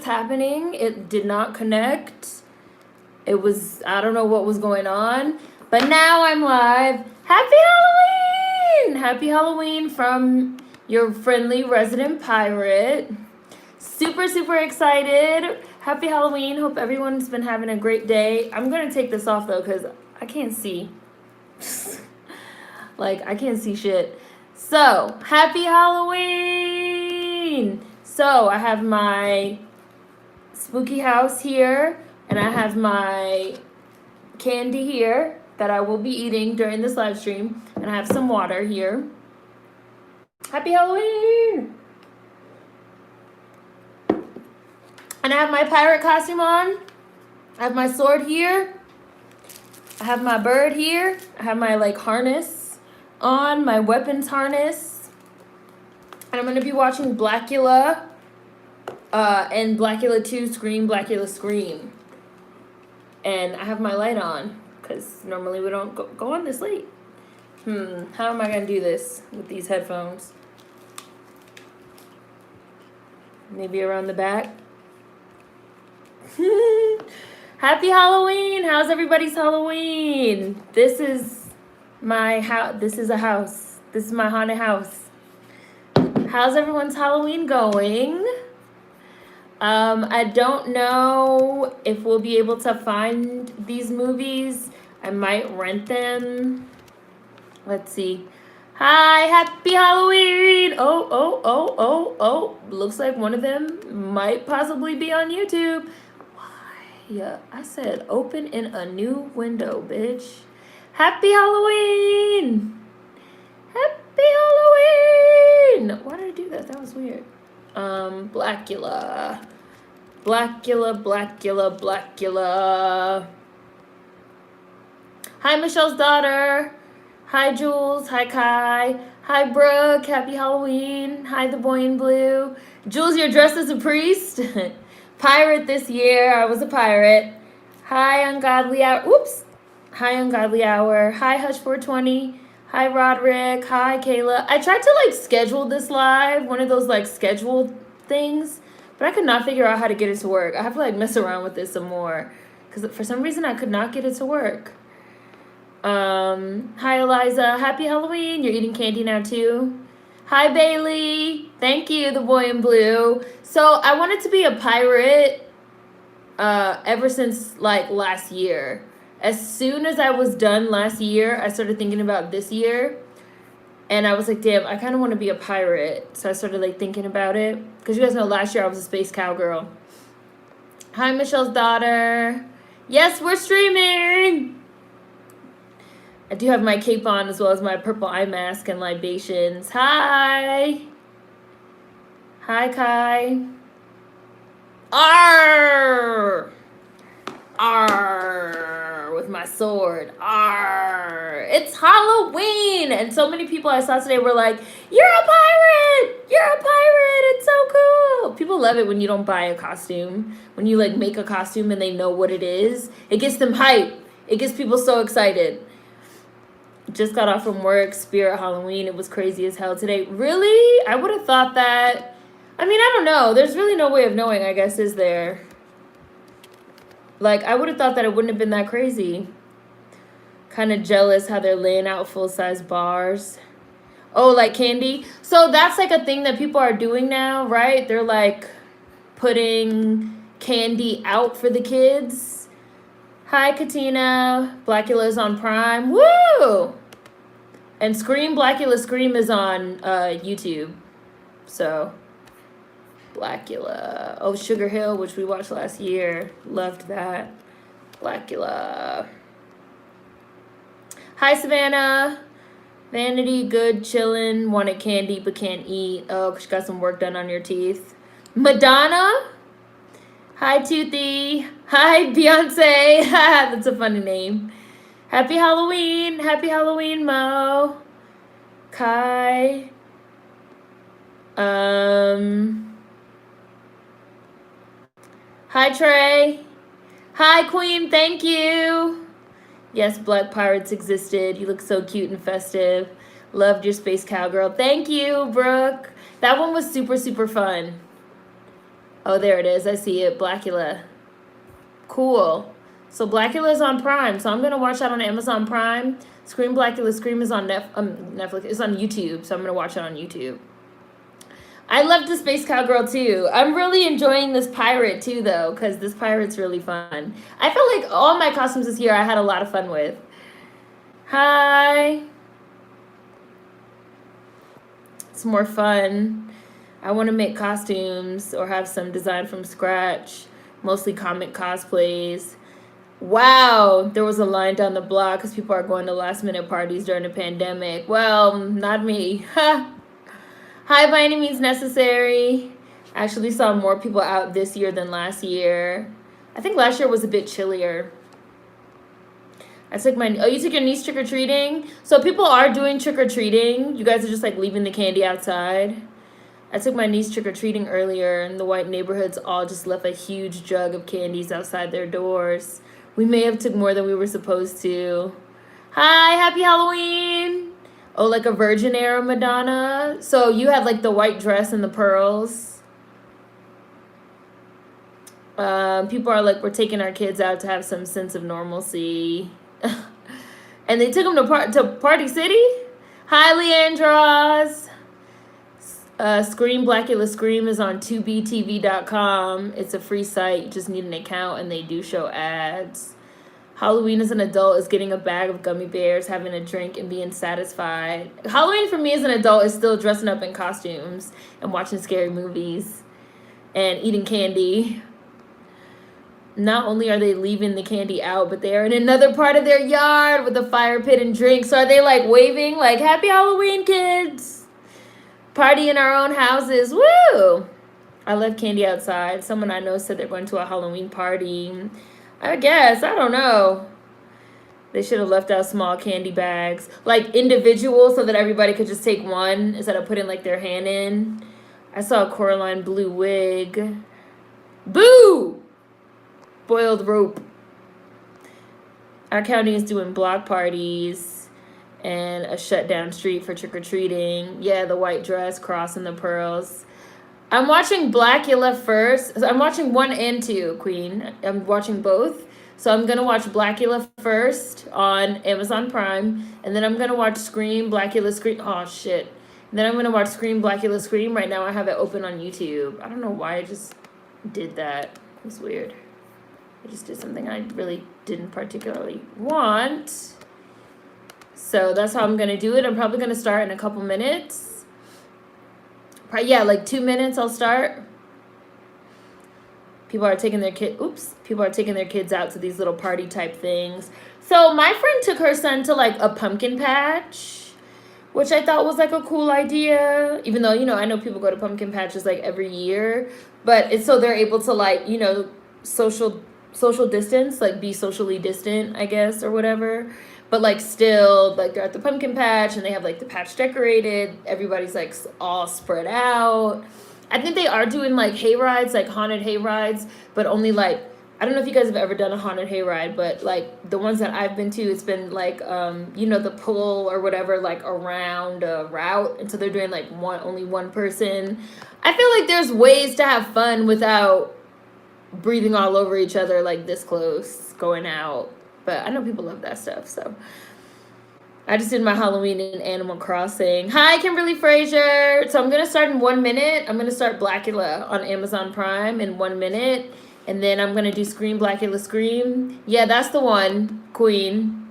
happening. It did not connect. It was, I don't know what was going on. But now I'm live. Happy Halloween! Happy Halloween from your friendly resident pirate. Super, super excited. Happy Halloween. Hope everyone's been having a great day. I'm going to take this off though because I can't see. Like, I can't see shit. So, happy Halloween! So, I have my spooky house here, and I have my candy here that I will be eating during this live stream, and I have some water here. Happy Halloween! And I have my pirate costume on. I have my sword here. I have my bird here. I have my, like, harness on, my weapons harness. And I'm going to be watching Blacula and Blacula 2 Scream, Blacula Scream. And I have my light on because normally we don't go on this late. How am I going to do this with these headphones? Maybe around the back. Happy Halloween! How's everybody's Halloween? This is my house. This is a house. This is my haunted house. How's everyone's Halloween going? I don't know if we'll be able to find these movies. I might rent them. Let's see. Hi, happy Halloween! Oh. Looks like one of them might possibly be on YouTube. Yeah, I said open in a new window, bitch. Happy Halloween! Happy Halloween! Why did I do that? That was weird. Blacula. Blacula. Hi, Michelle's daughter. Hi, Jules. Hi, Kai. Hi, Brooke. Happy Halloween. Hi, the boy in blue. Jules, you're dressed as a priest? Pirate this year. I was a pirate. Hi, Ungodly Hour. Oops. Hi, Ungodly Hour. Hi, Hush 420. Hi, Roderick. Hi, Kayla. I tried to, like, schedule this live. One of those, like, scheduled things. But I could not figure out how to get it to work. I have to, like, mess around with this some more. Because for some reason, I could not get it to work. Hi, Eliza. Happy Halloween. You're eating candy now, too. Hi, Bailey. Thank you, the boy in blue. So, I wanted to be a pirate ever since, like, last year. As soon as I was done last year, I started thinking about this year. And I was like, damn, I kind of want to be a pirate. So, I started, like, thinking about it. Because you guys know last year I was a space cowgirl. Hi, Michelle's daughter. Yes, we're streaming. I do have my cape on as well as my purple eye mask and libations. Hi. Hi, Kai. Arr! Arr! With my sword. Arr! It's Halloween! And so many people I saw today were like, you're a pirate! You're a pirate! It's so cool! People love it when you don't buy a costume. When you, like, make a costume and they know what it is. It gets them hyped. It gets people so excited. Just got off from work, Spirit Halloween. It was crazy as hell today. Really? I would have thought that. I mean, I don't know. There's really no way of knowing, I guess, is there? Like, I would have thought that it wouldn't have been that crazy. Kind of jealous how they're laying out full-size bars. Oh, like candy? So that's like a thing that people are doing now, right? They're like putting candy out for the kids. Hi, Katina. Blacula's on Prime. Woo! And Scream, Blacula Scream is on YouTube. So, Blacula. Oh, Sugar Hill, which we watched last year. Loved that. Blacula. Hi, Savannah. Vanity, good, chillin'. Wanted candy, but can't eat. Oh, 'cause you got some work done on your teeth. Madonna. Hi, Toothy. Hi, Beyonce. That's a funny name. Happy Halloween. Happy Halloween, Mo. Kai. Hi, Trey. Hi, Queen. Thank you. Yes, Black Pirates existed. You look so cute and festive. Loved your space cowgirl. Thank you, Brooke. That one was super, super fun. Oh, there it is. I see it. Blacula. Cool. So Blacula is on Prime. So I'm going to watch that on Amazon Prime. Scream Blacula Scream is on Netflix. It's on YouTube. So I'm going to watch it on YouTube. I love the Space Cowgirl too. I'm really enjoying this pirate too though, because this pirate's really fun. I feel like all my costumes this year I had a lot of fun with. Hi. It's more fun. I want to make costumes or have some design from scratch. Mostly comic cosplays. Wow, there was a line down the block because people are going to last minute parties during the pandemic. Well, not me. Ha. Hi, by any means necessary. I actually saw more people out this year than last year. I think last year was a bit chillier. I took my... Oh, you took your niece trick-or-treating? So people are doing trick-or-treating. You guys are just like leaving the candy outside. I took my niece trick-or-treating earlier, and the white neighborhoods all just left a huge jug of candies outside their doors. We may have took more than we were supposed to. Hi, happy Halloween! Oh, like a virgin era Madonna. So you have like the white dress and the pearls. People are like, we're taking our kids out to have some sense of normalcy. And they took them to Party City. Hi, Leandros. Scream Blacula Scream is on 2btv.com. It's a free site. You just need an account, and they do show ads. Halloween as an adult is getting a bag of gummy bears, having a drink, and being satisfied. Halloween for me as an adult is still dressing up in costumes and watching scary movies and eating candy. Not only are they leaving the candy out, but they are in another part of their yard with a fire pit and drinks. So are they like waving like, happy Halloween, kids? Party in our own houses. Woo! I left candy outside. Someone I know said they're going to a Halloween party. I guess. I don't know. They should have left out small candy bags. Like individual so that everybody could just take one instead of putting like their hand in. I saw a Coraline blue wig. Boo! Boiled rope. Our county is doing block parties and a shut down street for trick-or-treating. Yeah, the white dress, cross, and the pearls. I'm watching Blacula first. I'm watching 1 and 2, Queen. I'm watching both. So I'm going to watch Blacula first on Amazon Prime. And then I'm going to watch Scream, Blacula Scream. Oh, shit. And then I'm going to watch Scream, Blacula Scream. Right now I have it open on YouTube. I don't know why I just did that. It was weird. I just did something I really didn't particularly want. So that's how I'm going to do it. I'm probably going to start in a couple minutes. Yeah, like 2 minutes I'll start. People are taking their kids out to these little party type things. So my friend took her son to like a pumpkin patch, which I thought was like a cool idea. Even though, I know people go to pumpkin patches like every year, but it's so they're able to like, social distance, like be socially distant, I guess, or whatever. But like still, like they're at the pumpkin patch and they have like the patch decorated. Everybody's like all spread out. I think they are doing like hay rides, like haunted hay rides, but only like, I don't know if you guys have ever done a haunted hay ride, but like the ones that I've been to, it's been like, the pull or whatever, like around a route. And so they're doing like only one person. I feel like there's ways to have fun without breathing all over each other like this close, going out. But I know people love that stuff, so. I just did my Halloween in Animal Crossing. Hi, Kimberly Frazier. So I'm going to start in 1 minute. I'm going to start Blacula on Amazon Prime in 1 minute. And then I'm going to do Scream, Blacula Scream. Yeah, that's the one, Queen.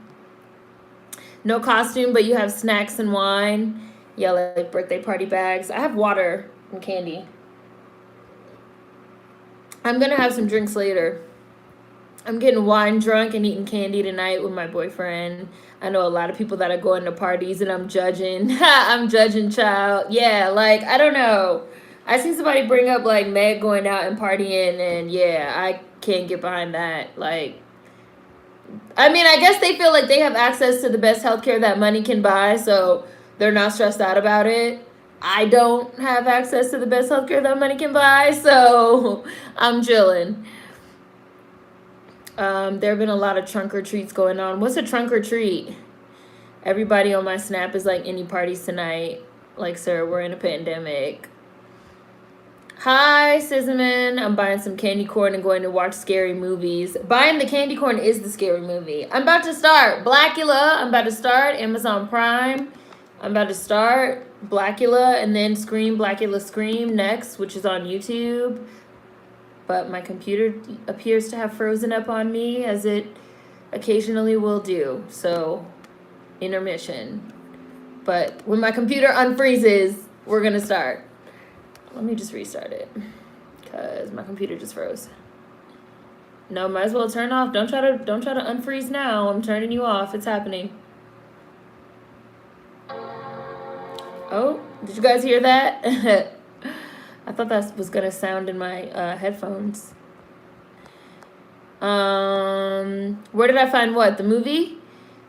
No costume, but you have snacks and wine. Yeah, like birthday party bags. I have water and candy. I'm going to have some drinks later. I'm getting wine drunk and eating candy tonight with my boyfriend. I know a lot of people that are going to parties and I'm judging. I'm judging, child. Yeah, like, I don't know. I seen somebody bring up, like, Meg going out and partying, and yeah, I can't get behind that. Like, I mean, I guess they feel like they have access to the best healthcare that money can buy, so they're not stressed out about it. I don't have access to the best healthcare that money can buy, so I'm chilling. There have been a lot of trunk or treats going on. What's a trunk or treat? Everybody on my Snap is like, any parties tonight? Like, sir, we're in a pandemic. Hi, Cinnamon. I'm buying some candy corn and going to watch scary movies. Buying the candy corn is the scary movie. I'm about to start Blacula. I'm about to start Amazon Prime. I'm about to start Blacula and then Scream, Blacula Scream next, which is on YouTube. But my computer appears to have frozen up on me, as it occasionally will do. So, intermission. But when my computer unfreezes, we're gonna start. Let me just restart it, because my computer just froze. No, might as well turn off. Don't try to unfreeze now. I'm turning you off. It's happening. Oh, did you guys hear that? I thought that was gonna sound in my headphones. Where did I find what? The movie?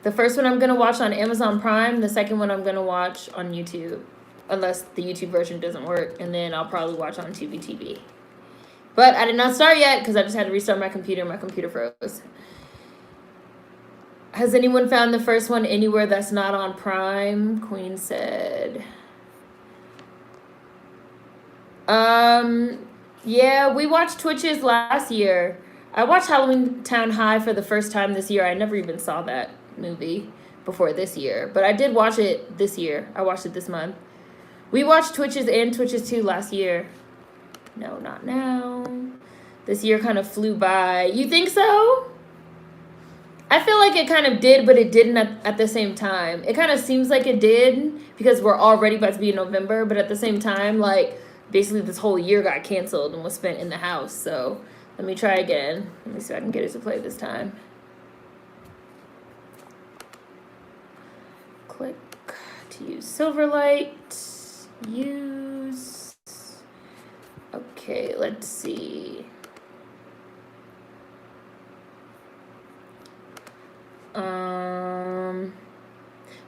The first one I'm gonna watch on Amazon Prime. The second one I'm gonna watch on YouTube, unless the YouTube version doesn't work, and then I'll probably watch on Tubi TV. But I did not start yet because I just had to restart my computer. My computer froze. Has anyone found the first one anywhere that's not on Prime? Queen said. Yeah, we watched Twitches last year. I watched Halloween Town High for the first time this year. I never even saw that movie before this year, but I did watch it this year. I watched it this month. We watched Twitches and Twitches 2 last year. No, not now. This year kind of flew by. You think so? I feel like it kind of did, but it didn't at the same time. It kind of seems like it did because we're already about to be in November, but at the same time, like, basically this whole year got canceled and was spent in the house. So let me try again. Let me see if I can get it to play this time. Click to use Silverlight. Use. Okay, let's see.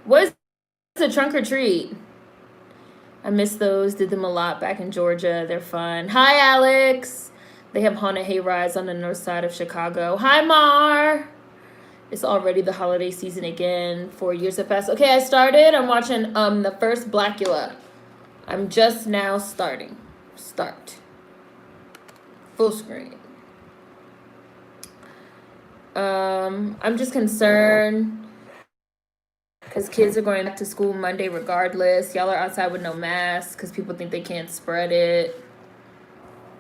What is a trunk or treat? I miss those. Did them a lot back in Georgia. They're fun. Hi, Alex. They have haunted hay rides on the north side of Chicago. Hi, Mar. It's already the holiday season again. 4 years have passed. Okay, I started. I'm watching the first Blacula. I'm just now starting. Start. Full screen. I'm just concerned because kids are going back to school Monday regardless. Y'all are outside with no masks because people think they can't spread it.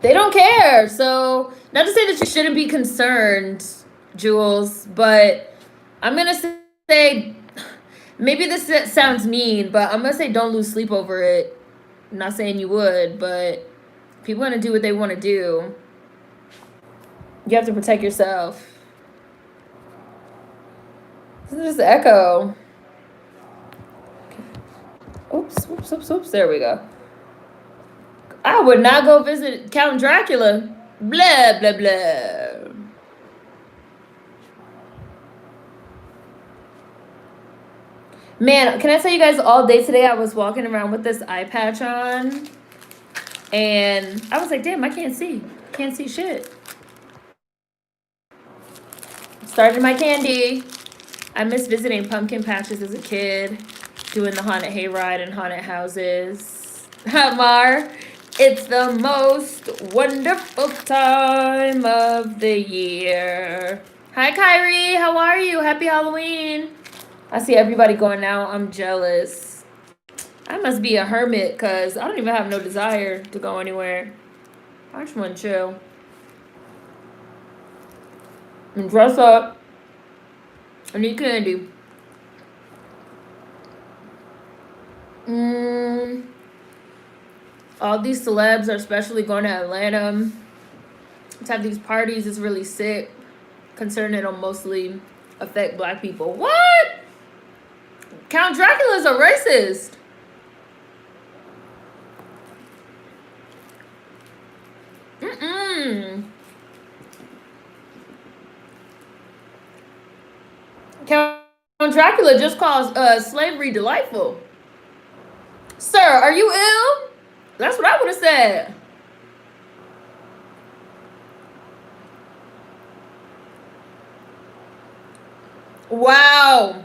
They don't care. So, not to say that you shouldn't be concerned, Jules, but I'm going to say, maybe this sounds mean, but I'm going to say don't lose sleep over it. I'm not saying you would, but people want to do what they want to do. You have to protect yourself. This is echo. Oops. There we go. I would not go visit Count Dracula. Blah, blah, blah. Man, can I tell you guys, all day today I was walking around with this eye patch on. And I was like, damn, I can't see. Can't see shit. Started my candy. I miss visiting pumpkin patches as a kid. Doing the haunted hayride and haunted houses. Mar, it's the most wonderful time of the year. Hi, Kyrie. How are you? Happy Halloween. I see everybody going out. I'm jealous. I must be a hermit because I don't even have no desire to go anywhere. I just want to chill. And dress up. I need candy. All these celebs are especially going to Atlanta to have these parties. Is really sick. Concerned it'll mostly affect black people. What? Count Dracula's a racist. Count Dracula just calls slavery delightful. Sir, are you ill? That's what I would have said. Wow.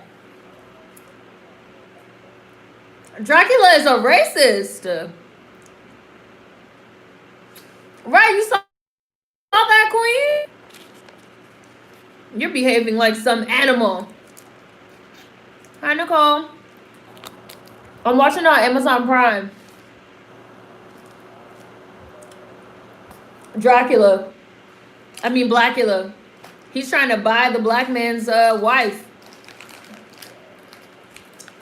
Dracula is a racist. Right, you saw that, queen? You're behaving like some animal. Hi, Nicole. I'm watching on Amazon Prime. Blacula. He's trying to buy the black man's wife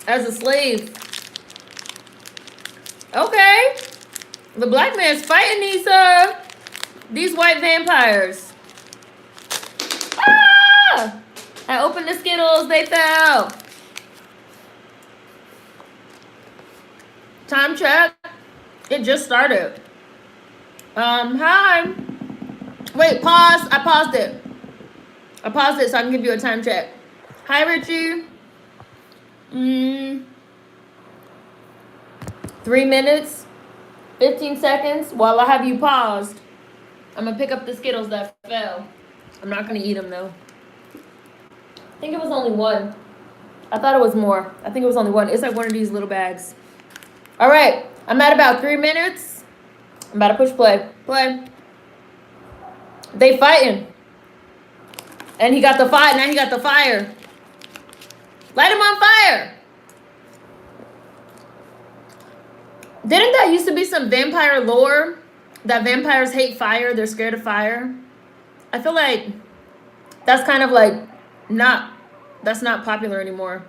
as a slave. Okay. The black man's fighting these white vampires. Ah! I opened the Skittles, they fell. Time check. It just started. Hi. Wait, pause. I paused it. I paused it so I can give you a time check. Hi, Richie. 3 minutes, 15 seconds. While I have you paused, I'm gonna pick up the Skittles that fell. I'm not gonna eat them though. I think it was only one. I thought it was more. I think it was only one. It's like one of these little bags. All right, I'm at about 3 minutes. I'm about to push play. Play. They fighting. And he got the fire. Now he got the fire. Light him on fire. Didn't that used to be some vampire lore? That vampires hate fire. They're scared of fire. I feel like that's kind of like that's not popular anymore.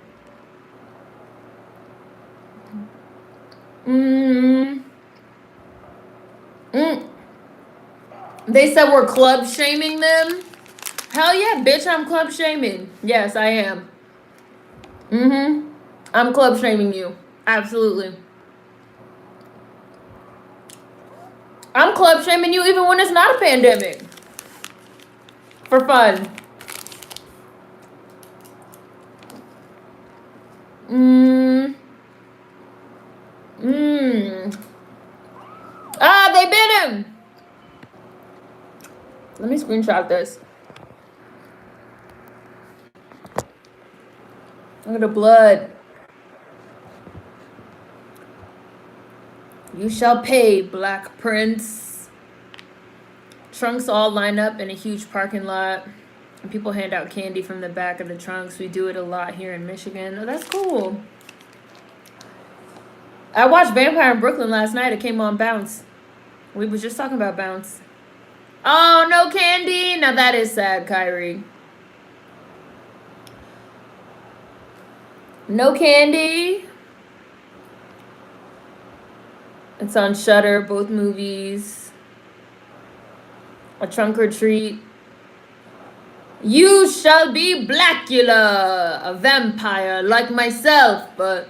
They said we're club shaming them. Hell yeah, bitch, I'm club shaming. Yes, I am. I'm club shaming you. Absolutely. I'm club shaming you even when it's not a pandemic. For fun. Ah, they bit him. Let me screenshot this. Look at the blood. You shall pay, Black Prince. Trunks all line up in a huge parking lot. And people hand out candy from the back of the trunks. We do it a lot here in Michigan. Oh, that's cool. I watched Vampire in Brooklyn last night. It came on Bounce. We was just talking about Bounce. Oh, no candy. Now that is sad, Kyrie. No candy. It's on Shudder, both movies. A Trunk or Treat. You shall be Blacula, a vampire like myself, but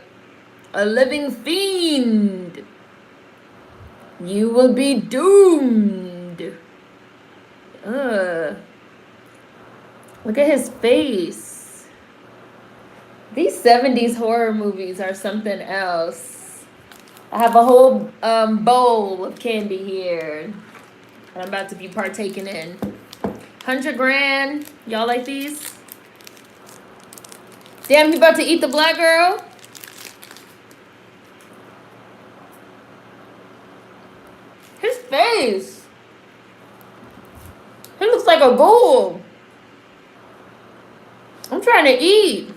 a living fiend. You will be doomed. Ugh. Look at his face. These 70s horror movies are something else. I have a whole bowl of candy here that I'm about to be partaking in. 100 grand. Y'all like these? Damn, you about to eat the black girl? His face. He looks like a ghoul. I'm trying to eat.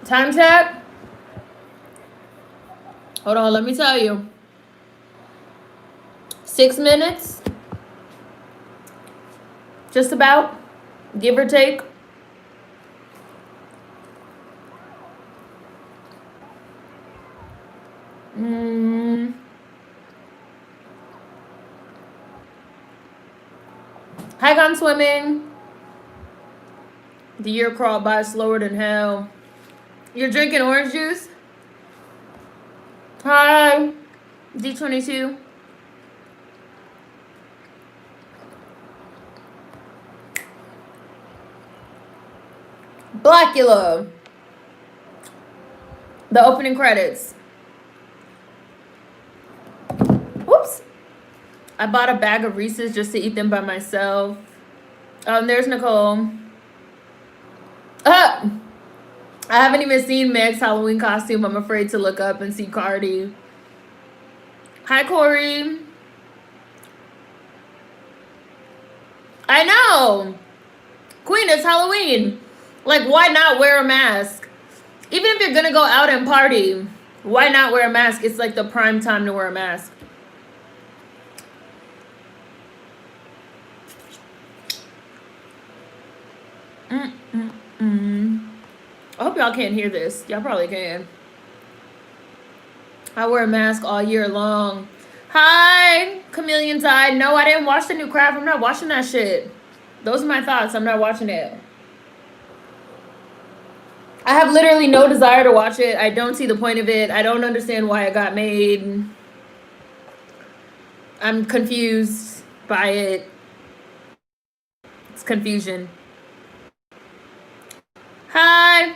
Time check. Hold on, let me tell you. 6 minutes. Just about. Give or take. Hi, gone swimming. The year crawled by slower than hell. You're drinking orange juice? Hi, D22. Blacula. The opening credits. Whoops. I bought a bag of Reese's just to eat them by myself. There's Nicole. I haven't even seen Meg's Halloween costume. I'm afraid to look up and see Cardi. Hi, Corey. I know. Queen, it's Halloween. Like, why not wear a mask? Even if you're gonna go out and party, why not wear a mask? It's like the prime time to wear a mask. I hope y'all can't hear this. Y'all probably can. I wear a mask all year long. Hi, Chameleon's Eye. No, I didn't watch the new Craft. I'm not watching that shit. Those are my thoughts. I'm not watching it. I have literally no desire to watch it. I don't see the point of it. I don't understand why it got made. I'm confused by it. It's confusion. Hi.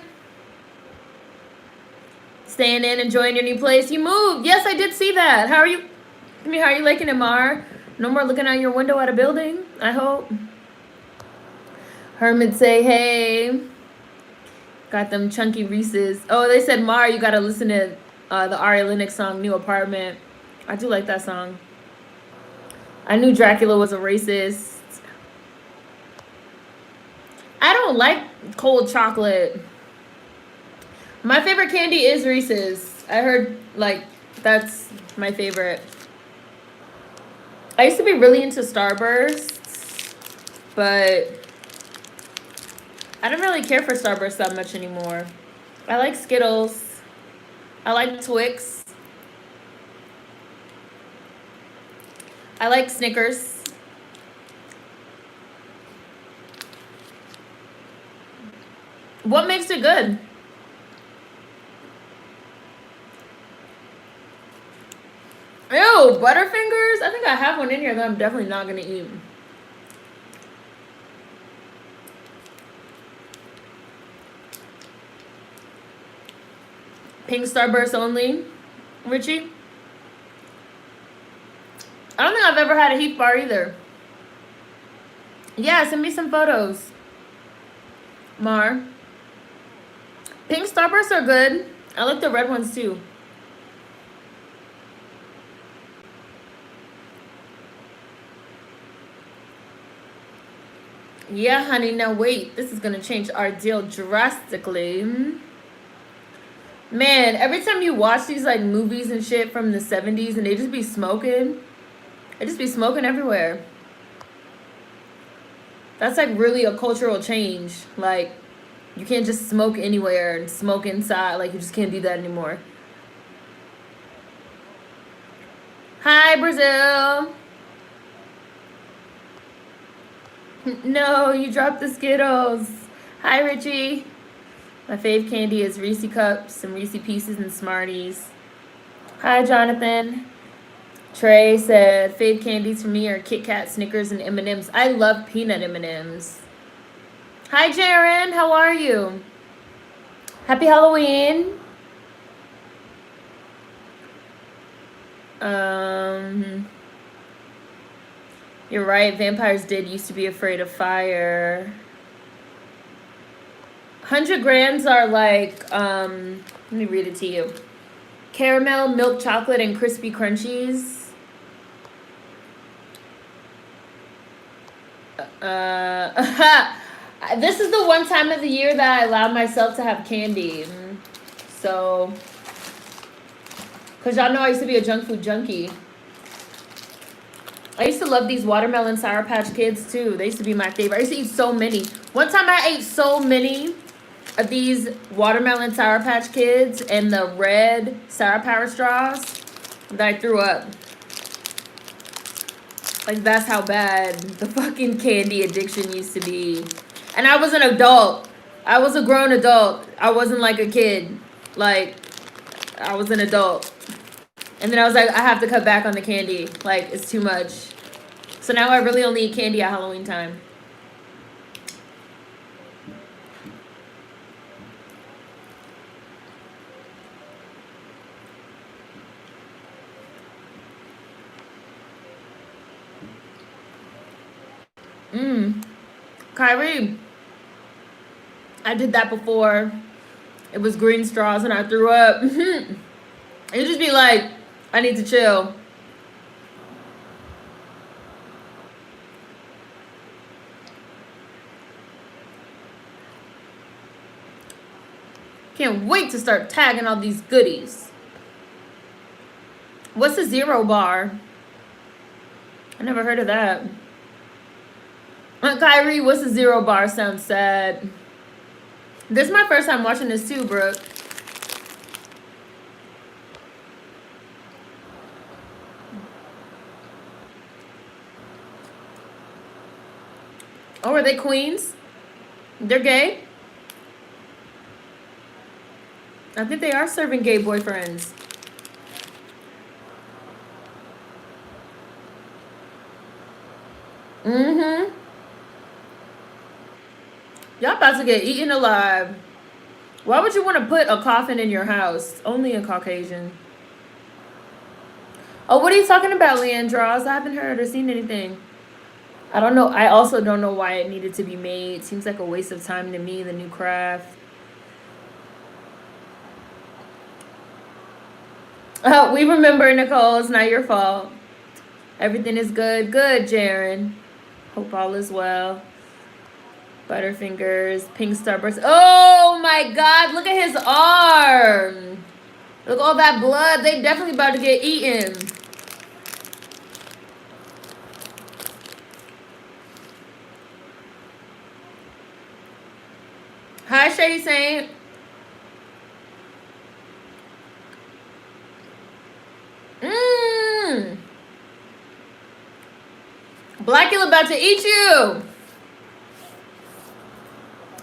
Staying in, enjoying your new place. You moved. Yes, I did see that. How are you? I mean, how are you liking it, Mar? No more looking out your window at a building, I hope. Hermit say, hey. Got them chunky Reese's. Oh, they said, Mar, you got to listen to the Ari Lennox song, New Apartment. I do like that song. I knew Dracula was a racist. I don't like cold chocolate. My favorite candy is Reese's. I heard, like, that's my favorite. I used to be really into Starbursts, but I don't really care for Starburst that much anymore. I like Skittles. I like Twix. I like Snickers. What makes it good? Ew, Butterfingers? I think I have one in here that I'm definitely not going to eat. Pink Starburst only. Richie? I don't think I've ever had a Heath bar either. Yeah, send me some photos. Mar. Pink Starbursts are good. I like the red ones too. Yeah, honey, now wait. This is going to change our deal drastically. Man, every time you watch these, like, movies and shit from the 70s and they just be smoking, they just be smoking everywhere. That's, like, really a cultural change. Like, you can't just smoke anywhere and smoke inside. Like, you just can't do that anymore. Hi, Brazil. No, you dropped the Skittles. Hi, Richie. My fave candy is Reese Cups, some Reese Pieces, and Smarties. Hi, Jonathan. Trey said, fave candies for me are Kit Kat, Snickers, and M&M's. I love peanut M&M's. Hi, Jaren. How are you? Happy Halloween. You're right. Vampires did used to be afraid of fire. 100 grams are like, let me read it to you. Caramel, milk chocolate, and crispy crunchies. This is the one time of the year that I allow myself to have candy. So, because y'all know I used to be a junk food junkie. I used to love these watermelon Sour Patch Kids too. They used to be my favorite. I used to eat so many. One time I ate so many of these watermelon Sour Patch Kids and the red Sour Power straws that I threw up. Like, that's how bad the fucking candy addiction used to be. And I was an adult. I was a grown adult. I wasn't like a kid. Like, I was an adult. And then I was like, I have to cut back on the candy. Like, it's too much. So now I really only eat candy at Halloween time. Kyrie. I did that before. it was green straws and I threw up. It'd just be like, I need to chill. Can't wait to start tagging all these goodies. What's a zero bar? I never heard of that. Kyrie, what's a zero bar? Sounds sad. This is my first time watching this too, Brooke. Oh, are they queens? They're gay? I think they are serving gay boyfriends. Mm-hmm. Y'all about to get eaten alive. Why would you want to put a coffin in your house? Only a Caucasian. Oh, what are you talking about, Leandros? I haven't heard or seen anything. I don't know. I also don't know why it needed to be made. Seems like a waste of time to me, the new craft. We remember, Nicole. It's not your fault. Everything is good. Good, Jaren. Hope all is well. Butterfingers, pink starburst. Oh my God! Look at his arm. Look all that blood. They definitely about to get eaten. Hi, Shady Saint. Blacula about to eat you.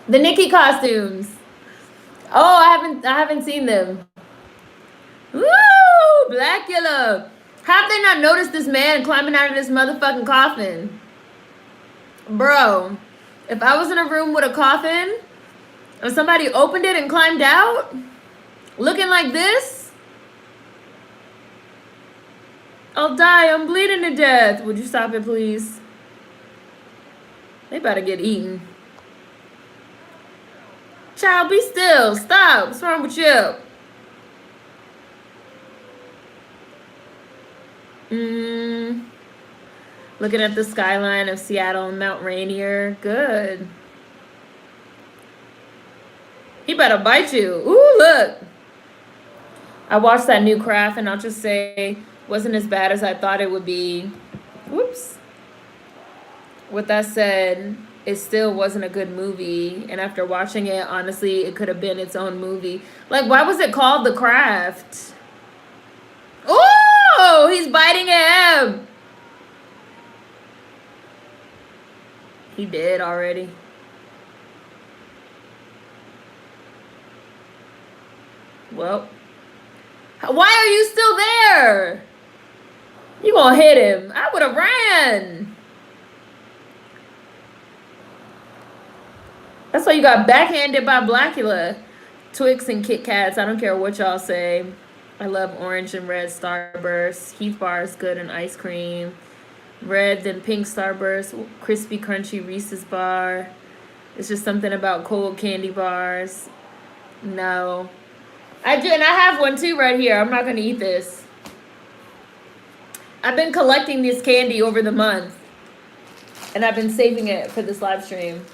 The Nikki costumes. Oh, I haven't seen them. Woo! Blacula. How have they not noticed this man climbing out of this motherfucking coffin? Bro, if I was in a room with a coffin and somebody opened it and climbed out, looking like this, I'll die. I'm bleeding to death. Would you stop it, please? They better get eaten. Child, be still. Stop. What's wrong with you? Looking at the skyline of Seattle and Mount Rainier. Good. He better bite you. Ooh, look. I watched that new craft and I'll just say wasn't as bad as I thought it would be. Whoops. With that said, it still wasn't a good movie. And after watching it, honestly, it could have been its own movie. Like, why was it called The Craft? Oh, he's biting him. He did already. Well, why are you still there? You gonna hit him. I would have ran. That's why you got backhanded by Blacula. Twix and Kit Kats. I don't care what y'all say. I love orange and red Starburst. Heath bar is good and ice cream. Red then pink Starburst. Crispy crunchy Reese's bar. It's just something about cold candy bars. No. I do, and I have one too right here. I'm not gonna eat this. I've been collecting this candy over the month. And I've been saving it for this live stream.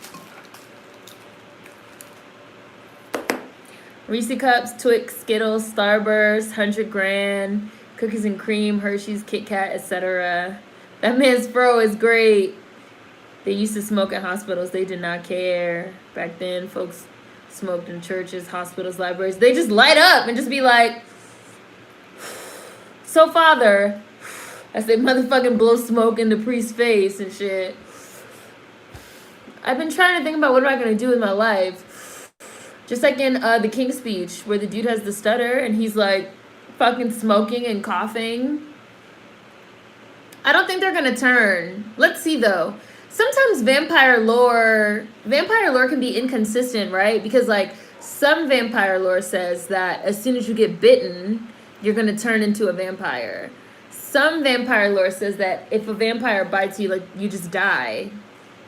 Reese Cups, Twix, Skittles, Starburst, 100 Grand, Cookies and Cream, Hershey's, Kit Kat, etc. That man's fro is great. They used to smoke in hospitals. They did not care. Back then, folks smoked in churches, hospitals, libraries. They just light up and just be like, so Father, as they motherfucking blow smoke in the priest's face and shit. I've been trying to think about what am I going to do with my life. Just like in the King's Speech, where the dude has the stutter and he's like fucking smoking and coughing. I don't think they're gonna turn. Let's see though. Sometimes vampire lore can be inconsistent, right? Because like some vampire lore says that as soon as you get bitten, you're gonna turn into a vampire. Some vampire lore says that if a vampire bites you, like you just die.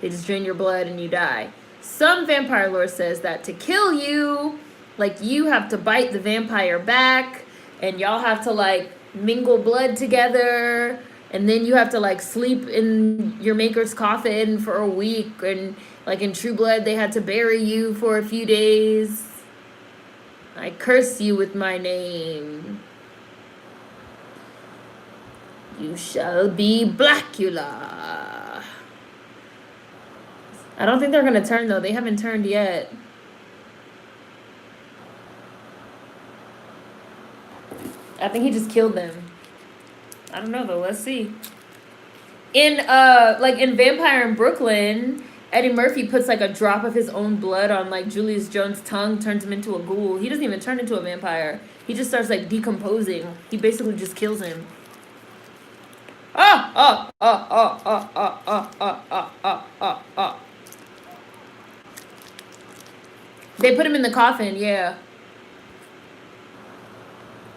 They just drain your blood and you die. Some vampire lore says that to kill you, Like, you have to bite the vampire back, and y'all have to, like, mingle blood together, and then you have to, like, sleep in your maker's coffin for a week, and, like, in True Blood, they had to bury you for a few days. I curse you with my name. You shall be Blacula. I don't think they're gonna turn, though. They haven't turned yet. I think he just killed them. I don't know, though. Let's see. In Vampire in Brooklyn, Eddie Murphy puts like a drop of his own blood on like Julius Jones' tongue, turns him into a ghoul. He doesn't even turn into a vampire. He just starts like decomposing. He basically just kills him. They put him in the coffin, yeah.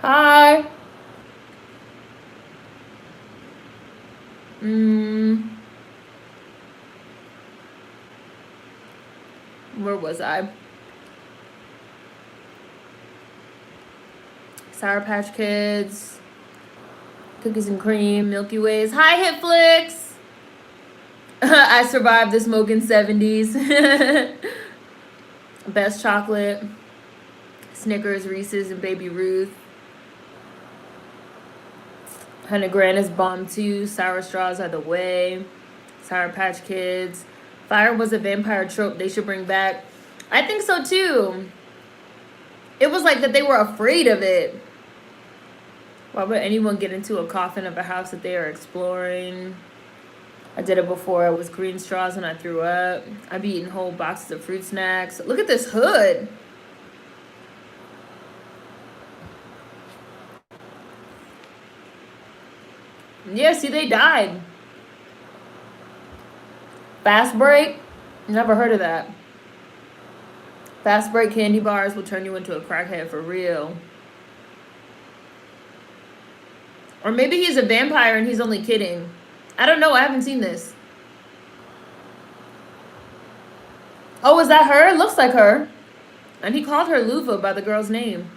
Hi. Where was I? Sour Patch Kids. Cookies and cream, Milky Ways. Hi, Hitflix. I survived the smoking 70s. Best chocolate. Snickers, Reese's, and Baby Ruth. 100 Grand is bomb too. Sour straws are the way. Sour Patch Kids. Fire was a vampire trope they should bring back. I think so too. It was like that they were afraid of it. Why would anyone get into a coffin of a house that they are exploring? I did it before. It was green straws and I threw up. I've eaten whole boxes of fruit snacks. Look at this hood. Yeah, see, they died. Fast break? Never heard of that. Fast break candy bars will turn you into a crackhead for real. Or maybe he's a vampire and he's only kidding. I don't know. I haven't seen this. Oh, is that her? It looks like her. And he called her Luva by the girl's name.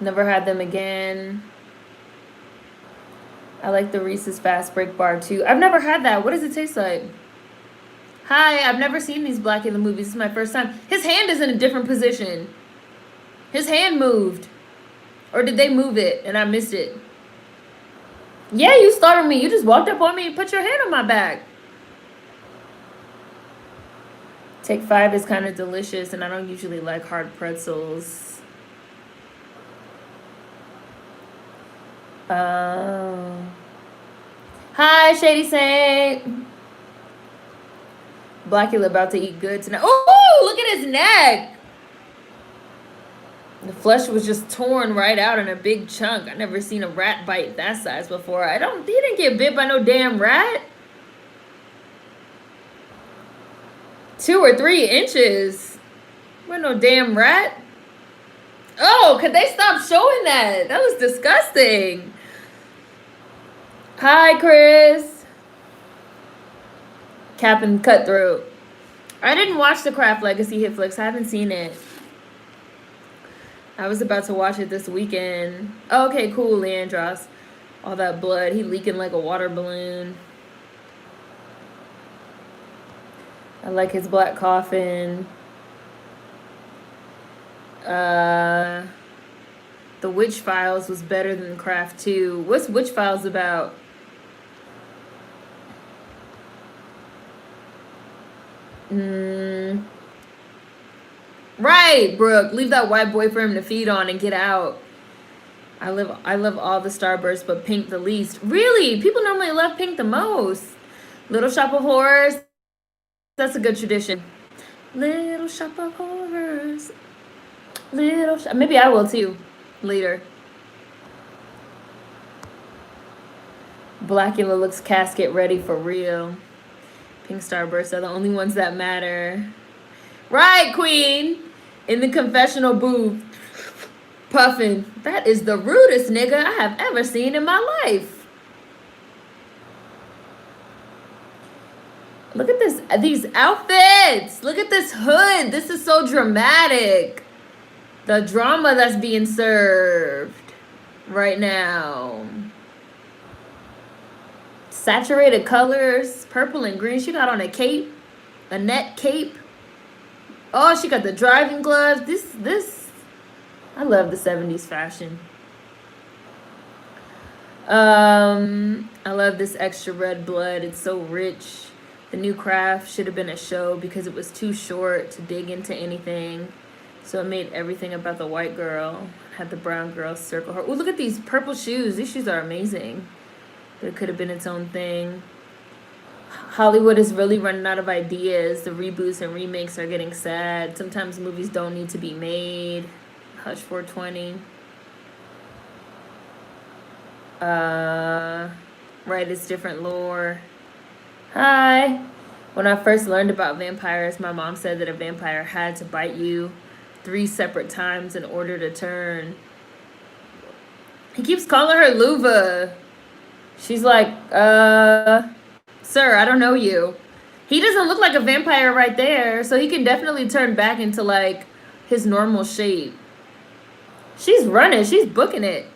Never had them again. I like the Reese's Fast Break bar too. I've never had that. What does it taste like? Hi, I've never seen these Blacula movies. This is my first time. His hand is in a different position. His hand moved. Or did they move it and I missed it? Yeah, you startled me. You just walked up on me and put your hand on my back. Take 5 is kind of delicious, and I don't usually like hard pretzels. Hi, Shady Saint. Blacula about to eat good tonight. Oh, look at his neck. The flesh was just torn right out in a big chunk. I never seen a rat bite that size before. He didn't get bit by no damn rat. 2 or 3 inches. What, no damn rat? Oh, could they stop showing that? That was disgusting. Hi, Chris. Captain Cutthroat. I didn't watch the Craft Legacy Hitflix. I haven't seen it. I was about to watch it this weekend. Oh, okay, cool, Leandros. All that blood. He leaking like a water balloon. I like his black coffin. The Witch Files was better than Craft 2. What's Witch Files about? Right, Brooke. Leave that white boy for him to feed on and get out. I love all the Starbursts, but pink the least. Really? People normally love pink the most. Little Shop of Horrors. That's a good tradition. Little Shop of Horrors. Maybe I will too. Later. Blacula looks casket ready for real. Pink Starbursts are the only ones that matter. Right, Queen. In the confessional booth. Puffin. That is the rudest nigga I have ever seen in my life. Look at this, these outfits. Look at this hood. This is so dramatic. The drama that's being served right now. Saturated colors, purple and green. She got on a cape, a net cape. Oh, she got the driving gloves. I love the 70s fashion. I love this extra red blood. It's so rich. The new craft should have been a show because it was too short to dig into anything. So it made everything about the white girl. Had the brown girl circle her. Oh, look at these purple shoes. These shoes are amazing. But it could have been its own thing. Hollywood is really running out of ideas. The reboots and remakes are getting sad. Sometimes movies don't need to be made. Hush 420. Right, it's different lore. Hi. When I first learned about vampires, my mom said that a vampire had to bite you 3 separate times in order to turn. He keeps calling her Luva. She's like, sir, I don't know you. He doesn't look like a vampire right there, so he can definitely turn back into, like, his normal shape. She's running. She's booking it.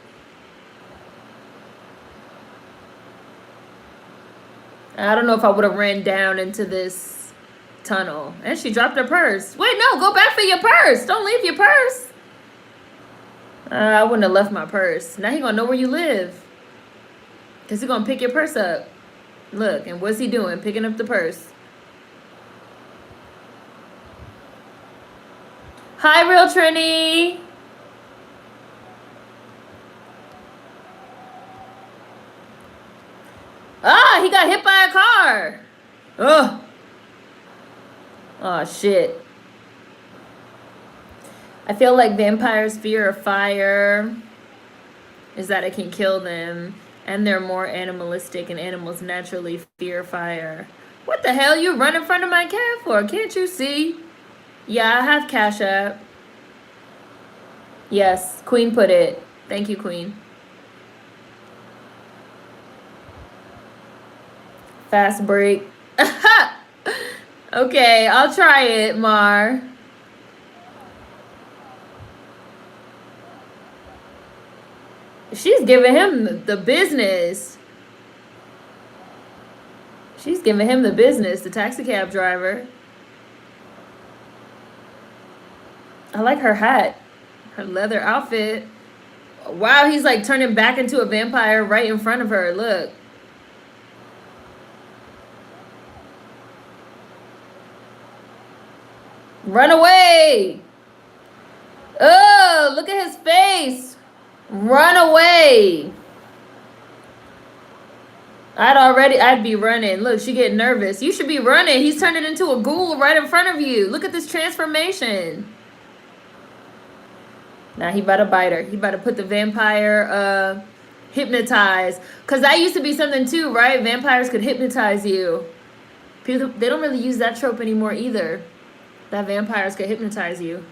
I don't know if I would have ran down into this tunnel. And she dropped her purse. Wait, no, go back for your purse. Don't leave your purse. I wouldn't have left my purse. Now he gonna know where you live. Because he gonna pick your purse up. Look, and what's he doing? Picking up the purse. Hi, Real Trini. Ah, he got hit by a car. Ugh. Oh, shit. I feel like vampires' fear of fire is that it can kill them. And they're more animalistic, and animals naturally fear fire. What the hell you run in front of my cat for? Can't you see? Yeah, I have CashApp. Yes, Queen put it. Thank you, Queen. Fast break. Okay, I'll try it, Mar. She's giving him the business. She's giving him the business, the taxi cab driver. I like her hat, her leather outfit. Wow, he's like turning back into a vampire right in front of her. Look. Run away. Oh, look at his face. Run away. I'd be running. Look, she getting nervous. You should be running. He's turning into a ghoul right in front of you. Look at this transformation. Now he about to bite her. He about to put the vampire hypnotize. Because that used to be something too, right? Vampires could hypnotize you. People, they don't really use that trope anymore either. That vampires could hypnotize you.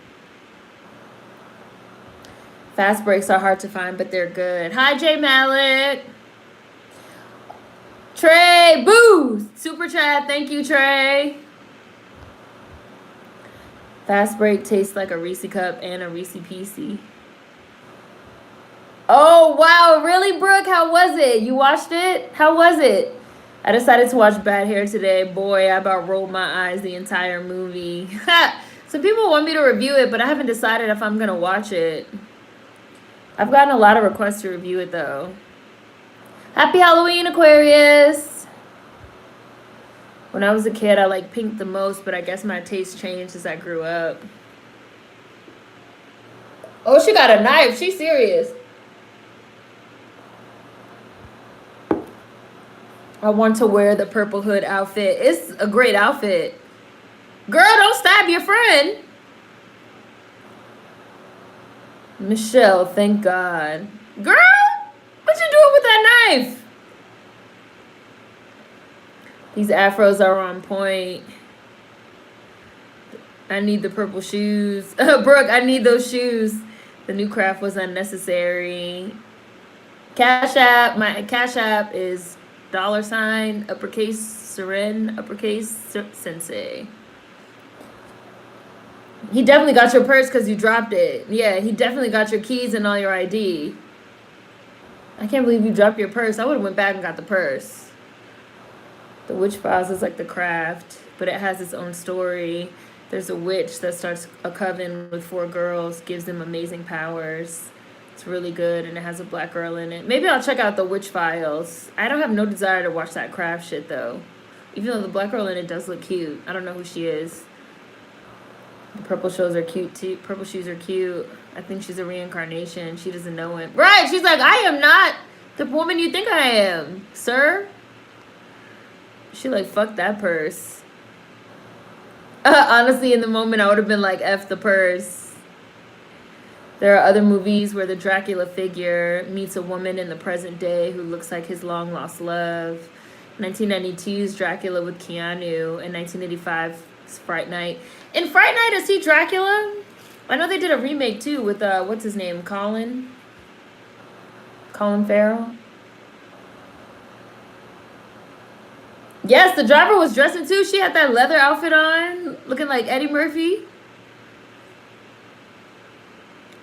Fast breaks are hard to find, but they're good. Hi, J Malik. Trey, boo! Super chat, thank you, Trey. Fast break tastes like a Reese cup and a Reese Piece. Oh, wow, really, Brooke? How was it? You watched it? How was it? I decided to watch Bad Hair today. Boy, I about rolled my eyes the entire movie. Some people want me to review it, but I haven't decided if I'm going to watch it. I've gotten a lot of requests to review it, though. Happy Halloween, Aquarius! When I was a kid, I liked pink the most, but I guess my taste changed as I grew up. Oh, she got a knife. She's serious. I want to wear the purple hood outfit. It's a great outfit. Girl, don't stab your friend. Michelle, thank God. Girl, what you doing with that knife? These afros are on point. I need the purple shoes. Brooke, I need those shoes. The new craft was unnecessary. Cash App, my Cash App is $, uppercase Seren, uppercase, Sensei. He definitely got your purse because you dropped it. Yeah, he definitely got your keys and all your ID. I can't believe you dropped your purse. I would have went back and got the purse. The Witch Files is like The Craft, but it has its own story. There's a witch that starts a coven with 4 girls, gives them amazing powers. It's really good, and it has a black girl in it. Maybe I'll check out The Witch Files. I don't have no desire to watch that Craft shit, though. Even though the black girl in it does look cute. I don't know who she is. The purple shoes are cute, too. Purple shoes are cute. I think she's a reincarnation. She doesn't know it. Right, she's like, I am not the woman you think I am, sir. She like, fuck that purse. Honestly, in the moment, I would have been like, F the purse. There are other movies where the Dracula figure meets a woman in the present day who looks like his long-lost love. 1992's Dracula with Keanu, and 1985's Fright Night. In Fright Night, is he Dracula? I know they did a remake, too, with, what's his name, Colin Farrell? Yes, the driver was dressing, too. She had that leather outfit on, looking like Eddie Murphy.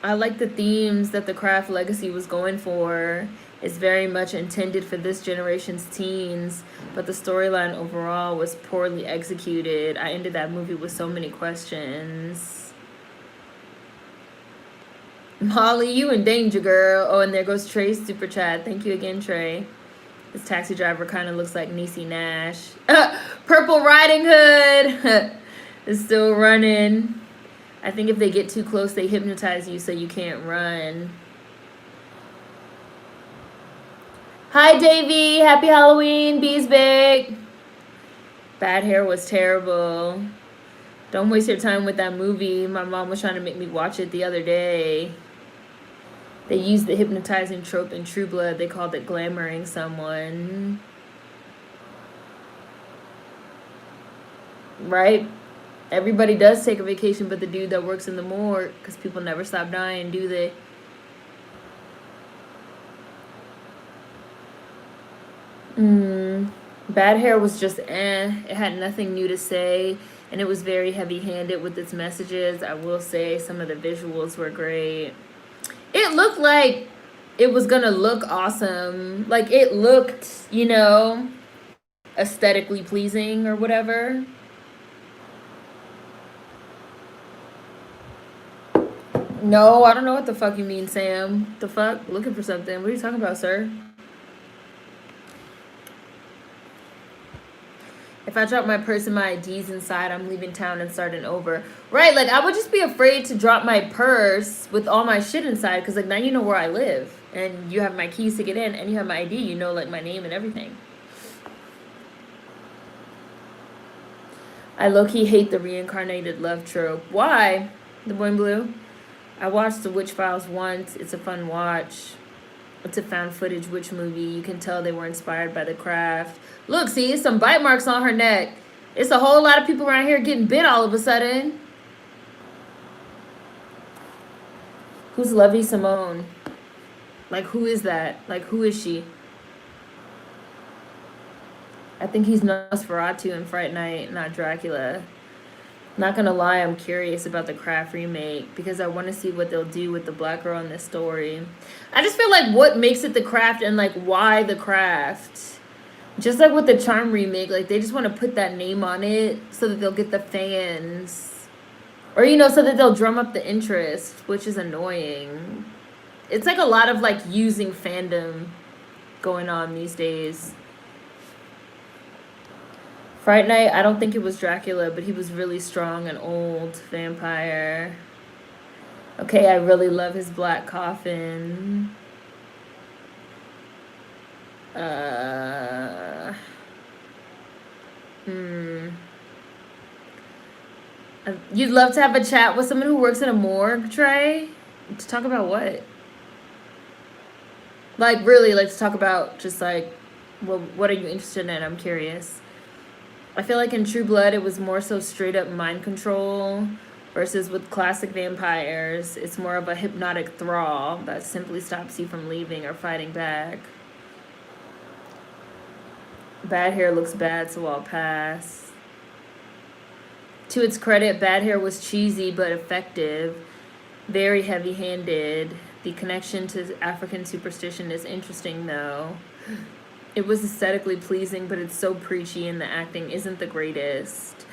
I like the themes that the Craft Legacy was going for. It's very much intended for this generation's teens, but the storyline overall was poorly executed. I ended that movie with so many questions. Molly, you in danger, girl. Oh, and there goes Trey's super chat. Thank you again, Trey. This taxi driver kind of looks like Niecy Nash. Purple Riding Hood is still running. I think if they get too close, they hypnotize you so you can't run. Hi, Davey. Happy Halloween. Bees big. Bad Hair was terrible. Don't waste your time with that movie. My mom was trying to make me watch it the other day. They used the hypnotizing trope in True Blood. They called it glamoring someone. Right? Everybody does take a vacation but the dude that works in the morgue, because people never stop dying, do they? Bad Hair was just It had nothing new to say, and it was very heavy-handed with its messages. I will say some of the visuals were great. It looked like it was gonna look awesome. Like, it looked, you know, aesthetically pleasing or whatever. No, I don't know what the fuck you mean, Sam. The fuck? Looking for something. What are you talking about, sir? If I drop my purse and my IDs inside, I'm leaving town and starting over. Right, like, I would just be afraid to drop my purse with all my shit inside, because, like, now you know where I live. And you have my keys to get in, and you have my ID. You know, like, my name and everything. I low-key hate the reincarnated love trope. Why? The boy in blue? I watched The Witch Files once. It's a fun watch. It's a found footage witch movie. You can tell they were inspired by The Craft. Look, see, some bite marks on her neck. It's a whole lot of people around here getting bit all of a sudden. Who's Lovey Simone? Like, who is that? Like, who is she? I think he's Nosferatu in Fright Night, not Dracula. Not gonna lie, I'm curious about the Craft remake because I want to see what they'll do with the black girl in this story. I just feel like what makes it The Craft and, like, why The Craft? Just like with the Charm remake, like, they just want to put that name on it so that they'll get the fans. Or, you know, so that they'll drum up the interest, which is annoying. It's like a lot of, like, using fandom going on these days. Fright Night, I don't think it was Dracula, but he was really strong and old vampire. Okay, I really love his black coffin. You'd love to have a chat with someone who works in a morgue, Trey? To talk about what? Like, really, like, to talk about just, like, well, what are you interested in? I'm curious. I feel like in True Blood, it was more so straight up mind control versus with classic vampires, it's more of a hypnotic thrall that simply stops you from leaving or fighting back. Bad Hair looks bad, so I'll pass. To its credit, Bad Hair was cheesy but effective, very heavy-handed. The connection to African superstition is interesting, though. It was aesthetically pleasing, but it's so preachy and the acting isn't the greatest.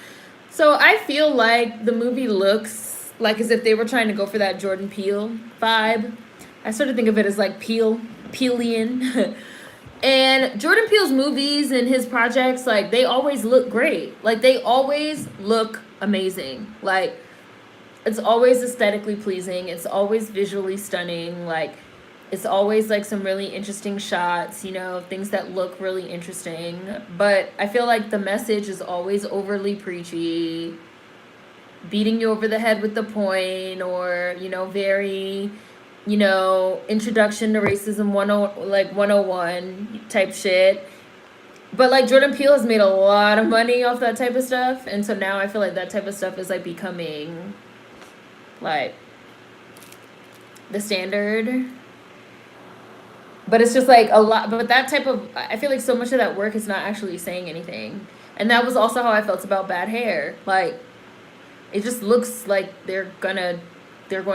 So I feel like the movie looks like as if they were trying to go for that Jordan Peele vibe. I sort of think of it as like Peelian. And Jordan Peele's movies and his projects, like, they always look great. Like, they always look amazing. Like, it's always aesthetically pleasing. It's always visually stunning. Like, it's always, like, some really interesting shots, you know, things that look really interesting. But I feel like the message is always overly preachy, beating you over the head with the point, or, you know, very, you know, introduction to racism 101 type shit. But like Jordan Peele has made a lot of money off that type of stuff, and so now I feel like that type of stuff is like becoming like the standard. But it's just like a lot, but that type of, I feel like so much of that work is not actually saying anything. And that was also how I felt about Bad Hair. Like, it just looks like they're going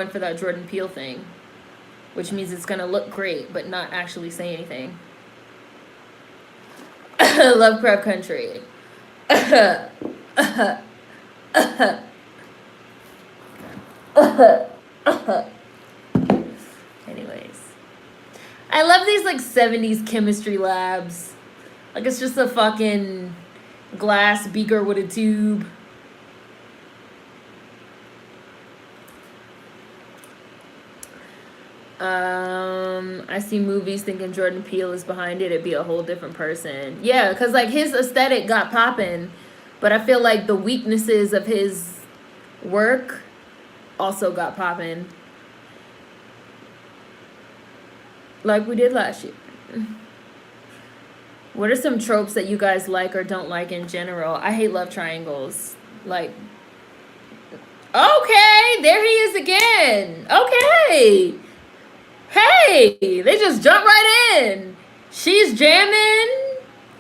for that Jordan Peele thing, which means it's gonna look great but not actually say anything. Lovecraft Country. Anyways, I love these like 70s chemistry labs. Like, it's just a fucking glass beaker with a tube. I see movies thinking Jordan Peele is behind it. It'd be a whole different person. Yeah, because like his aesthetic got popping, but I feel like the weaknesses of his work also got popping. Like we did last year. What are some tropes that you guys like or don't like in general? I hate love triangles. Like, okay, there he is again. Okay. Hey, they just jump right in. She's jamming.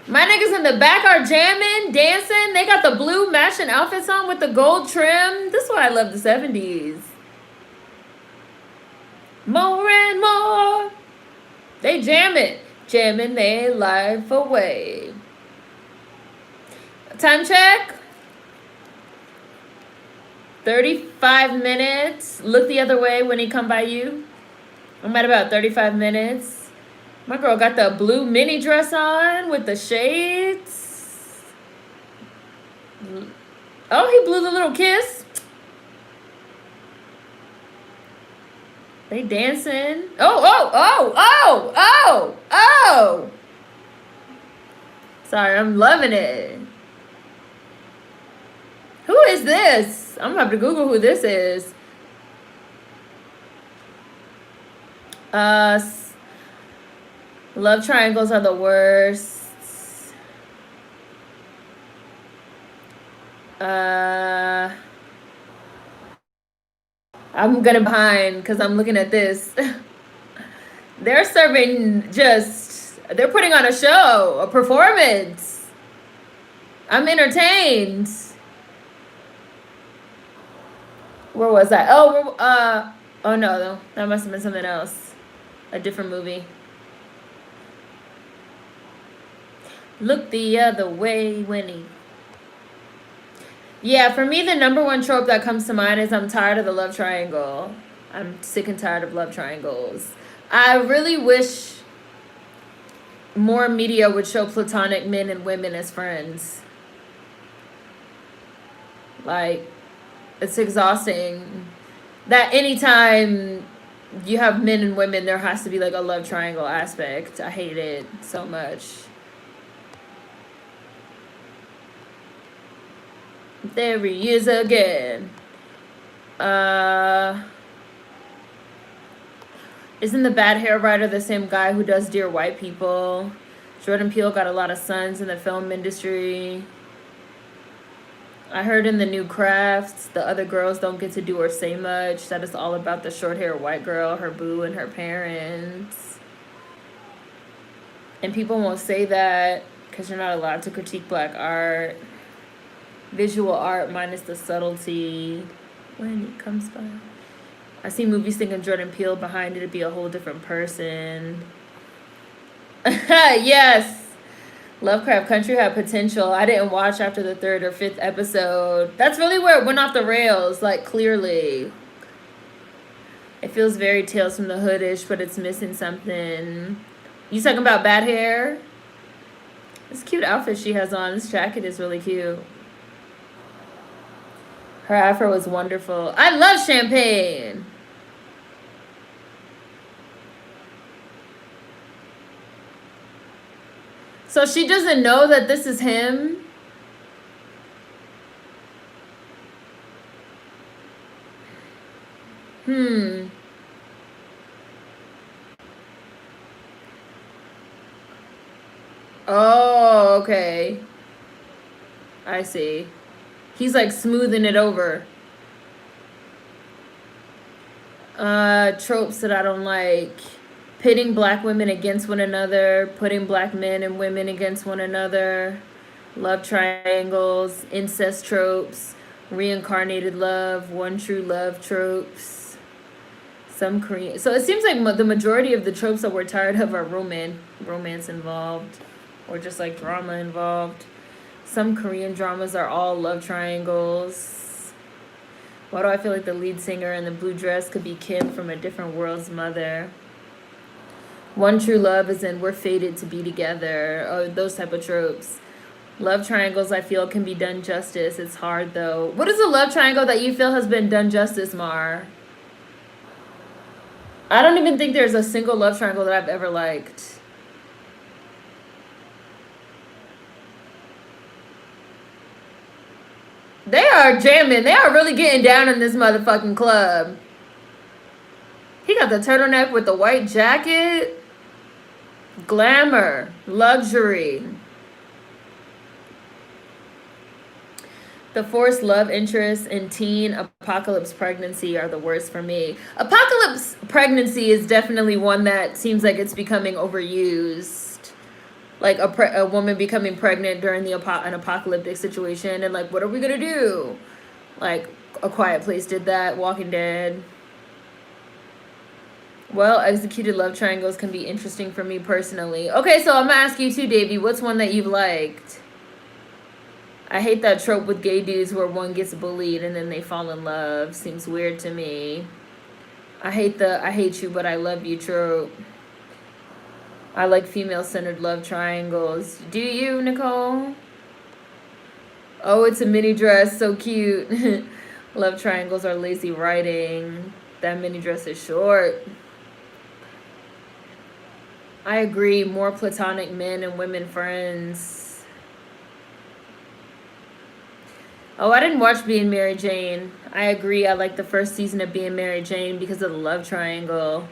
My niggas in the back are jamming, dancing. They got the blue matching outfits on with the gold trim. This is why I love the 70s. More and more. They jamming their life away. Time check. 35 minutes. Look the other way when he come by you. I'm at about 35 minutes. My girl got the blue mini dress on with the shades. Oh, he blew the little kiss. They dancing. Oh. Sorry, I'm loving it. Who is this? I'm gonna have to Google who this is. Love triangles are the worst. I'm gonna behind because I'm looking at this. They're they're putting on a show, a performance. I'm entertained. Where was I? Oh no, that must have been something else. A different movie. Look the other way when he... Yeah, for me, the number one trope that comes to mind is I'm tired of the love triangle. I'm sick and tired of love triangles. I really wish more media would show platonic men and women as friends. Like, it's exhausting that anytime you have men and women, there has to be like a love triangle aspect. I hate it so much. There he is again. Isn't the bad hair writer the same guy who does Dear White People? Jordan Peele got a lot of sons in the film industry. I heard in the new Crafts, the other girls don't get to do or say much. That it's all about the short hair white girl, her boo, and her parents. And people won't say that Because you're not allowed to critique black art. Visual art minus the subtlety. When it comes by. I see movies thinking Jordan Peele behind it to be a whole different person. Yes. Lovecraft Country had potential. I didn't watch after the 3rd or 5th episode. That's really where it went off the rails, like, clearly. It feels very Tales from the Hood-ish, but it's missing something. You talking about bad hair? This cute outfit she has on. This jacket is really cute. Her afro was wonderful. I love champagne. So she doesn't know that this is him? Oh, okay. I see. He's like smoothing it over. Tropes that I don't like. Pitting black women against one another. Putting black men and women against one another. Love triangles. Incest tropes. Reincarnated love. One true love tropes. Some Korean. So it seems like the majority of the tropes that we're tired of are romance involved. Or just like drama involved. Some Korean dramas are all love triangles. Why do I feel like the lead singer in the blue dress could be Kim from A Different World's mother? One true love is in we're fated to be together. Oh, those type of tropes. Love triangles I feel can be done justice. It's hard though. What is a love triangle that you feel has been done justice, Mar? I don't even think there's a single love triangle that I've ever liked. They are jamming. They are really getting down in this motherfucking club. He got the turtleneck with the white jacket. Glamour. Luxury. The forced love interest in teen apocalypse pregnancy are the worst for me. Apocalypse pregnancy is definitely one that seems like it's becoming overused. Like a woman becoming pregnant during an apocalyptic situation. And like, what are we going to do? Like, A Quiet Place did that. Walking Dead. Well, executed love triangles can be interesting for me personally. Okay, so I'm going to ask you too, Davey. What's one that you've liked? I hate that trope with gay dudes where one gets bullied and then they fall in love. Seems weird to me. I hate the I hate you but I love you trope. I like female-centered love triangles. Do you, Nicole? Oh, it's a mini dress. So cute. Love triangles are lazy writing. That mini dress is short. I agree. More platonic men and women friends. Oh, I didn't watch Being Mary Jane. I agree. I like the first season of Being Mary Jane because of the love triangle.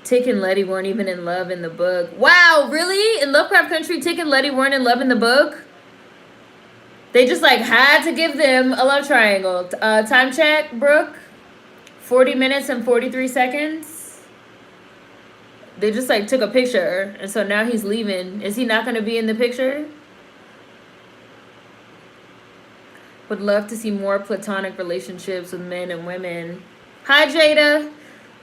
Tick and Letty weren't even in love in the book. Wow, really? In Lovecraft Country, Tick and Letty weren't in love in the book? They just like had to give them a love triangle. Time check, Brooke. 40 minutes and 43 seconds. They just like took a picture. And so now he's leaving. Is he not going to be in the picture? Would love to see more platonic relationships with men and women. Hi, Jada.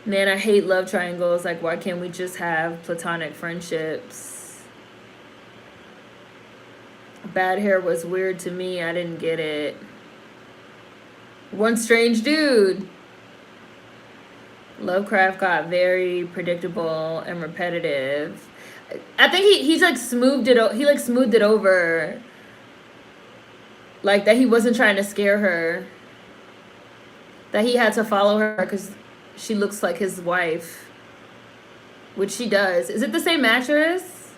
Man, I hate love triangles. Like, why can't we just have platonic friendships? Bad hair was weird to me. I didn't get it. One strange dude. Lovecraft got very predictable and repetitive. I think he's like smoothed it. He like smoothed it over. Like that he wasn't trying to scare her. That he had to follow her because she looks like his wife. Which she does. Is it the same actress?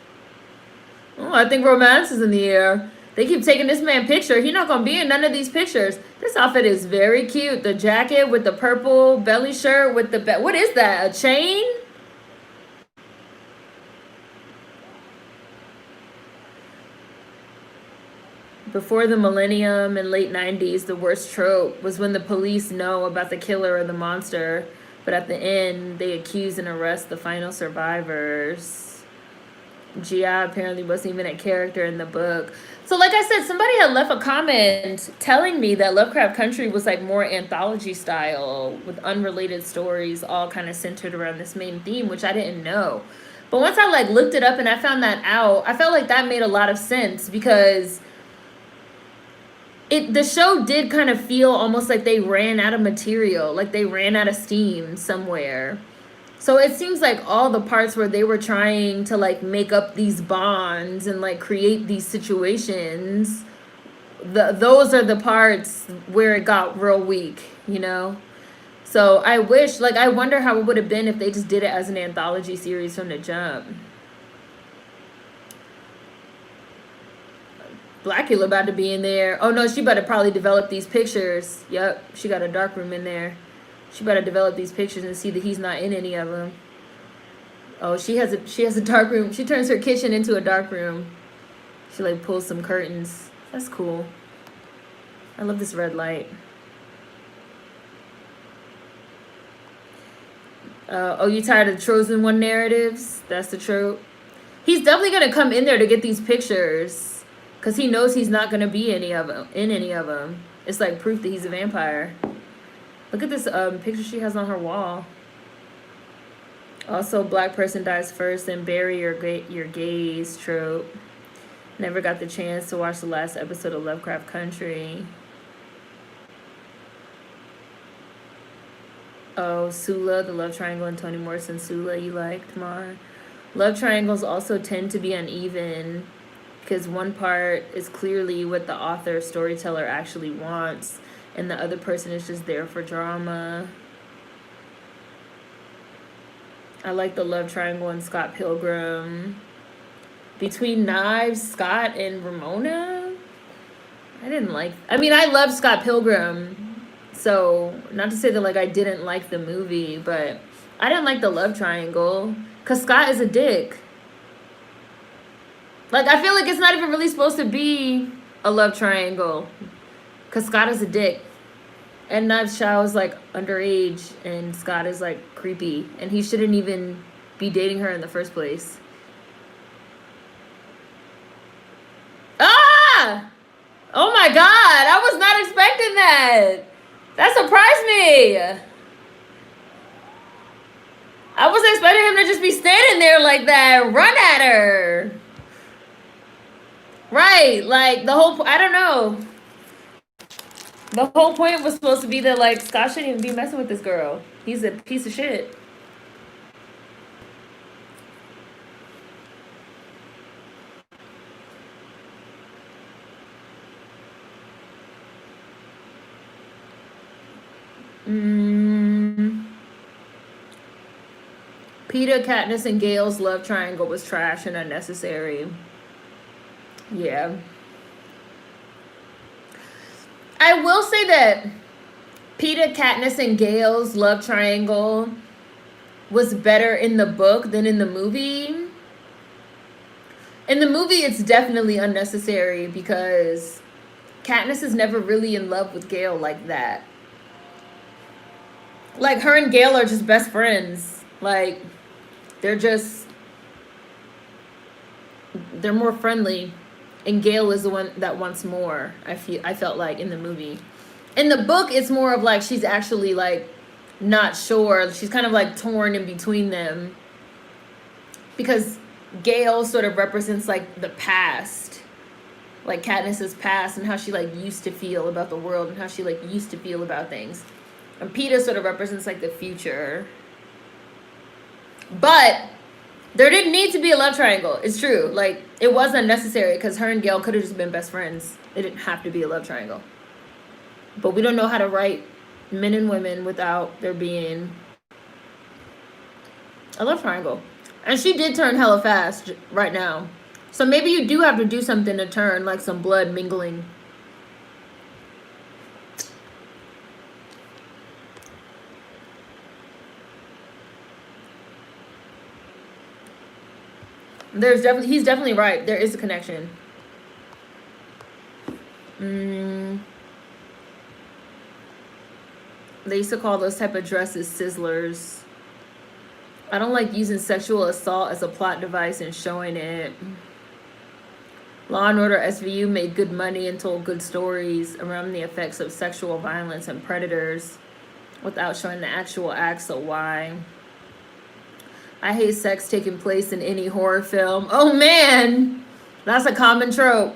Oh, I think romance is in the air. They keep taking this man picture. He's not going to be in none of these pictures. This outfit is very cute. The jacket with the purple belly shirt with the... What is that? A chain? Before the millennium and late 90s, the worst trope was when the police know about the killer or the monster, but at the end, they accuse and arrest the final survivors. Gia apparently wasn't even a character in the book. So like I said, somebody had left a comment telling me that Lovecraft Country was like more anthology style with unrelated stories all kind of centered around this main theme, which I didn't know. But once I like looked it up and I found that out, I felt like that made a lot of sense because the show did kind of feel almost like they ran out of material, like they ran out of steam somewhere. So it seems like all the parts where they were trying to like make up these bonds and like create these situations, those are the parts where it got real weak, you know? So I wish, like, I wonder how it would have been if they just did it as an anthology series from the jump. Blacula about to be in there. Oh no, she about to probably develop these pictures. Yep, she got a dark room in there. She better develop these pictures and see that he's not in any of them. Oh, she has a dark room. She turns her kitchen into a dark room. She like pulls some curtains. That's cool. I love this red light. Oh, you tired of the Trojan One narratives? That's the trope. He's definitely gonna come in there to get these pictures, cause he knows he's not gonna be in any of them. It's like proof that he's a vampire. Look at this picture she has on her wall. Also, black person dies first and bury your gaze trope. Never got the chance to watch the last episode of Lovecraft Country. Oh, Sula, the love triangle, and Toni Morrison. Sula, you liked, Mar. Love triangles also tend to be uneven because one part is clearly what the author, storyteller actually wants, and the other person is just there for drama. I like the love triangle in Scott Pilgrim. Between Knives, Scott, and Ramona? I love Scott Pilgrim. So, not to say that, like, I didn't like the movie, but I didn't like the love triangle. Because Scott is a dick. Like, I feel like it's not even really supposed to be a love triangle. Because Scott is a dick. And Knives Chow is, like, underage. And Scott is, like, creepy. And he shouldn't even be dating her in the first place. Ah! Oh, my God. I was not expecting that. That surprised me. I wasn't expecting him to just be standing there like that. Run at her. Right. Like, I don't know. The whole point was supposed to be that, like, Scott shouldn't even be messing with this girl. He's a piece of shit. Peter, Katniss, and Gale's love triangle was trash and unnecessary. Yeah. I will say that Peter, Katniss, and Gale's love triangle was better in the book than in the movie. In the movie, it's definitely unnecessary because Katniss is never really in love with Gale like that. Like, her and Gale are just best friends. Like, they're more friendly. And Gale is the one that wants more, I felt like, in the movie. In the book, it's more of, like, she's actually, like, not sure. She's kind of, like, torn in between them. Because Gale sort of represents, like, the past. Like, Katniss's past and how she, like, used to feel about the world and how she, like, used to feel about things. And Peter sort of represents, like, the future. But there didn't need to be a love triangle. It's true. Like, it was unnecessary because her and Gale could have just been best friends. It didn't have to be a love triangle. But we don't know how to write men and women without there being a love triangle. And she did turn hella fast right now. So maybe you do have to do something to turn, like some blood mingling. He's definitely right. There is a connection. They used to call those type of dresses sizzlers. I don't like using sexual assault as a plot device and showing it. Law and Order SVU made good money and told good stories around the effects of sexual violence and predators without showing the actual acts, so why? I hate sex taking place in any horror film. Oh man, that's a common trope.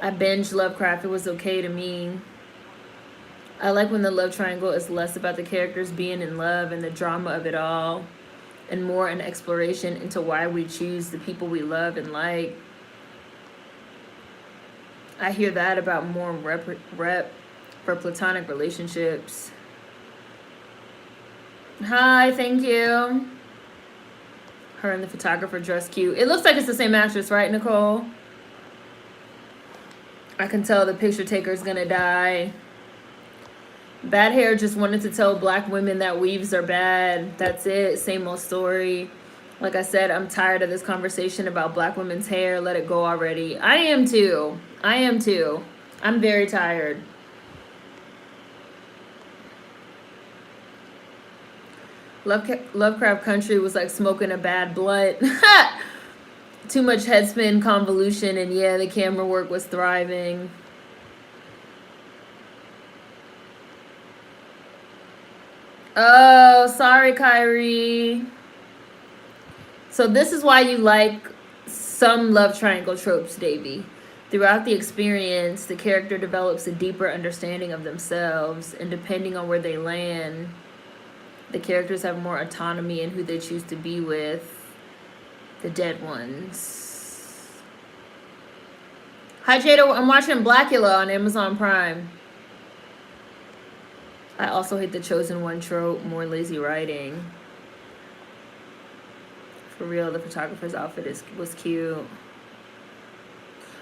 I binged Lovecraft. It was okay to me. I like when the love triangle is less about the characters being in love and the drama of it all, and more an exploration into why we choose the people we love and like. I hear that about more rep for platonic relationships. Hi, thank you. Her and the photographer dressed cute. It looks like it's the same actress, right, Nicole? I can tell the picture taker's gonna die. Bad hair just wanted to tell black women that weaves are bad. That's it. Same old story. Like I said, I'm tired of this conversation about black women's hair. Let it go already. I am too. I am too. I'm very tired. Lovecraft Country was like smoking a bad blunt. Too much headspin convolution, and yeah, the camera work was thriving. Oh, sorry, Kyrie. So this is why you like some love triangle tropes, Davey. Throughout the experience, the character develops a deeper understanding of themselves, and depending on where they land, the characters have more autonomy in who they choose to be with. The dead ones. Hi, Jada. I'm watching Blacula on Amazon Prime. I also hate the chosen one trope. More lazy writing. For real, the photographer's outfit was cute.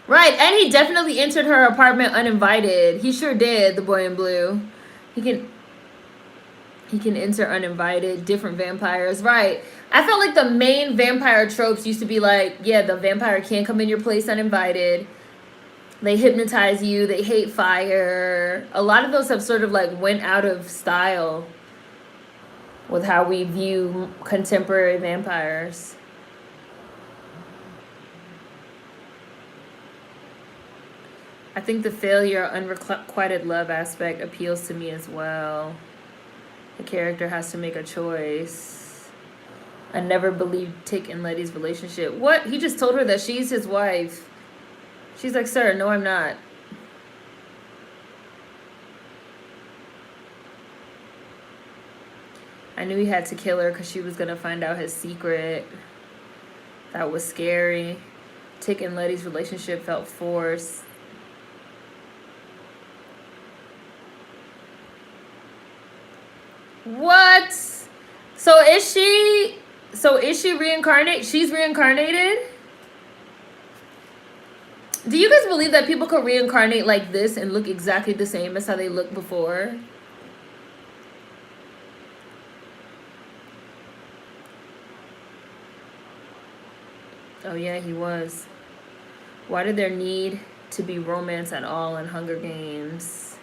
Right, and he definitely entered her apartment uninvited. He sure did, the boy in blue. He can enter uninvited, different vampires. Right. I felt like the main vampire tropes used to be like, yeah, the vampire can't come in your place uninvited. They hypnotize you. They hate fire. A lot of those have sort of like went out of style with how we view contemporary vampires. I think the failure, unrequited love aspect appeals to me as well. The character has to make a choice. I never believed Tick and Letty's relationship. What? He just told her that she's his wife. She's like, sir, no, I'm not. I knew he had to kill her because she was going to find out his secret. That was scary. Tick and Letty's relationship felt forced. What? So is she reincarnated? She's reincarnated? Do you guys believe that people could reincarnate like this and look exactly the same as how they looked before? Oh yeah, he was. Why did there need to be romance at all in Hunger Games?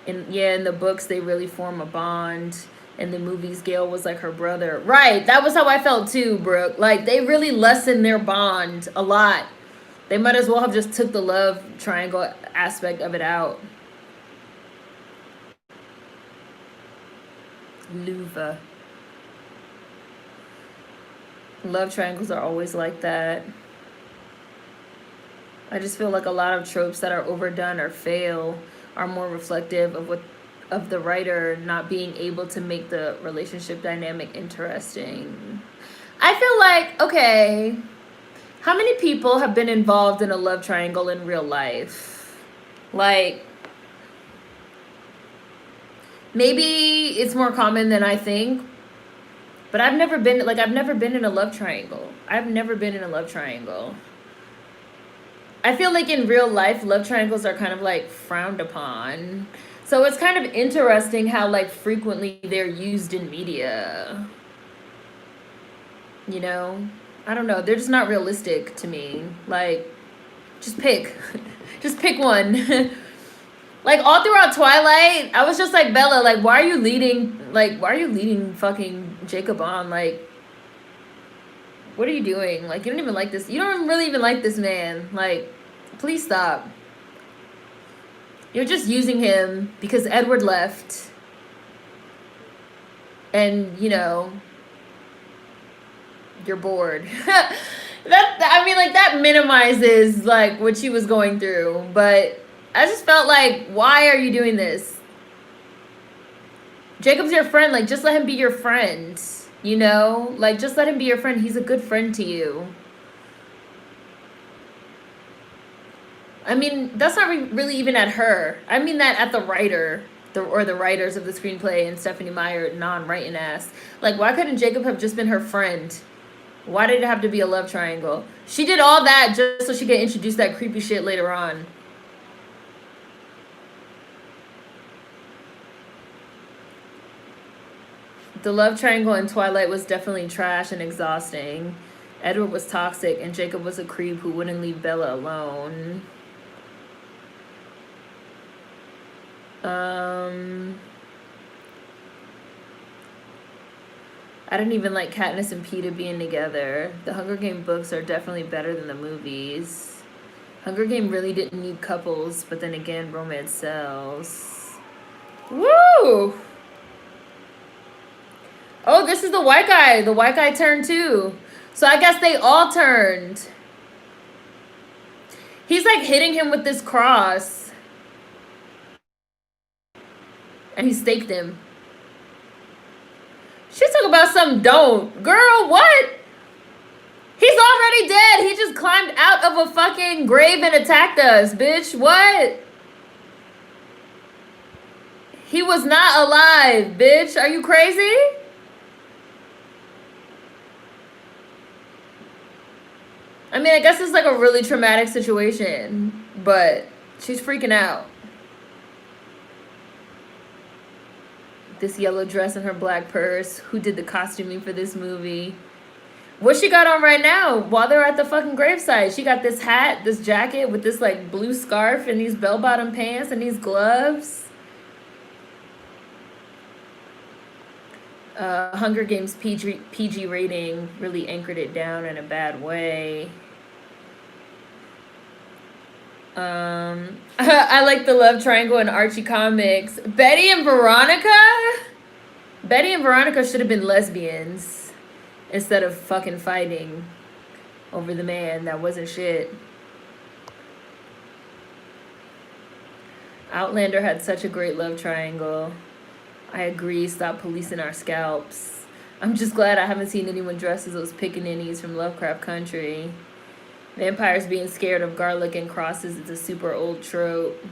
And yeah, in the books they really form a bond. In the movies, Gale was like her brother. Right, that was how I felt too, Brooke. Like, they really lessened their bond a lot. They might as well have just took the love triangle aspect of it out. Luva. Love triangles are always like that. I just feel like a lot of tropes that are overdone or fail are more reflective of the writer not being able to make the relationship dynamic interesting. I feel like, okay, how many people have been involved in a love triangle in real life? Like, maybe it's more common than I think, but I've never been in a love triangle. I've never been in a love triangle. I feel like in real life, love triangles are kind of like frowned upon. So it's kind of interesting how like frequently they're used in media. You know? I don't know. They're just not realistic to me. Like, just pick. Just pick one. Like all throughout Twilight, I was just like, Bella, like why are you leading fucking Jacob on? Like, what are you doing? Like, you don't even like this. You don't really even like this man. Like, please stop. You're just using him because Edward left. And, you know, you're bored. That minimizes, like, what she was going through. But I just felt like, why are you doing this? Jacob's your friend. Like, just let him be your friend. You know? Like, just let him be your friend. He's a good friend to you. I mean, that's not really even at her. I mean that at the writer. The writers of the screenplay and Stephanie Meyer non-writing ass. Like, why couldn't Jacob have just been her friend? Why did it have to be a love triangle? She did all that just so she could introduce that creepy shit later on. The love triangle in Twilight was definitely trash and exhausting. Edward was toxic and Jacob was a creep who wouldn't leave Bella alone. I didn't even like Katniss and Peeta being together. The Hunger Game books are definitely better than the movies. Hunger Game really didn't need couples, but then again, romance sells. Woo! Oh, this is the white guy. The white guy turned too. So I guess they all turned. He's like hitting him with this cross. And he staked him. She's talking about some don't. Girl, what? He's already dead. He just climbed out of a fucking grave and attacked us, bitch. What? He was not alive, bitch. Are you crazy? I mean, I guess it's like a really traumatic situation, but she's freaking out. This yellow dress and her black purse. Who did the costuming for this movie? What she got on right now while they're at the fucking gravesite? She got this hat, this jacket with this like blue scarf and these bell-bottom pants and these gloves. Hunger Games PG rating really anchored it down in a bad way. I like the love triangle in Archie comics. Betty and Veronica should have been lesbians instead of fucking fighting over the man that wasn't shit. Outlander had such a great love triangle. I agree, stop policing our scalps. I'm just glad I haven't seen anyone dressed as those pickaninnies from Lovecraft Country. Vampires being scared of garlic and crosses is a super old trope.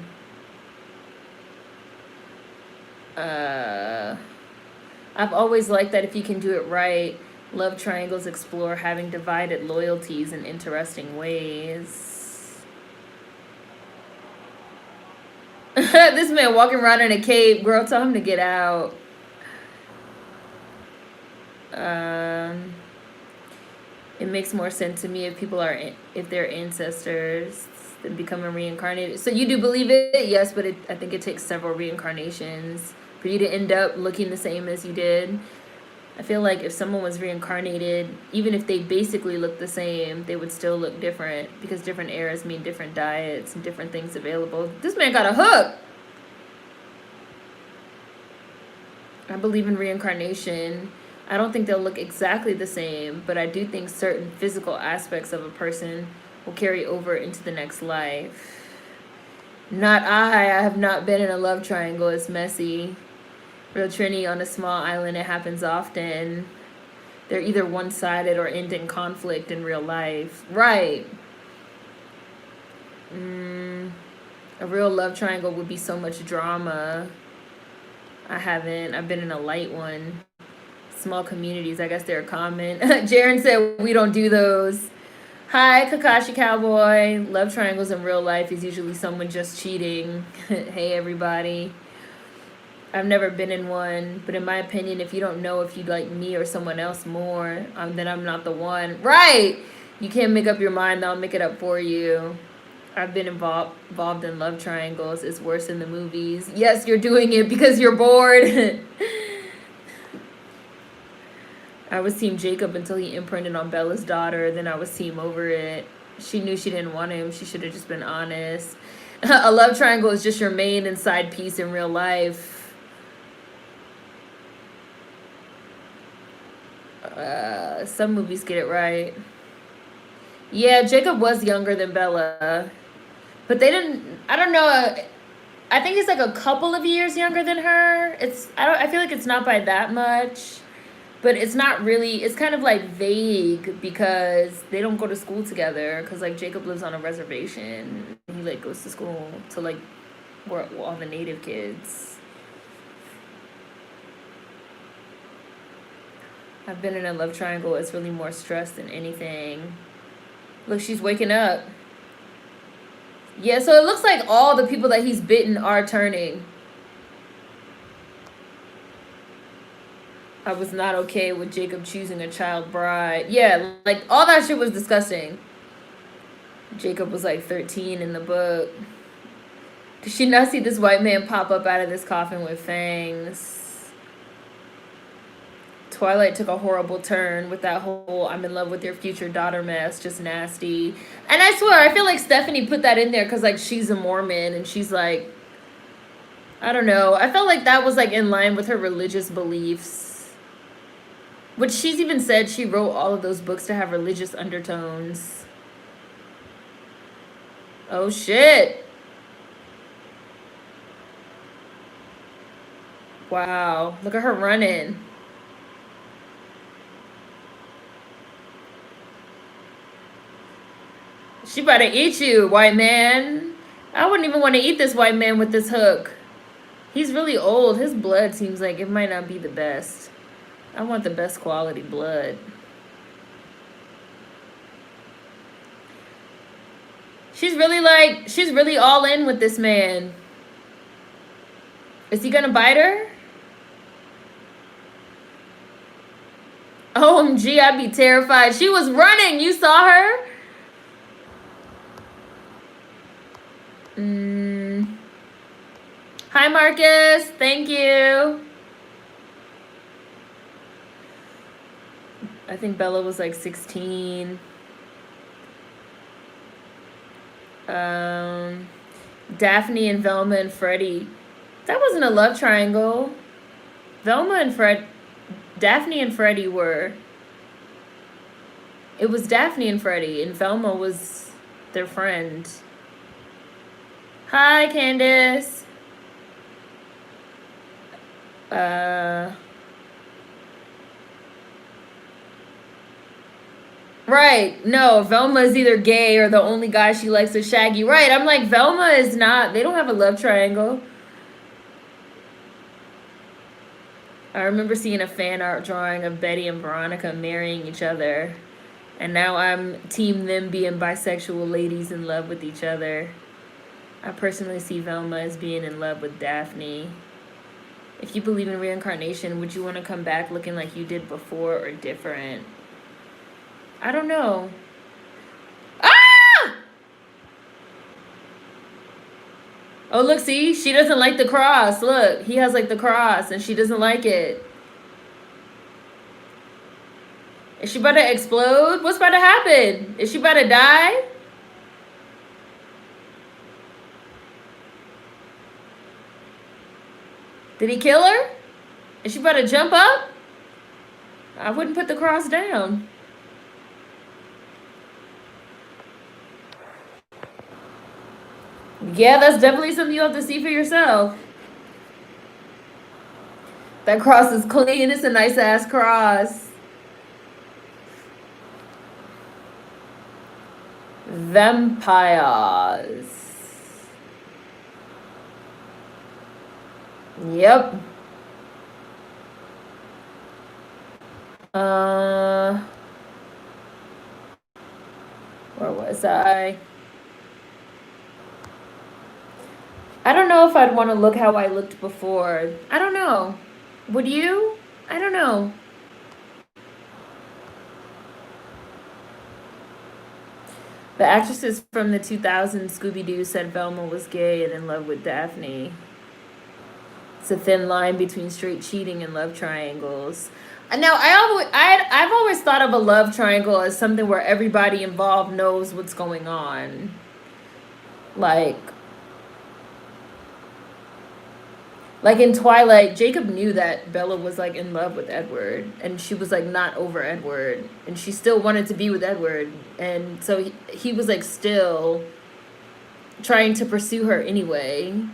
I've always liked that if you can do it right, love triangles explore having divided loyalties in interesting ways. This man walking around in a cape. Girl, tell him to get out. It makes more sense to me if they're ancestors than becoming reincarnated. So you do believe it? Yes, but I think it takes several reincarnations for you to end up looking the same as you did. I feel like if someone was reincarnated, even if they basically look the same, they would still look different because different eras mean different diets and different things available. This man got a hook. I believe in reincarnation. I don't think they'll look exactly the same, but I do think certain physical aspects of a person will carry over into the next life. Not I have not been in a love triangle. It's messy. Real Trini on a small island, it happens often. They're either one-sided or end in conflict in real life. Right. A real love triangle would be so much drama. I've been in a light one. Small communities, I guess they're common. Jaren said we don't do those. Hi, Kakashi Cowboy. Love triangles in real life is usually someone just cheating. Hey, everybody. I've never been in one, but in my opinion, if you don't know if you like me or someone else more, then I'm not the one. Right! You can't make up your mind, I'll make it up for you. I've been involved in love triangles. It's worse in the movies. Yes, you're doing it because you're bored. I was team Jacob until he imprinted on Bella's daughter. Then I was team over it. She knew she didn't want him. She should have just been honest. A love triangle is just your main and side piece in real life. Some movies get it right. Yeah, Jacob was younger than Bella. But they didn't... I don't know. I think he's like a couple of years younger than her. I feel like it's not by that much. But it's not really... It's kind of like vague because they don't go to school together. Because like Jacob lives on a reservation. He like goes to school to like where all the native kids. I've been in a love triangle. It's really more stress than anything. Look, she's waking up. Yeah, so it looks like all the people that he's bitten are turning. I was not okay with Jacob choosing a child bride. Yeah, like all that shit was disgusting. Jacob was like 13 in the book. Did she not see this white man pop up out of this coffin with fangs? Twilight took a horrible turn with that whole I'm in love with your future daughter mess. Just nasty. And I swear, I feel like Stephanie put that in there because like she's a Mormon and she's like, I don't know. I felt like that was like in line with her religious beliefs. Which she's even said she wrote all of those books to have religious undertones. Oh shit. Wow. Look at her running. She about to eat you, white man. I wouldn't even want to eat this white man with this hook. He's really old. His blood seems like it might not be the best. I want the best quality blood. She's really all in with this man. Is he gonna bite her? OMG, I'd be terrified. She was running. You saw her? Hi, Marcus. Thank you. I think Bella was like 16. Daphne and Velma and Freddie. That wasn't a love triangle. Daphne and Freddie were. It was Daphne and Freddie, and Velma was their friend. Hi, Candace. Right. No, Velma is either gay or the only guy she likes is Shaggy. Right. I'm like, Velma is not. They don't have a love triangle. I remember seeing a fan art drawing of Betty and Veronica marrying each other. And now I'm team them being bisexual ladies in love with each other. I personally see Velma as being in love with Daphne. If you believe in reincarnation, would you want to come back looking like you did before or different? I don't know. Ah! Oh, look, see? She doesn't like the cross. Look, he has like the cross and she doesn't like it. Is she about to explode? What's about to happen? Is she about to die? Did he kill her? Is she about to jump up? I wouldn't put the cross down. Yeah, that's definitely something you have to see for yourself. That cross is clean. It's a nice ass cross. Vampires. Yep. Where was I? I don't know if I'd want to look how I looked before. I don't know. Would you? I don't know. The actresses from the 2000s Scooby-Doo said Velma was gay and in love with Daphne. It's a thin line between straight cheating and love triangles. Now, I've always thought of a love triangle as something where everybody involved knows what's going on. Like in Twilight, Jacob knew that Bella was like in love with Edward, and she was like not over Edward, and she still wanted to be with Edward, and so he was like still trying to pursue her anyway.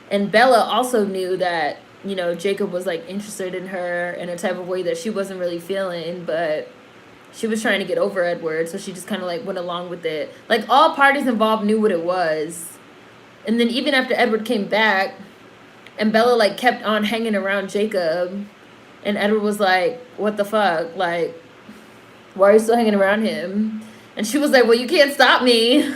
And Bella also knew that, you know, Jacob was like interested in her in a type of way that she wasn't really feeling, but she was trying to get over Edward, so she just kind of like went along with it. Like all parties involved knew what it was. And then even after Edward came back, and Bella like kept on hanging around Jacob, and Edward was like, what the fuck? Like, why are you still hanging around him? And she was like, well, you can't stop me.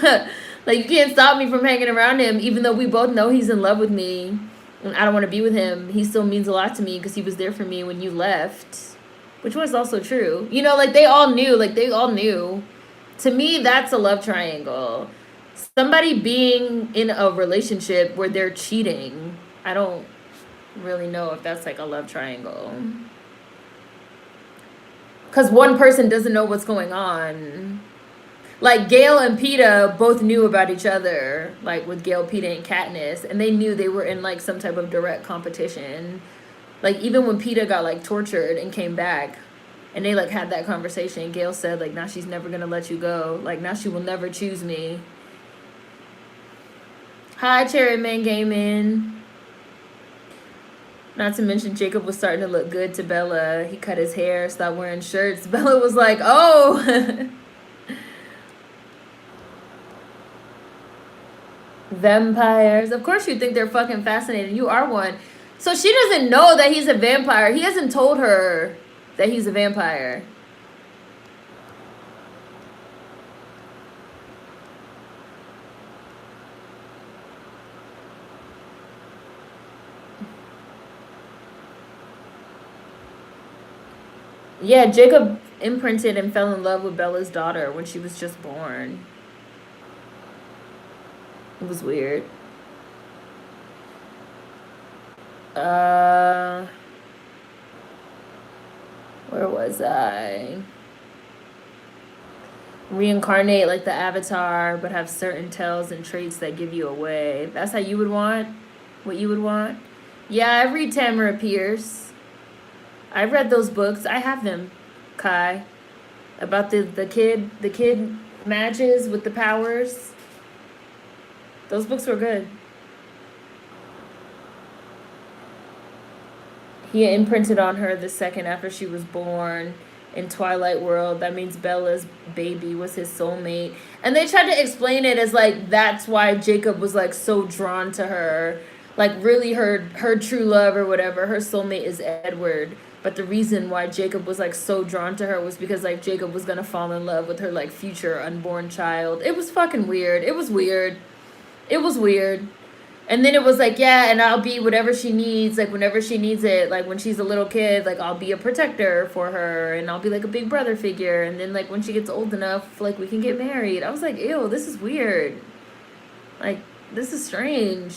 Like, you can't stop me from hanging around him, even though we both know he's in love with me and I don't want to be with him. He still means a lot to me because he was there for me when you left, which was also true. You know, like they all knew. To me, that's a love triangle. Somebody being in a relationship where they're cheating, I don't really know if that's like a love triangle. Because one person doesn't know what's going on. Like Gail and Peeta both knew about each other, like with Gail, Peeta, and Katniss, and they knew they were in like some type of direct competition. Like even when Peeta got like tortured and came back, and they like had that conversation, Gail said like, now she's never gonna let you go. Like now she will never choose me. Hi, Cherry Man Gaming. Not to mention Jacob was starting to look good to Bella. He cut his hair, stopped wearing shirts. Bella was like, oh. Vampires. Of course you think they're fucking fascinating. You are one. So she doesn't know that he's a vampire. He hasn't told her that he's a vampire. Yeah, Jacob imprinted and fell in love with Bella's daughter when she was just born. It was weird. Where was I? Reincarnate like the Avatar, but have certain tells and traits that give you away. That's how you would want? What you would want? Yeah, I read Tamara Pierce. I read those books. I have them, Kai. About the kid matches with the powers. Those books were good. He imprinted on her the second after she was born. In Twilight World, that means Bella's baby was his soulmate. And they tried to explain it as like that's why Jacob was like so drawn to her. Like really her true love or whatever. Her soulmate is Edward. But the reason why Jacob was like so drawn to her was because like Jacob was gonna fall in love with her like future unborn child. It was fucking weird. It was weird. And then it was like, yeah, and I'll be whatever she needs, like whenever she needs it, like when she's a little kid, like I'll be a protector for her and I'll be like a big brother figure. And then like when she gets old enough, like we can get married. I was like, ew, this is weird. Like, this is strange.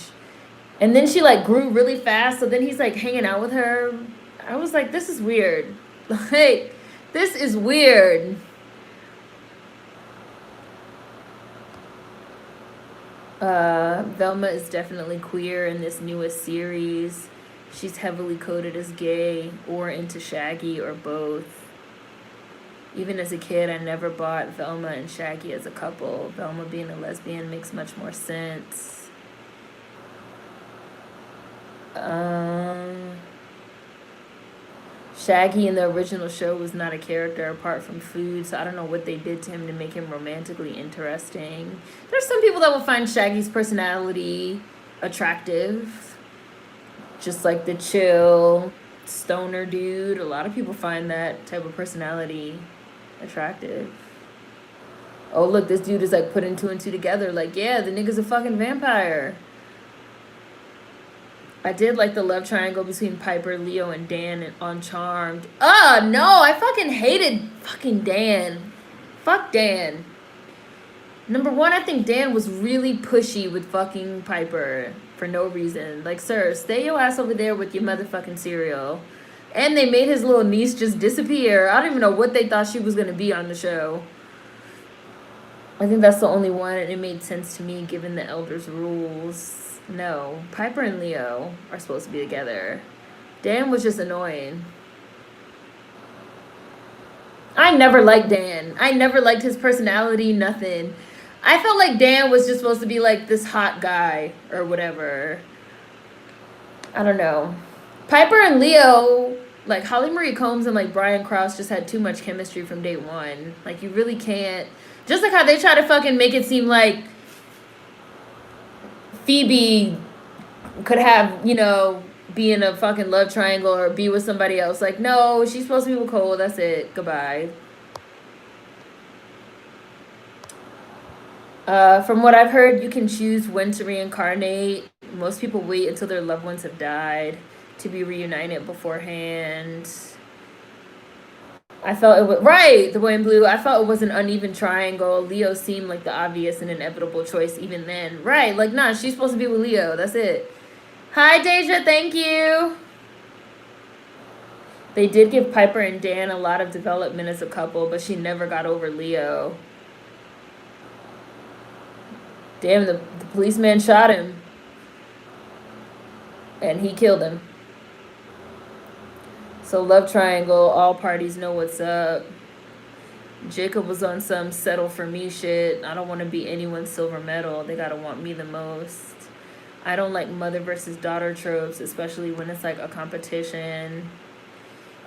And then she like grew really fast. So then he's like hanging out with her. I was like, this is weird. Like, this is weird. Velma is definitely queer in this newest series. She's heavily coded as gay or into Shaggy or both. Even as a kid, I never bought Velma and Shaggy as a couple. Velma being a lesbian makes much more sense. Shaggy in the original show was not a character apart from food, so I don't know what they did to him to make him romantically interesting. There's some people that will find Shaggy's personality attractive. Just like the chill stoner dude. A lot of people find that type of personality attractive. Oh, look, this dude is like putting two and two together. Like, yeah, the nigga's a fucking vampire. I did like the love triangle between Piper, Leo, and Dan on Charmed. No, I fucking hated fucking Dan. Fuck Dan. Number one, I think Dan was really pushy with fucking Piper for no reason. Like, sir, stay your ass over there with your motherfucking cereal. And they made his little niece just disappear. I don't even know what they thought she was going to be on the show. I think that's the only one, and it made sense to me given the elders' rules. No, Piper and Leo are supposed to be together. Dan was just annoying. I never liked Dan. I never liked his personality, nothing. I felt like Dan was just supposed to be like this hot guy or whatever. I don't know. Piper and Leo, like Holly Marie Combs and like Brian Krause just had too much chemistry from day one. Like you really can't. Just like how they try to fucking make it seem like Phoebe could have, you know, be in a fucking love triangle or be with somebody else. Like, no, she's supposed to be with Cole. That's it. Goodbye. From what I've heard, you can choose when to reincarnate. Most people wait until their loved ones have died to be reunited beforehand. I felt it was right. The boy in blue. I felt it was an uneven triangle. Leo seemed like the obvious and inevitable choice even then. Right. Like, nah, she's supposed to be with Leo. That's it. Hi, Deja. Thank you. They did give Piper and Dan a lot of development as a couple, but she never got over Leo. Damn, the policeman shot him. And he killed him. So love triangle, all parties know what's up. Jacob was on some settle for me shit. I don't want to be anyone's silver medal. They gotta want me the most. I don't like mother versus daughter tropes, especially when it's like a competition.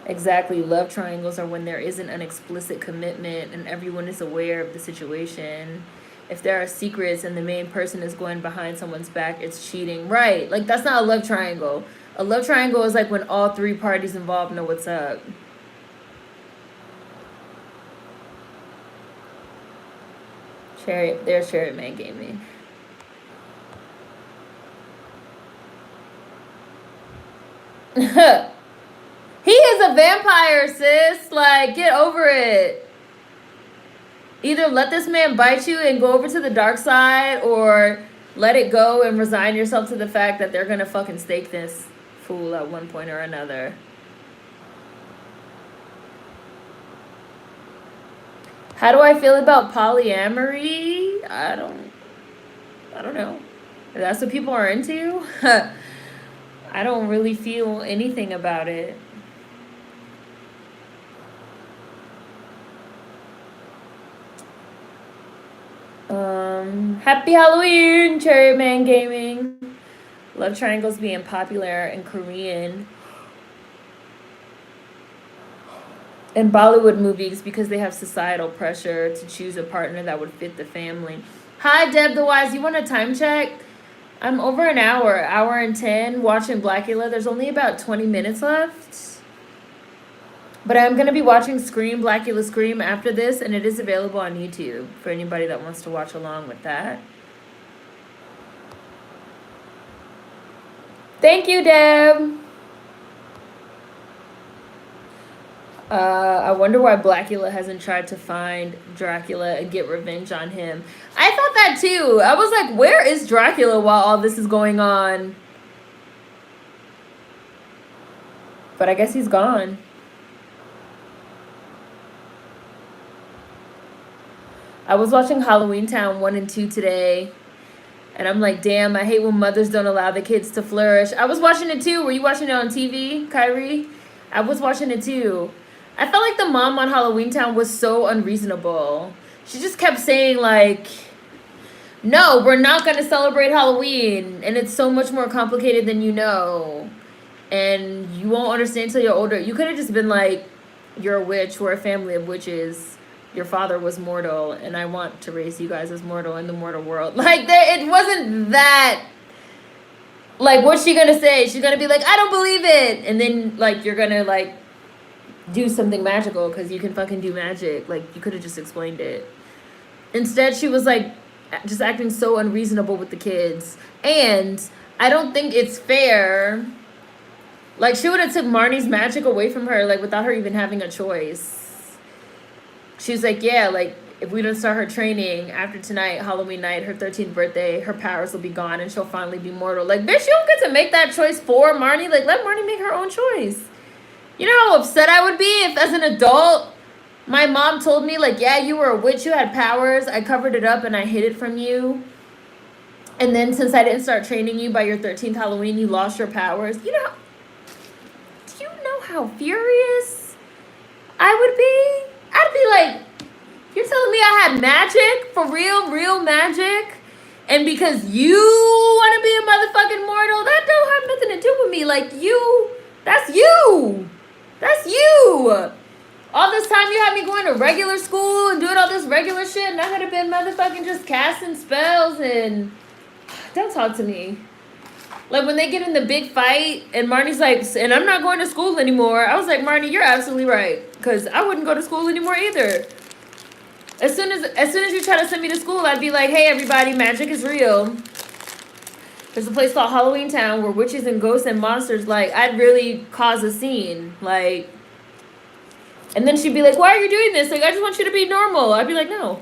Exactly, love triangles are when there isn't an explicit commitment and everyone is aware of the situation. If there are secrets and the main person is going behind someone's back, it's cheating. Right, like that's not a love triangle. A love triangle is like when all three parties involved know what's up. There's Cherry Man Gaming. He is a vampire, sis. Like, get over it. Either let this man bite you and go over to the dark side, or let it go and resign yourself to the fact that they're gonna fucking stake this fool at one point or another. How do I feel about polyamory? I don't know. If that's what people are into. I don't really feel anything about it. Happy Halloween, Cherry Man Gaming. Love triangles being popular in Korean and Bollywood movies because they have societal pressure to choose a partner that would fit the family. Hi, Deb the Wise. You want a time check? I'm over an hour and 10 watching Blacula. There's only about 20 minutes left. But I'm going to be watching Scream, Blacula Scream after this, and it is available on YouTube for anybody that wants to watch along with that. Thank you, Deb. I wonder why Blacula hasn't tried to find Dracula and get revenge on him. I thought that too. I was like, where is Dracula while all this is going on? But I guess he's gone. I was watching Halloween Town 1 and 2 today. And I'm like, damn, I hate when mothers don't allow the kids to flourish. I was watching it too. Were you watching it on TV, Kyrie? I was watching it too. I felt like the mom on Halloween Town was so unreasonable. She just kept saying like, no, we're not going to celebrate Halloween. And it's so much more complicated than you know. And you won't understand until you're older. You could have just been like, you're a witch. We're a family of witches. Your father was mortal, and I want to raise you guys as mortal in the mortal world. Like, it wasn't that. Like, what's she gonna say? She's gonna be like, I don't believe it. And then, like, you're gonna, like, do something magical because you can fucking do magic. Like, you could have just explained it. Instead, she was, like, just acting so unreasonable with the kids. And I don't think it's fair. Like, she would have took Marnie's magic away from her, like, without her even having a choice. She was like, yeah, like, if we don't start her training after tonight, Halloween night, her 13th birthday, her powers will be gone and she'll finally be mortal. Like, bitch, you don't get to make that choice for Marnie. Like, let Marnie make her own choice. You know how upset I would be if, as an adult, my mom told me, like, yeah, you were a witch, you had powers, I covered it up and I hid it from you. And then since I didn't start training you by your 13th Halloween, you lost your powers. You know, do you know how furious I would be? I'd be like, you're telling me I had magic? For real magic? And because you want to be a motherfucking mortal, that don't have nothing to do with me. Like, that's you. That's you. All this time you had me going to regular school and doing all this regular shit, and I could have been motherfucking just casting spells and... Don't talk to me. Like, when they get in the big fight, and Marnie's like, and I'm not going to school anymore. I was like, Marnie, you're absolutely right. Because I wouldn't go to school anymore either. As soon as you try to send me to school, I'd be like, hey, everybody, magic is real. There's a place called Halloween Town where witches and ghosts and monsters, like, I'd really cause a scene. Like, and then she'd be like, why are you doing this? Like, I just want you to be normal. I'd be like, no.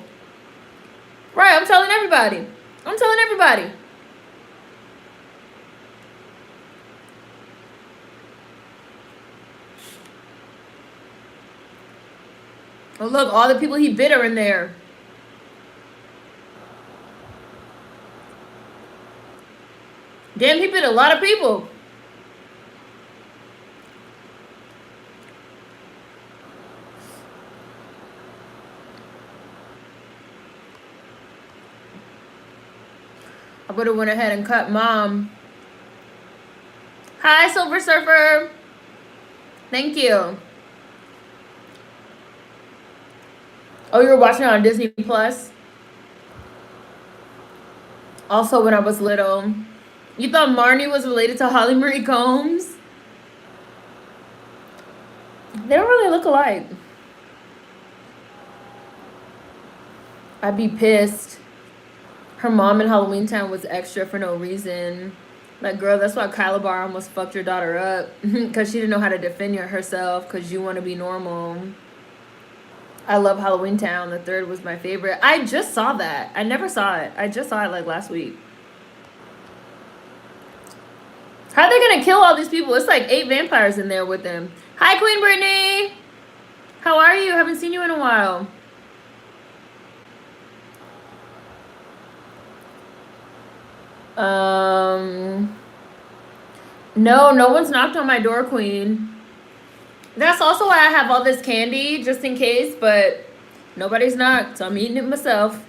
Right, I'm telling everybody. Oh, look, all the people he bit are in there. Damn, he bit a lot of people. I would have went ahead and cut Mom. Hi, Silver Surfer. Thank you. Oh, you were watching it on Disney Plus? Also, when I was little. You thought Marnie was related to Holly Marie Combs? They don't really look alike. I'd be pissed. Her mom in Halloween Town was extra for no reason. Like, girl, that's why Kyla Barr almost fucked your daughter up. Because she didn't know how to defend herself because you want to be normal. I love Halloween Town. The third was my favorite. I just saw that. I never saw it. I just saw it like last week. How are they going to kill all these people? It's like 8 vampires in there with them. Hi, Queen Brittany. How are you? Haven't seen you in a while. No one's knocked on my door, Queen. That's also why I have all this candy, just in case, but nobody's knocked, so I'm eating it myself.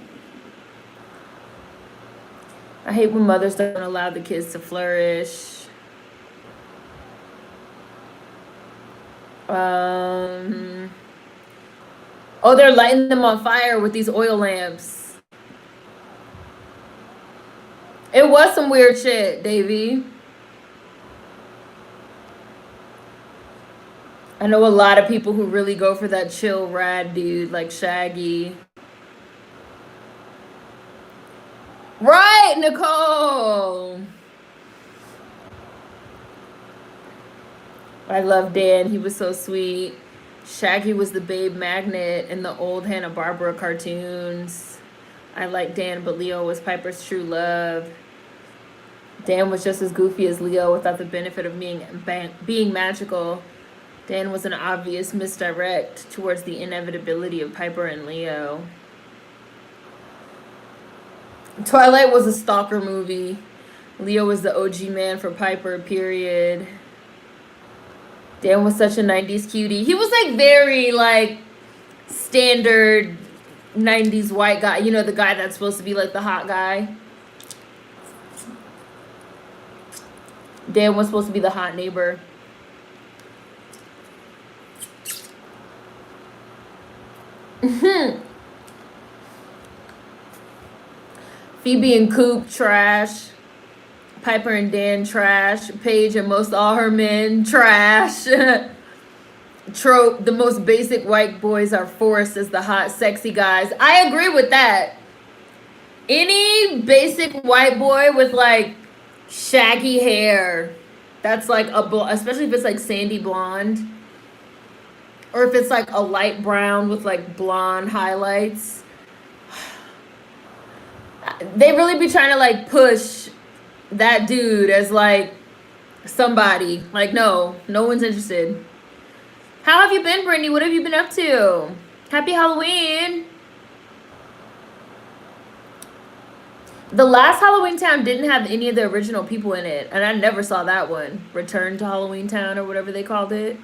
I hate when mothers don't allow the kids to flourish. Oh, they're lighting them on fire with these oil lamps. It was some weird shit, Davey. I know a lot of people who really go for that chill rad dude, like Shaggy. Right, Nicole. I love Dan. He was so sweet. Shaggy was the babe magnet in the old Hanna-Barbera cartoons. I like Dan, but Leo was Piper's true love. Dan was just as goofy as Leo without the benefit of being magical. Dan was an obvious misdirect towards the inevitability of Piper and Leo. Twilight was a stalker movie. Leo was the OG man for Piper, period. Dan was such a 90s cutie. He was like very like standard 90s white guy. You know, the guy that's supposed to be like the hot guy. Dan was supposed to be the hot neighbor. Phoebe and Coop, trash. Piper and Dan, trash. Paige and most all her men, trash. Trope, the most basic white boys are forced as the hot, sexy guys. I agree with that. Any basic white boy with like shaggy hair, that's like especially if it's like sandy blonde. Or if it's like a light brown with like blonde highlights. They really be trying to like push that dude as like somebody. Like, no one's interested. How have you been, Brittany? What have you been up to? Happy Halloween. The last Halloween Town didn't have any of the original people in it, and I never saw that one. Return to Halloween Town or whatever they called it.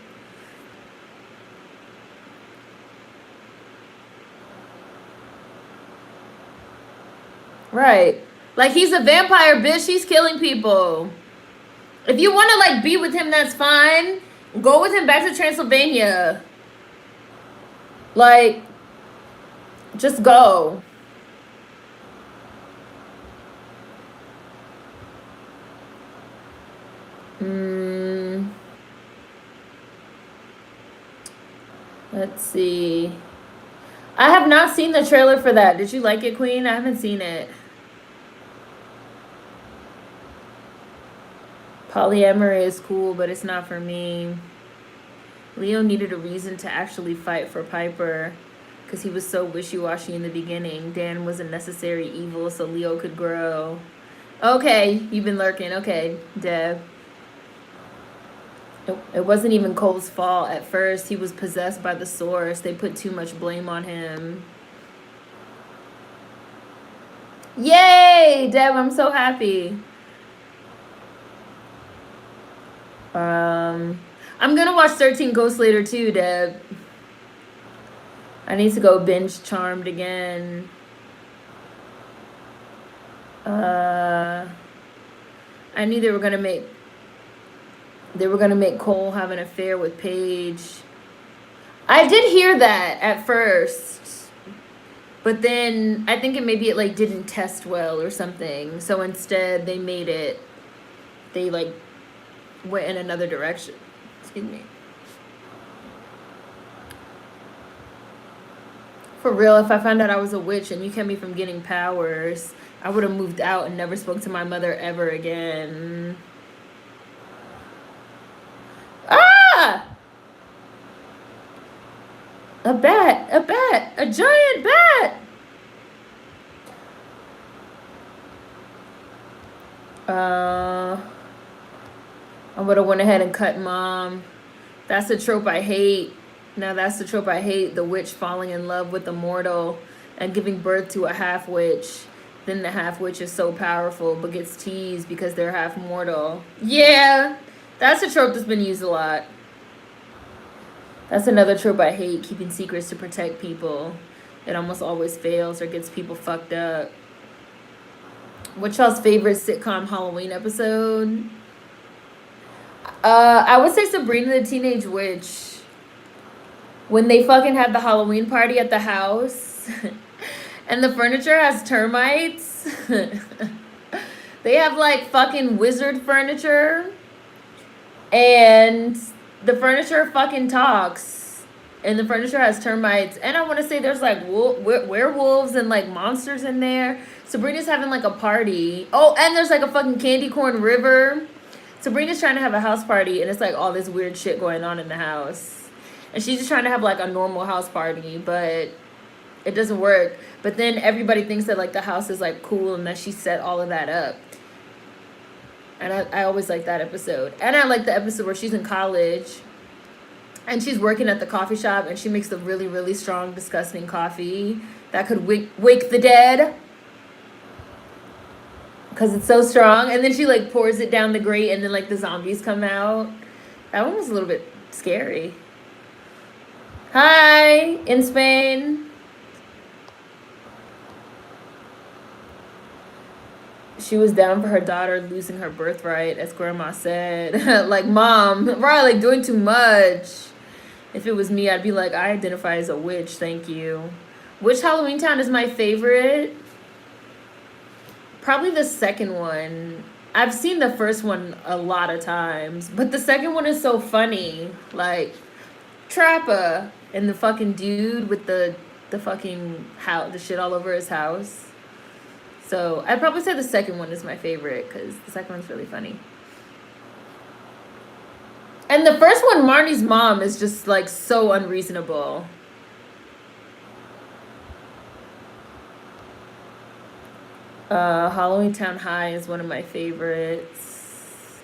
Right. Like, he's a vampire, bitch. He's killing people. If you want to, like, be with him, that's fine. Go with him back to Transylvania. Like, just go. Let's see. I have not seen the trailer for that. Did you like it, Queen? I haven't seen it. Polyamory is cool, but it's not for me. Leo needed a reason to actually fight for Piper because he was so wishy-washy in the beginning. Dan was a necessary evil so Leo could grow. Okay, you've been lurking. Okay, Deb. It wasn't even Cole's fault at first. He was possessed by the source. They put too much blame on him. Yay, Deb, I'm so happy. I'm gonna watch 13 Ghosts later too, Deb. I need to go binge Charmed again. I knew they were gonna make Cole have an affair with Paige. I did hear that at first, but then I think maybe it like didn't test well or something. So instead they like went in another direction. Excuse me. For real, if I found out I was a witch and you kept me from getting powers, I would have moved out and never spoke to my mother ever again. Ah! A bat, a giant bat! I would have went ahead and cut Mom. That's the trope I hate. Now that's the trope I hate. The witch falling in love with the mortal and giving birth to a half-witch. Then the half-witch is so powerful but gets teased because they're half-mortal. Yeah, that's a trope that's been used a lot. That's another trope I hate, keeping secrets to protect people. It almost always fails or gets people fucked up. What's y'all's favorite sitcom Halloween episode? I would say Sabrina the Teenage Witch. When they fucking have the Halloween party at the house and the furniture has termites. They have like fucking wizard furniture and the furniture fucking talks and the furniture has termites, and I want to say there's like werewolves and like monsters in there. Sabrina's having like a party. Oh, and there's like a fucking candy corn river. Sabrina's trying to have a house party and it's like all this weird shit going on in the house, and she's just trying to have like a normal house party, but it doesn't work. But then everybody thinks that like the house is like cool and that she set all of that up. And I always like that episode. And I like the episode where she's in college and she's working at the coffee shop and she makes the really, really strong, disgusting coffee that could wake the dead. Because it's so strong. And then she like pours it down the grate and then like the zombies come out. That one was a little bit scary. Hi, in Spain. She was down for her daughter losing her birthright, as Grandma said. Like, Mom, right, like doing too much. If it was me, I'd be like, I identify as a witch, thank you. Which Halloween Town is my favorite? Probably the second one. I've seen the first one a lot of times, but the second one is so funny. Like, Trappa and the fucking dude with the fucking house, the shit all over his house. So I'd probably say the second one is my favorite because the second one's really funny. And the first one, Marnie's mom, is just like so unreasonable. Halloween Town High is one of my favorites.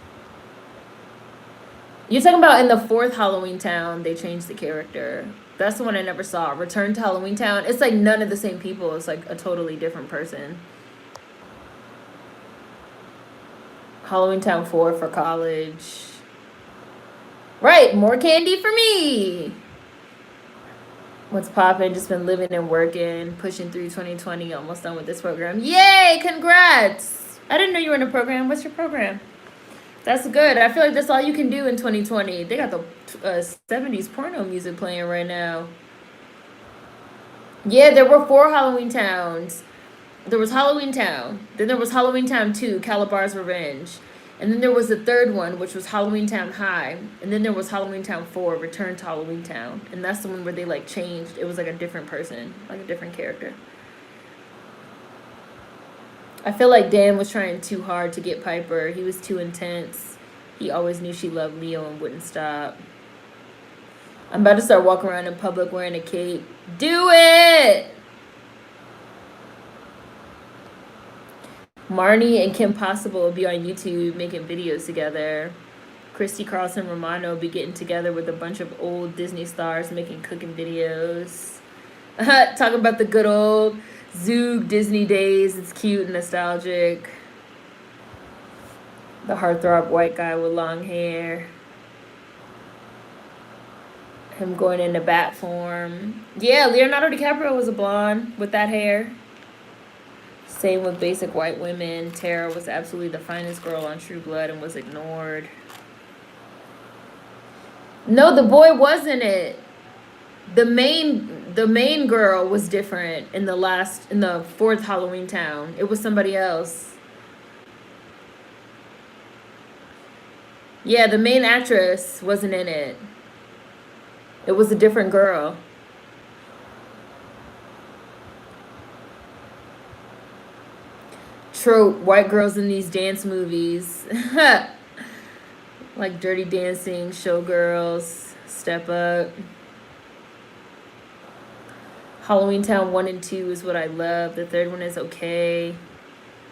You're talking about in the 4th Halloween Town, they changed the character. That's the one I never saw. Return to Halloween Town. It's like none of the same people. It's like a totally different person. Halloween Town 4 for college. Right, more candy for me. What's poppin'? Just been living and working, pushing through 2020, almost done with this program. Yay, congrats! I didn't know you were in a program. What's your program? That's good. I feel like that's all you can do in 2020. They got the 70s porno music playing right now. Yeah, there were 4 Halloween Towns. There was Halloween Town. Then there was Halloween Town 2, Calabar's Revenge. And then there was the 3rd one, which was Halloween Town High. And then there was Halloween Town 4, Return to Halloween Town. And that's the one where they, like, changed. It was, like, a different person. Like, a different character. I feel like Dan was trying too hard to get Piper. He was too intense. He always knew she loved Leo and wouldn't stop. I'm about to start walking around in public wearing a cape. Do it! Marnie and Kim Possible will be on YouTube making videos together. Christy Carlson Romano will be getting together with a bunch of old Disney stars making cooking videos. Talking about the good old Zoog Disney days. It's cute and nostalgic. The heartthrob white guy with long hair. Him going into bat form. Yeah, Leonardo DiCaprio was a blonde with that hair. Same with basic white women. Tara was absolutely the finest girl on True Blood and was ignored. No, the boy wasn't it. The main girl was different in the 4th Halloween Town. It was somebody else. Yeah, the main actress wasn't in it. It was a different girl. Trope, white girls in these dance movies. Like Dirty Dancing, Showgirls, Step Up. Halloween Town 1 and 2 is what I love. The 3rd one is okay.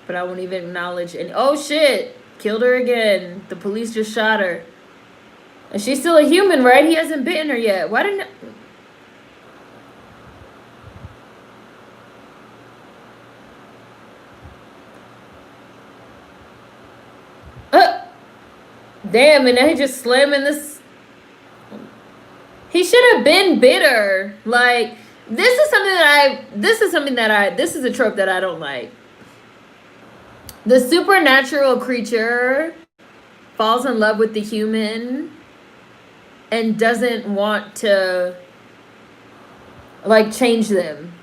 But I won't even acknowledge any. Oh shit! Killed her again. The police just shot her. And she's still a human, right? He hasn't bitten her yet. Why didn't... Damn, and now he just slamming this. He should have been bitter. Like, this is a trope that I don't like. The supernatural creature falls in love with the human and doesn't want to, like, change them.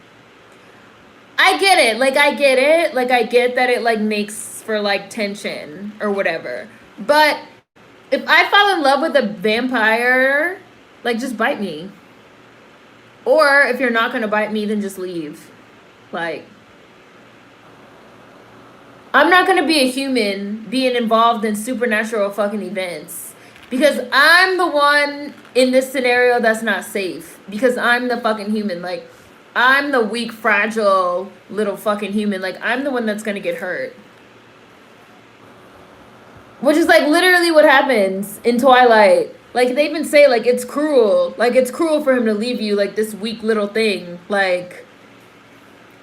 I get it. Like, I get it. Like, I get that it, like, makes for, like, tension or whatever. But if I fall in love with a vampire, like, just bite me. Or if you're not going to bite me, then just leave. Like, I'm not going to be a human being involved in supernatural fucking events. Because I'm the one in this scenario that's not safe. Because I'm the fucking human. Like, I'm the weak, fragile little fucking human. Like, I'm the one that's going to get hurt. Which is, like, literally what happens in Twilight. Like, they even say, like, it's cruel. Like, it's cruel for him to leave you, like, this weak little thing. Like,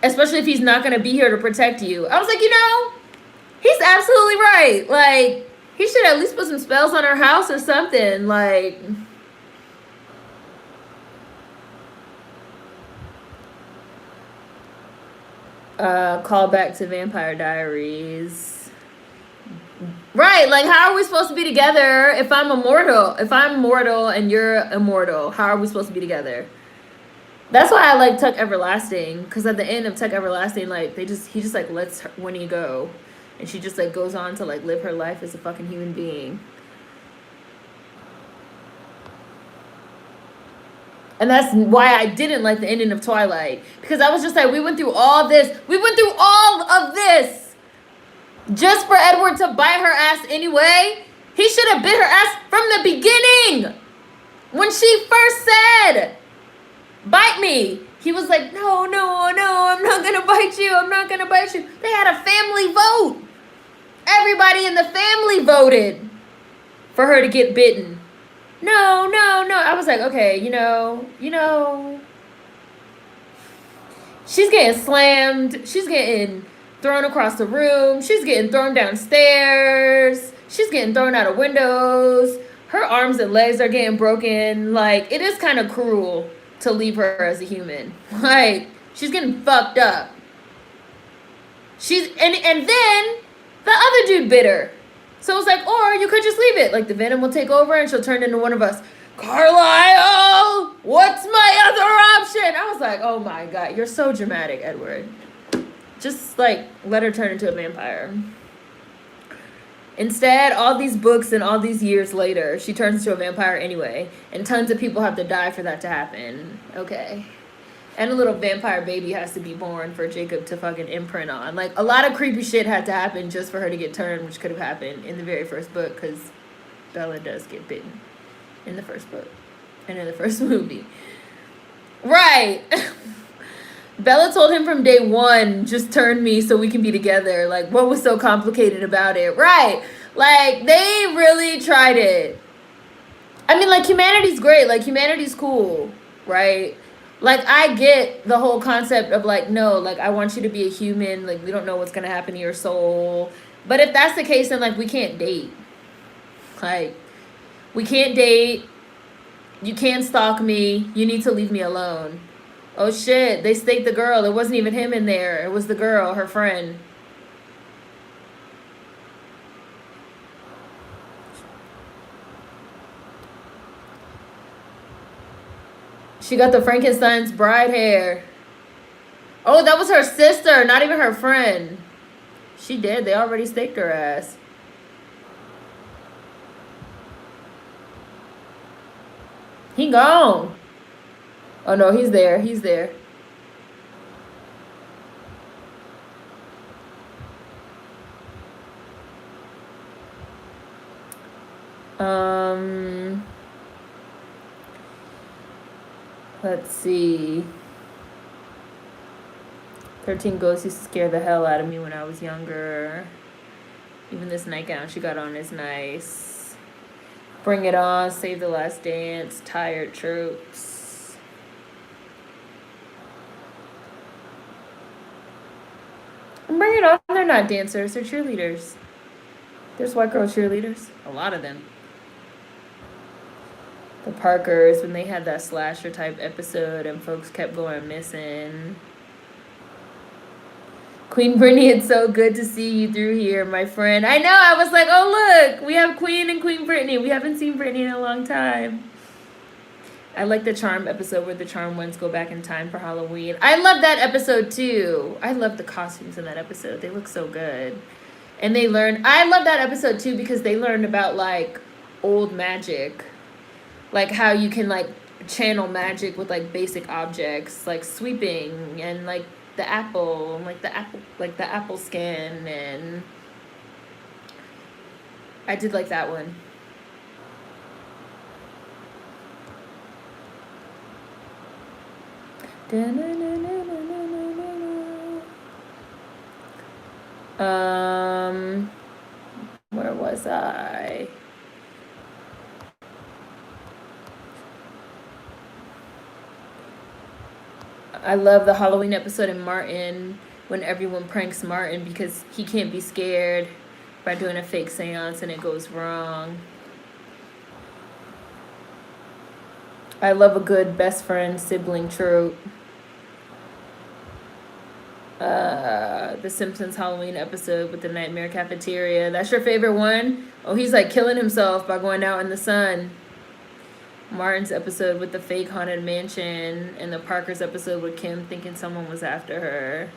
especially if he's not going to be here to protect you. I was like, you know, he's absolutely right. Like, he should at least put some spells on her house or something. Like, call back to Vampire Diaries. Right, like, how are we supposed to be together if I'm immortal? If I'm mortal and you're immortal, how are we supposed to be together? That's why I like Tuck Everlasting, because at the end of Tuck Everlasting, like, he just like lets Winnie go, and she just like goes on to like live her life as a fucking human being. And that's why I didn't like the ending of Twilight, because I was just like, we went through all this of this just for Edward to bite her ass anyway. He should have bit her ass from the beginning. When she first said, bite me, He was like, no, no, no, I'm not gonna bite you. I'm not gonna bite you. They had a family vote. Everybody in the family voted for her to get bitten. No, no, no. I was like, okay, you know. She's getting slammed. She's getting thrown across the room. She's getting thrown downstairs. She's getting thrown out of windows. Her arms and legs are getting broken. Like, it is kind of cruel to leave her as a human. Like, she's getting fucked up. And then the other dude bit her. So it was like, or you could just leave it. Like, the venom will take over and she'll turn into one of us. Carlisle, what's my other option? I was like, oh my God, you're so dramatic, Edward. Just, like, let her turn into a vampire. Instead, all these books and all these years later, she turns into a vampire anyway. And tons of people have to die for that to happen. Okay. And a little vampire baby has to be born for Jacob to fucking imprint on. Like, a lot of creepy shit had to happen just for her to get turned, which could have happened in the very first book, because Bella does get bitten in the first book and in the first movie. Right. Bella told him from day one, just turn me so we can be together. Like, what was so complicated about it? Right. Like, they really tried it. I mean, like, humanity's great. Like, humanity's cool, right? Like, I get the whole concept of, like, no, like, I want you to be a human. Like, we don't know what's going to happen to your soul. But if that's the case, then, like, we can't date. Like, we can't date. You can't stalk me. You need to leave me alone. Oh, shit. They staked the girl. It wasn't even him in there. It was the girl, her friend. She got the Frankenstein's bride hair. Oh, that was her sister, not even her friend. She did. They already staked her ass. He gone. Oh, no, he's there. He's there. Let's see. 13 Ghosts used to scare the hell out of me when I was younger. Even this nightgown she got on is nice. Bring It On, Save the Last Dance, Tired Troops. And Bring It On, they're not dancers, they're cheerleaders. There's white girl cheerleaders, a lot of them. The Parkers, when they had that slasher type episode and folks kept going missing. Queen Brittany, it's so good to see you through here, my friend. I know, I was like, oh, look, we have Queen and Queen Brittany. We haven't seen Brittany in a long time. I like the Charm episode where the Charm ones go back in time for Halloween. I love that episode, too. I love the costumes in that episode. They look so good. And they learned, I love that episode, too, because they learned about, like, old magic. Like, how you can, like, channel magic with, like, basic objects, like sweeping and, like, the apple, and, like, the apple skin, and I did like that one. Where was I? I love the Halloween episode in Martin when everyone pranks Martin because he can't be scared by doing a fake seance and it goes wrong. I love a good best friend sibling trope. The Simpsons Halloween episode with the Nightmare Cafeteria. That's your favorite one? Oh, he's like killing himself by going out in the sun. Martin's episode with the fake haunted mansion, and the Parker's episode with Kim thinking someone was after her.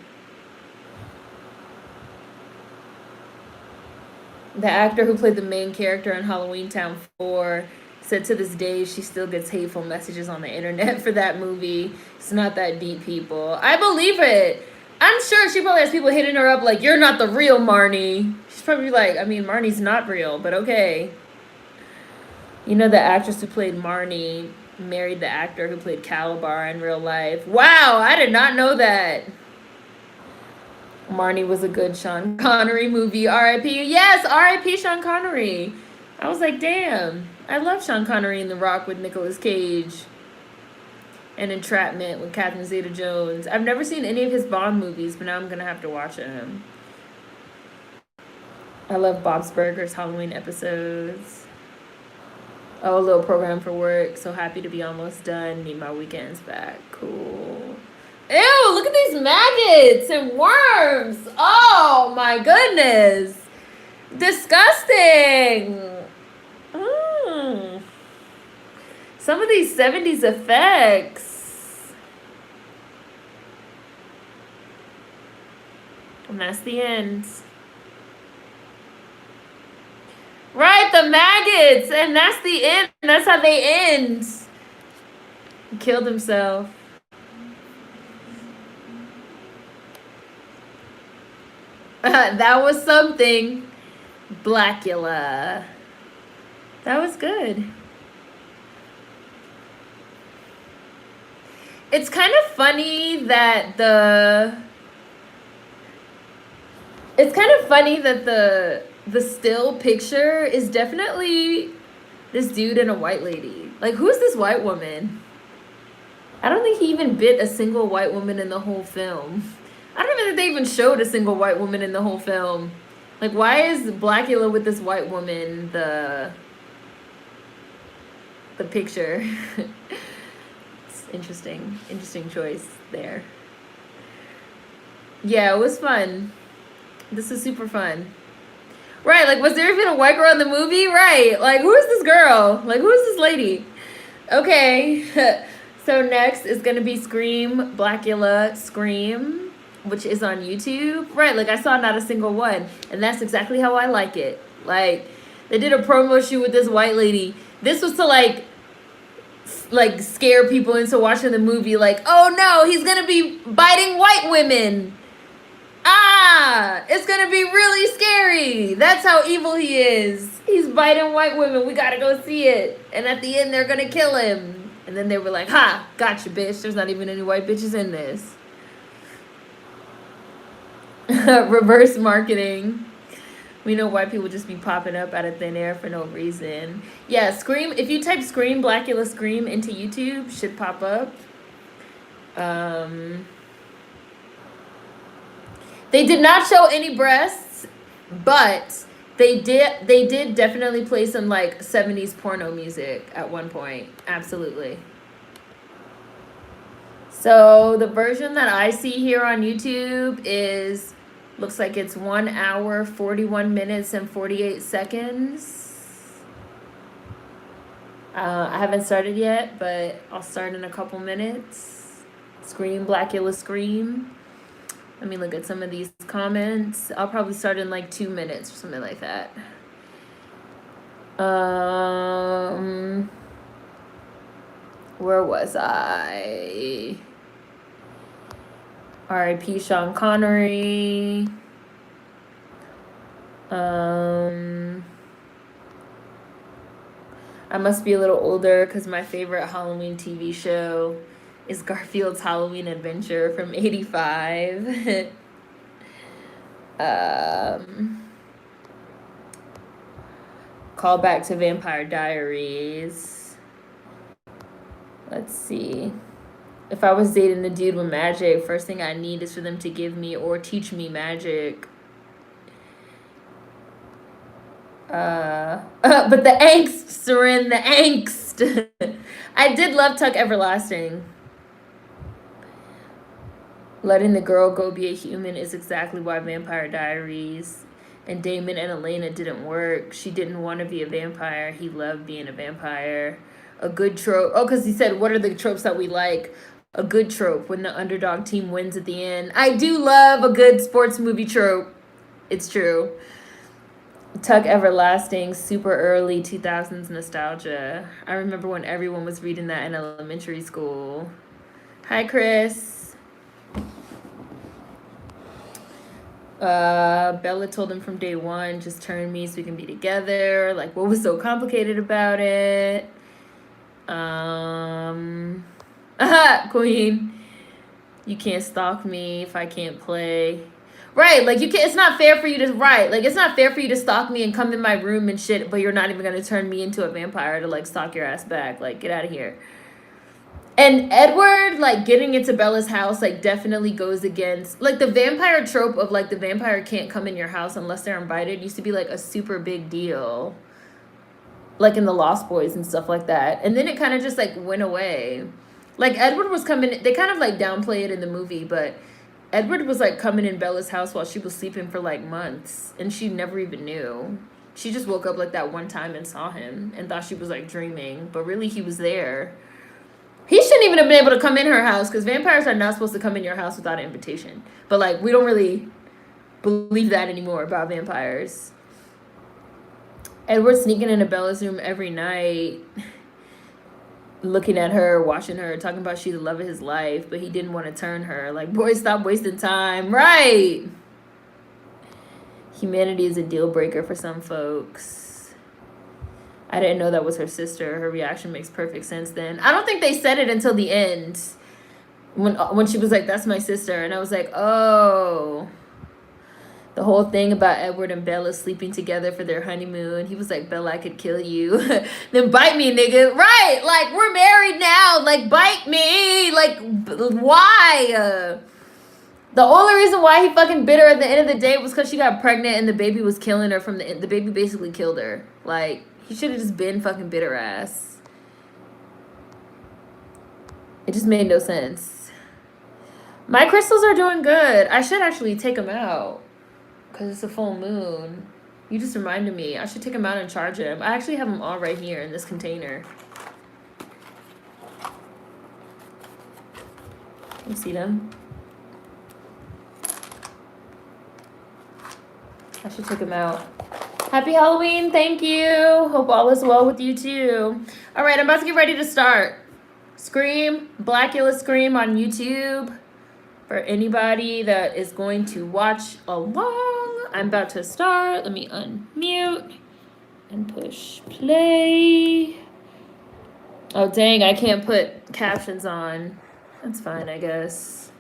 The actor who played the main character in Halloween Town 4 said to this day she still gets hateful messages on the internet for that movie. It's not that deep, people. I believe it. I'm sure she probably has people hitting her up like, you're not the real Marnie. She's probably like, I mean, Marnie's not real, but okay. You know, the actress who played Marnie married the actor who played Calabar in real life. Wow, I did not know that. Marnie was a good Sean Connery movie. R.I.P. Yes, R.I.P. Sean Connery. I was like, damn. I love Sean Connery in The Rock with Nicolas Cage. And Entrapment with Catherine Zeta-Jones. I've never seen any of his Bond movies, but now I'm going to have to watch them. I love Bob's Burgers Halloween episodes. Oh, a little program for work. So happy to be almost done. Need my weekends back. Cool. Ew, look at these maggots and worms. Oh, my goodness. Disgusting. Some of these 70s effects. And that's the end. Right, the maggots. And that's the end. That's how they end. He killed himself. That was something. Blacula. That was good. It's kind of funny that the still picture is definitely this dude and a white lady. Like, who's this white woman? I don't think he even bit a single white woman in the whole film. I don't even think they even showed a single white woman in the whole film. Like, why is Blacula with this white woman the picture? It's interesting choice there. Yeah, it was fun. This is super fun. Right, like, was there even a white girl in the movie? Right, like, who is this girl? Like, who is this lady? Okay, so next is gonna be Scream, Blacula, Scream, which is on YouTube. Right, like, I saw not a single one, and that's exactly how I like it. Like, they did a promo shoot with this white lady. This was to, like scare people into watching the movie. Like, oh no, he's gonna be biting white women. Ah, it's gonna be really scary. That's how evil he is. He's biting white women. We gotta go see it. And at the end, they're gonna kill him. And then they were like, ha, gotcha, bitch. There's not even any white bitches in this. Reverse marketing. We know white people just be popping up out of thin air for no reason. Yeah, Scream. If you type Scream, Blacula Scream into YouTube, should pop up. They did not show any breasts, but they did definitely play some, like, 70s porno music at one point. Absolutely. So the version that I see here on YouTube looks like it's 1 hour, 41 minutes, and 48 seconds. I haven't started yet, but I'll start in a couple minutes. Scream, Blacula, Scream. Let me look at some of these comments. I'll probably start in like 2 minutes or something like that. Where was I? R.I.P. Sean Connery. I must be a little older because my favorite Halloween TV show is Garfield's Halloween Adventure from '85. Call back to Vampire Diaries. Let's see. If I was dating a dude with magic, first thing I need is for them to give me or teach me magic. But the angst, Seren, the angst. I did love Tuck Everlasting. Letting the girl go be a human is exactly why Vampire Diaries and Damon and Elena didn't work. She didn't want to be a vampire. He loved being a vampire. A good trope. Oh, because he said, what are the tropes that we like? A good trope when the underdog team wins at the end. I do love a good sports movie trope. It's true. Tuck Everlasting, super early 2000s nostalgia. I remember when everyone was reading that in elementary school. Hi, Chris. Bella told him from day one, just turn me so we can be together. Like, what was so complicated about it? Queen. You can't stalk me if I can't play. Right, like you can't. It's not fair for you to like. It's not fair for you to stalk me and come in my room and shit, but you're not even gonna turn me into a vampire to like stalk your ass back. Like, get out of here. And Edward, like, getting into Bella's house, like, definitely goes against, like, the vampire trope of, like, the vampire can't come in your house unless they're invited used to be, like, a super big deal. Like, in the Lost Boys and stuff like that. And then it kind of just, like, went away. Like, Edward was coming, they kind of, like, downplay it in the movie, but Edward was, like, coming in Bella's house while she was sleeping for, like, months. And she never even knew. She just woke up, like, that one time and saw him and thought she was, like, dreaming. But really, he was there. He shouldn't even have been able to come in her house because vampires are not supposed to come in your house without an invitation. But, like, we don't really believe that anymore about vampires. Edward sneaking into Bella's room every night, looking at her, watching her, talking about she's the love of his life, but he didn't want to turn her. Like, boy, stop wasting time. Right. Humanity is a deal breaker for some folks. I didn't know that was her sister. Her reaction makes perfect sense then. I don't think they said it until the end. When she was like, that's my sister. And I was like, oh. The whole thing about Edward and Bella sleeping together for their honeymoon. He was like, Bella, I could kill you. Then bite me, nigga. Right. Like, we're married now. Like, bite me. Like, why? The only reason why he fucking bit her at the end of the day was because she got pregnant and the baby was killing her from the baby basically killed her. Like, he should have just been fucking bitter ass. It just made no sense. My crystals are doing good. I should actually take them out because it's a full moon. You just reminded me. I should take them out and charge them. I actually have them all right here in this container. You see them? I should take them out. Happy Halloween. Thank you. Hope all is well with you too. All right, I'm about to get ready to start. Scream, Blacula Scream on YouTube. For anybody that is going to watch along, I'm about to start. Let me unmute and push play. Oh, dang, I can't put captions on. That's fine, I guess.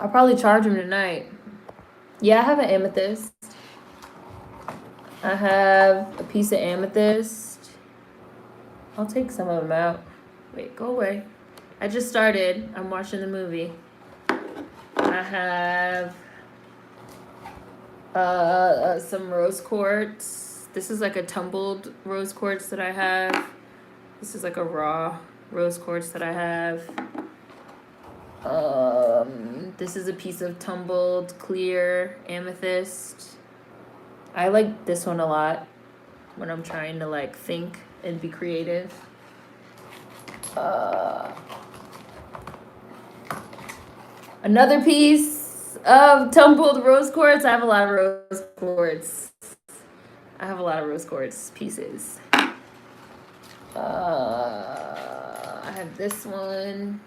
I'll probably charge them tonight. Yeah, I have an amethyst. I have a piece of amethyst. I'll take some of them out. Wait, go away. I just started. I'm watching the movie. I have some rose quartz. This is like a tumbled rose quartz that I have. This is like a raw rose quartz that I have. This is a piece of tumbled clear amethyst. I like this one a lot when I'm trying to like think and be creative. Another piece of tumbled rose quartz. I have a lot of rose quartz. I have a lot of rose quartz pieces. I have this one.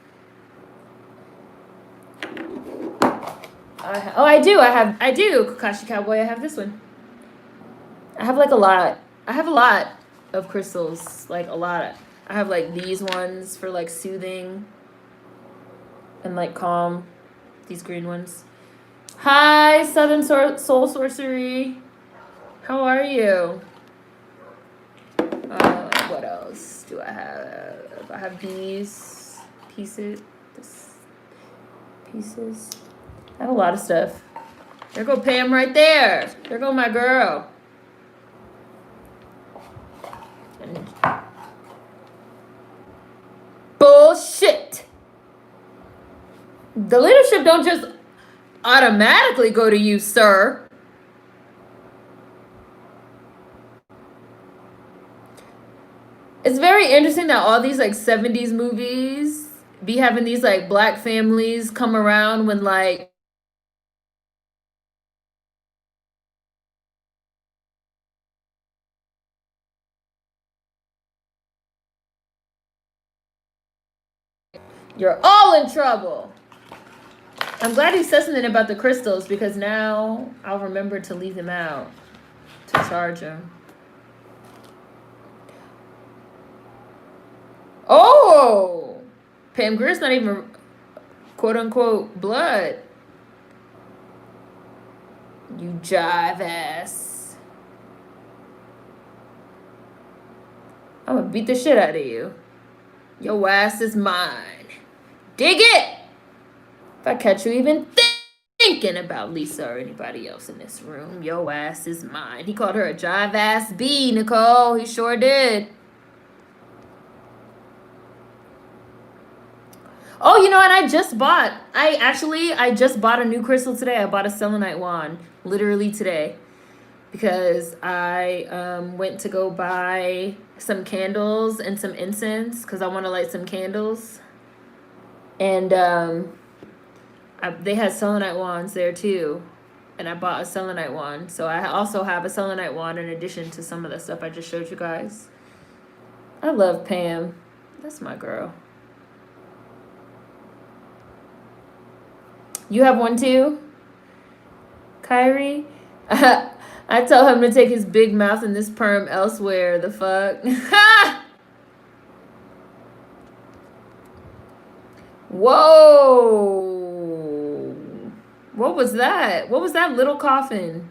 I do, Kakashi Cowboy. I have this one. I have like a lot. I have a lot of crystals, like a lot. I have like these ones for like soothing and like calm. These green ones. Hi, Southern Soul Sorcery. How are you? What else do I have? I have these pieces. I have a lot of stuff. There go Pam right there. There go my girl. Bullshit. The leadership don't just automatically go to you, sir. It's very interesting that all these like 70s movies be having these like black families come around when like you're all in trouble. I'm glad he said something about the crystals because now I'll remember to leave them out to charge them. Whoa! Pam Grier's not even quote unquote blood. You jive ass. I'm gonna beat the shit out of you. Your ass is mine. Dig it! If I catch you even thinking about Lisa or anybody else in this room, your ass is mine. He called her a jive ass bee, Nicole. He sure did. Oh, you know what? I just bought a new crystal today. I bought a selenite wand literally today because I went to go buy some candles and some incense because I want to light some candles. And they had selenite wands there too. And I bought a selenite wand. So I also have a selenite wand in addition to some of the stuff I just showed you guys. I love Pam. That's my girl. You have one too? Kyrie? I tell him to take his big mouth and this perm elsewhere. The fuck? Whoa. What was that? What was that little coffin?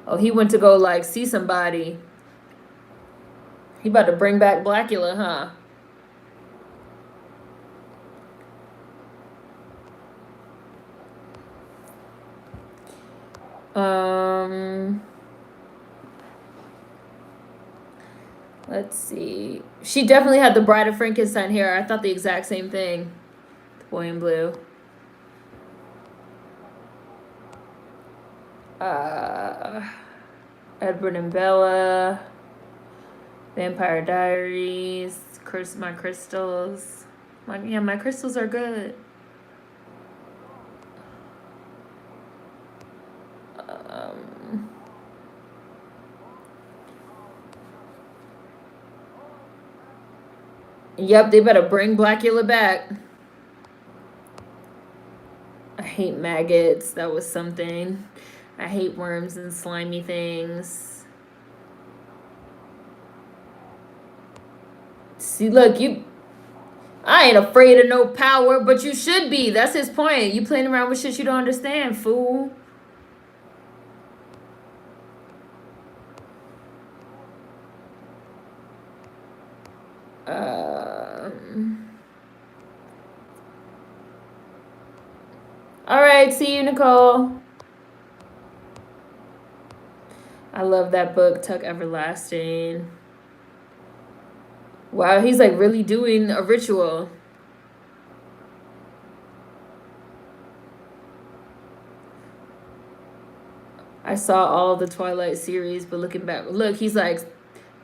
Oh, he went to go like see somebody. He about to bring back Blacula, huh? Let's see. She definitely had the Bride of Frankenstein hair. I thought the exact same thing. The boy in blue. Edward and Bella. Vampire Diaries. Curse My Crystals. My crystals are good. Yep, they better bring Blacula back. I hate maggots. That was something. I hate worms and slimy things. See, look, I ain't afraid of no power, but you should be. That's his point. You playing around with shit you don't understand, fool. All right, see you, Nicole. I love that book, Tuck Everlasting. Wow, he's like really doing a ritual. I saw all the Twilight series, but looking back, look, he's like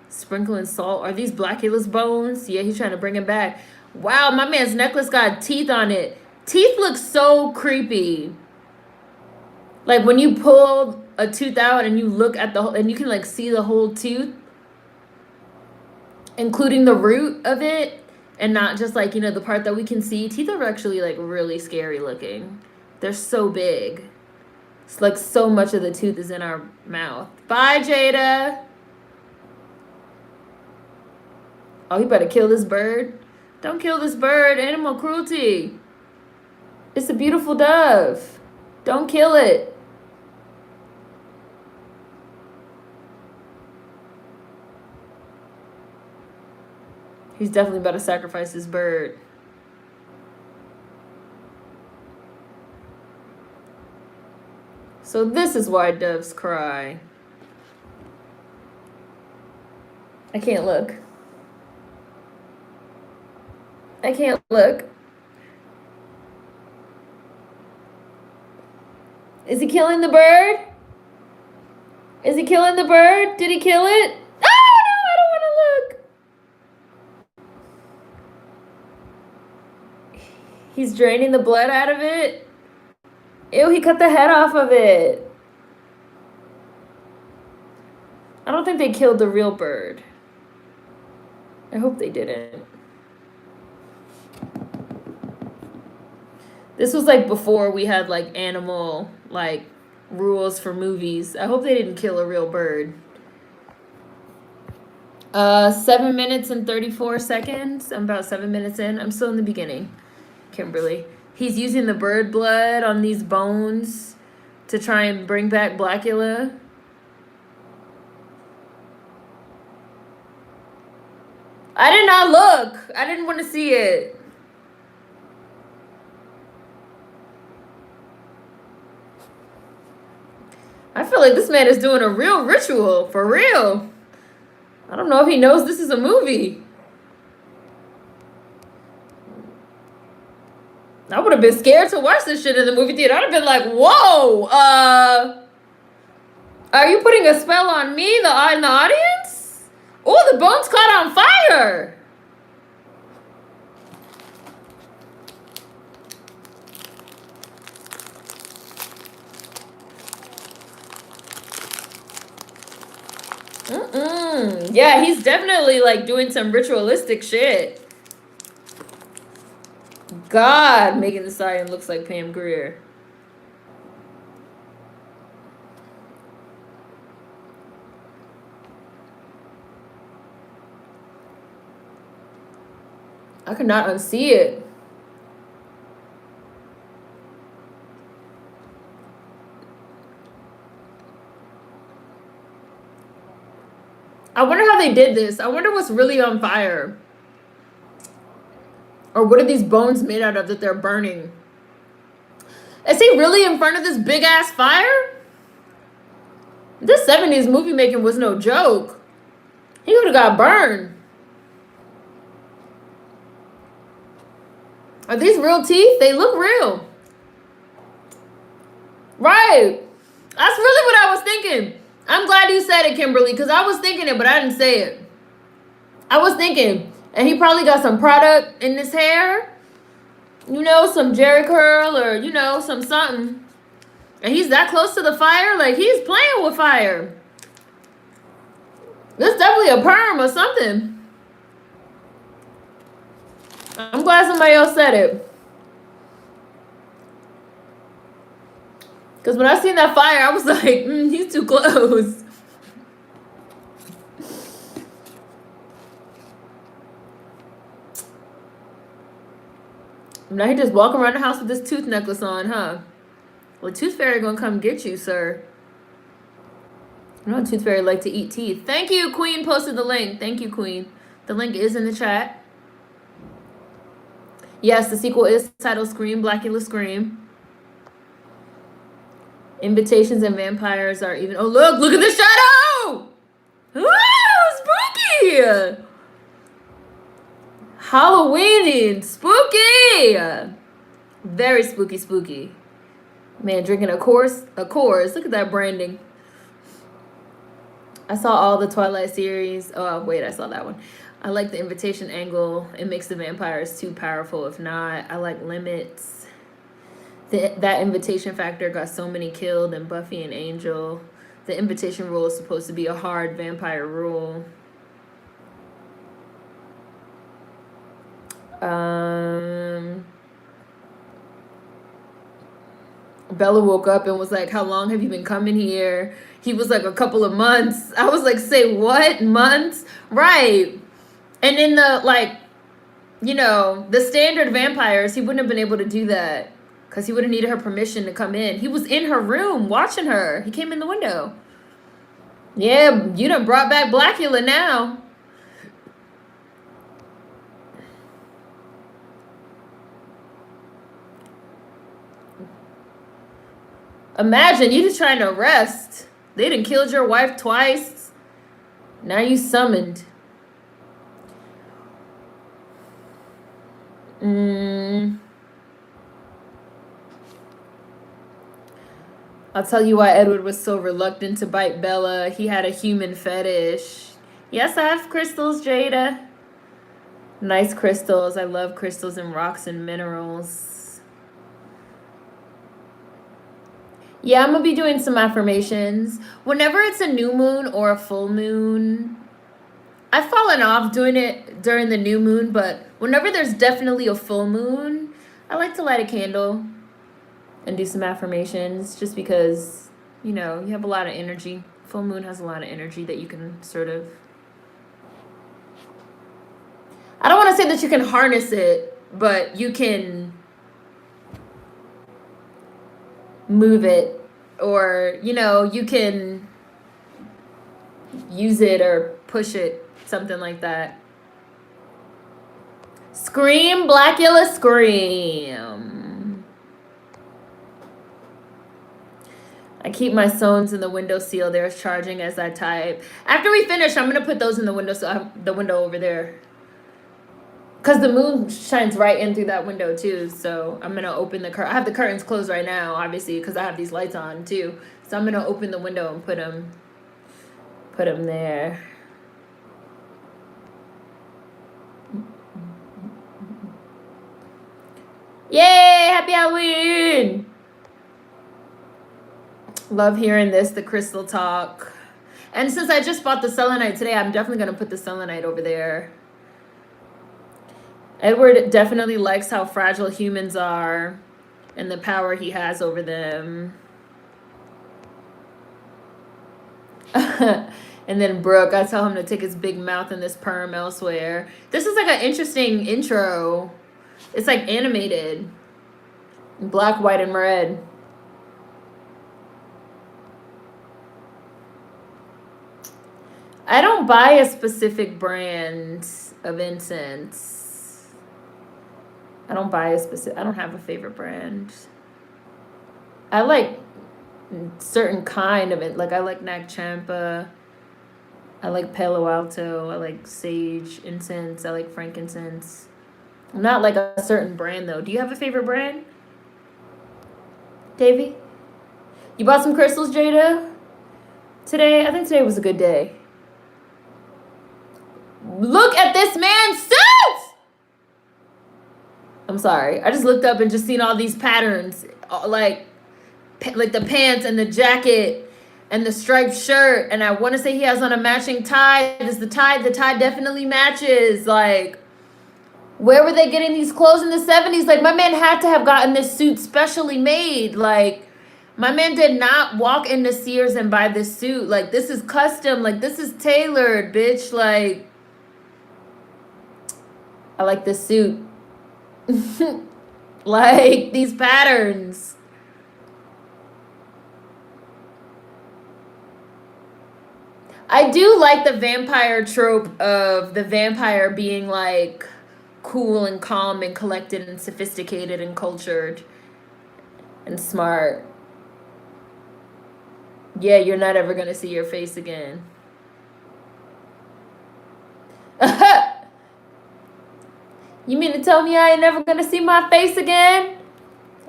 sprinkling salt. Are these Blacula's bones? Yeah, he's trying to bring it back. Wow, my man's necklace got teeth on it. Teeth look so creepy. Like when you pull a tooth out and you look at and you can like see the whole tooth, including the root of it, and not just like, the part that we can see. Teeth are actually like really scary looking. They're so big. It's like so much of the tooth is in our mouth. Bye, Jada. Oh, he better kill this bird. Don't kill this bird. Animal cruelty. It's a beautiful dove. Don't kill it. He's definitely about to sacrifice this bird. So this is why doves cry. I can't look. I can't look. Is he killing the bird? Is he killing the bird? Did he kill it? Oh, no, I don't want to look. He's draining the blood out of it. Ew, he cut the head off of it. I don't think they killed the real bird. I hope they didn't. This was like before we had like animal like rules for movies. I hope they didn't kill a real bird. 7 minutes and 34 seconds. I'm about 7 minutes in. I'm still in the beginning, Kimberly. He's using the bird blood on these bones to try and bring back Blacula. I did not look. I didn't want to see it. I feel like this man is doing a real ritual, for real. I don't know if he knows this is a movie. I would have been scared to watch this shit in the movie theater. I'd have been like, whoa, are you putting a spell on me, in the audience? Oh, the bones caught on fire. Yeah, he's definitely like doing some ritualistic shit. God, Megan Thee Stallion looks like Pam Grier. I could not unsee it. I wonder how they did this. I wonder what's really on fire. Or what are these bones made out of that they're burning? Is he really in front of this big ass fire? This 70s movie making was no joke. He would have got burned. Are these real teeth? They look real. Right. That's really what I was thinking. I'm glad you said it, Kimberly, because I was thinking it, but I didn't say it. I was thinking, and he probably got some product in his hair. You know, some Jerry curl or, you know, some something. And he's that close to the fire? Like, he's playing with fire. This is definitely a perm or something. I'm glad somebody else said it. Because when I seen that fire, I was like, he's too close. Now he just walking around the house with this tooth necklace on, huh? Well, Tooth Fairy gonna come get you, sir. I know Tooth Fairy like to eat teeth. Thank you, Queen posted the link. Thank you, Queen. The link is in the chat. Yes, the sequel is titled Scream, Blacula Scream. Invitations and vampires are even... Oh, look at the shadow! Ooh, spooky! Halloween, spooky! Very spooky. Man, drinking a course. Look at that branding. I saw all the Twilight series. Oh, wait, I saw that one. I like the invitation angle. It makes the vampires too powerful. If not, I like limits. That invitation factor got so many killed in Buffy and Angel. The invitation rule is supposed to be a hard vampire rule. Bella woke up and was like, how long have you been coming here? He was like, a couple of months. I was like, say what? Months? Right. And in the, like, you know, the standard vampires, he wouldn't have been able to do that because he would have needed her permission to come in. He was in her room watching her. He came in the window. Yeah, you done brought back Blacula now. Imagine, you just trying to rest. They done killed your wife twice. Now you summoned. I'll tell you why Edward was so reluctant to bite Bella. He had a human fetish. Yes, I have crystals, Jada. Nice crystals. I love crystals and rocks and minerals. Yeah, I'm going to be doing some affirmations. Whenever it's a new moon or a full moon, I've fallen off doing it during the new moon, but whenever there's definitely a full moon, I like to light a candle and do some affirmations just because, you know, you have a lot of energy. Full moon has a lot of energy that you can sort of to say that you can harness it, but you can move it, or, you know, you can use it or push it, something like that. Scream, Blacula, scream. I keep my stones in the windowsill. They're charging as I type. After we finish, I'm gonna put those in the window, so I have the window over there. Because the moon shines right in through that window too, so I'm gonna open the curtain. I have the curtains closed right now, obviously, because I have these lights on too. So I'm gonna open the window and put them there. Yay! Happy Halloween! Love hearing this, the crystal talk. And since I just bought the selenite today, I'm definitely gonna put the selenite over there. Edward definitely likes how fragile humans are and the power he has over them. And then Brooke, I tell him to take his big mouth and this perm elsewhere. This is like an interesting intro. It's like animated. Black, white, and red. I don't buy a specific brand of incense. I don't have a favorite brand. I like certain kind of it. Like I like Nag Champa. I like Palo Alto. I like sage incense. I like frankincense. I'm not like a certain brand though. Do you have a favorite brand? Davey? You bought some crystals, Jada? Today? I think today was a good day. Look at this man's suit! I'm sorry. I just looked up and just seen all these patterns. Like the pants and the jacket and the striped shirt. And I want to say he has on a matching tie. The tie definitely matches. Like, where were they getting these clothes in the 70s? Like, my man had to have gotten this suit specially made. Like, my man did not walk into Sears and buy this suit. Like, this is custom. Like, this is tailored, bitch. Like, I like this suit. Like, these patterns. I do like the vampire trope of the vampire being, like, cool and calm and collected and sophisticated and cultured and smart. Yeah, you're not ever going to see your face again. You mean to tell me I ain't never gonna see my face again?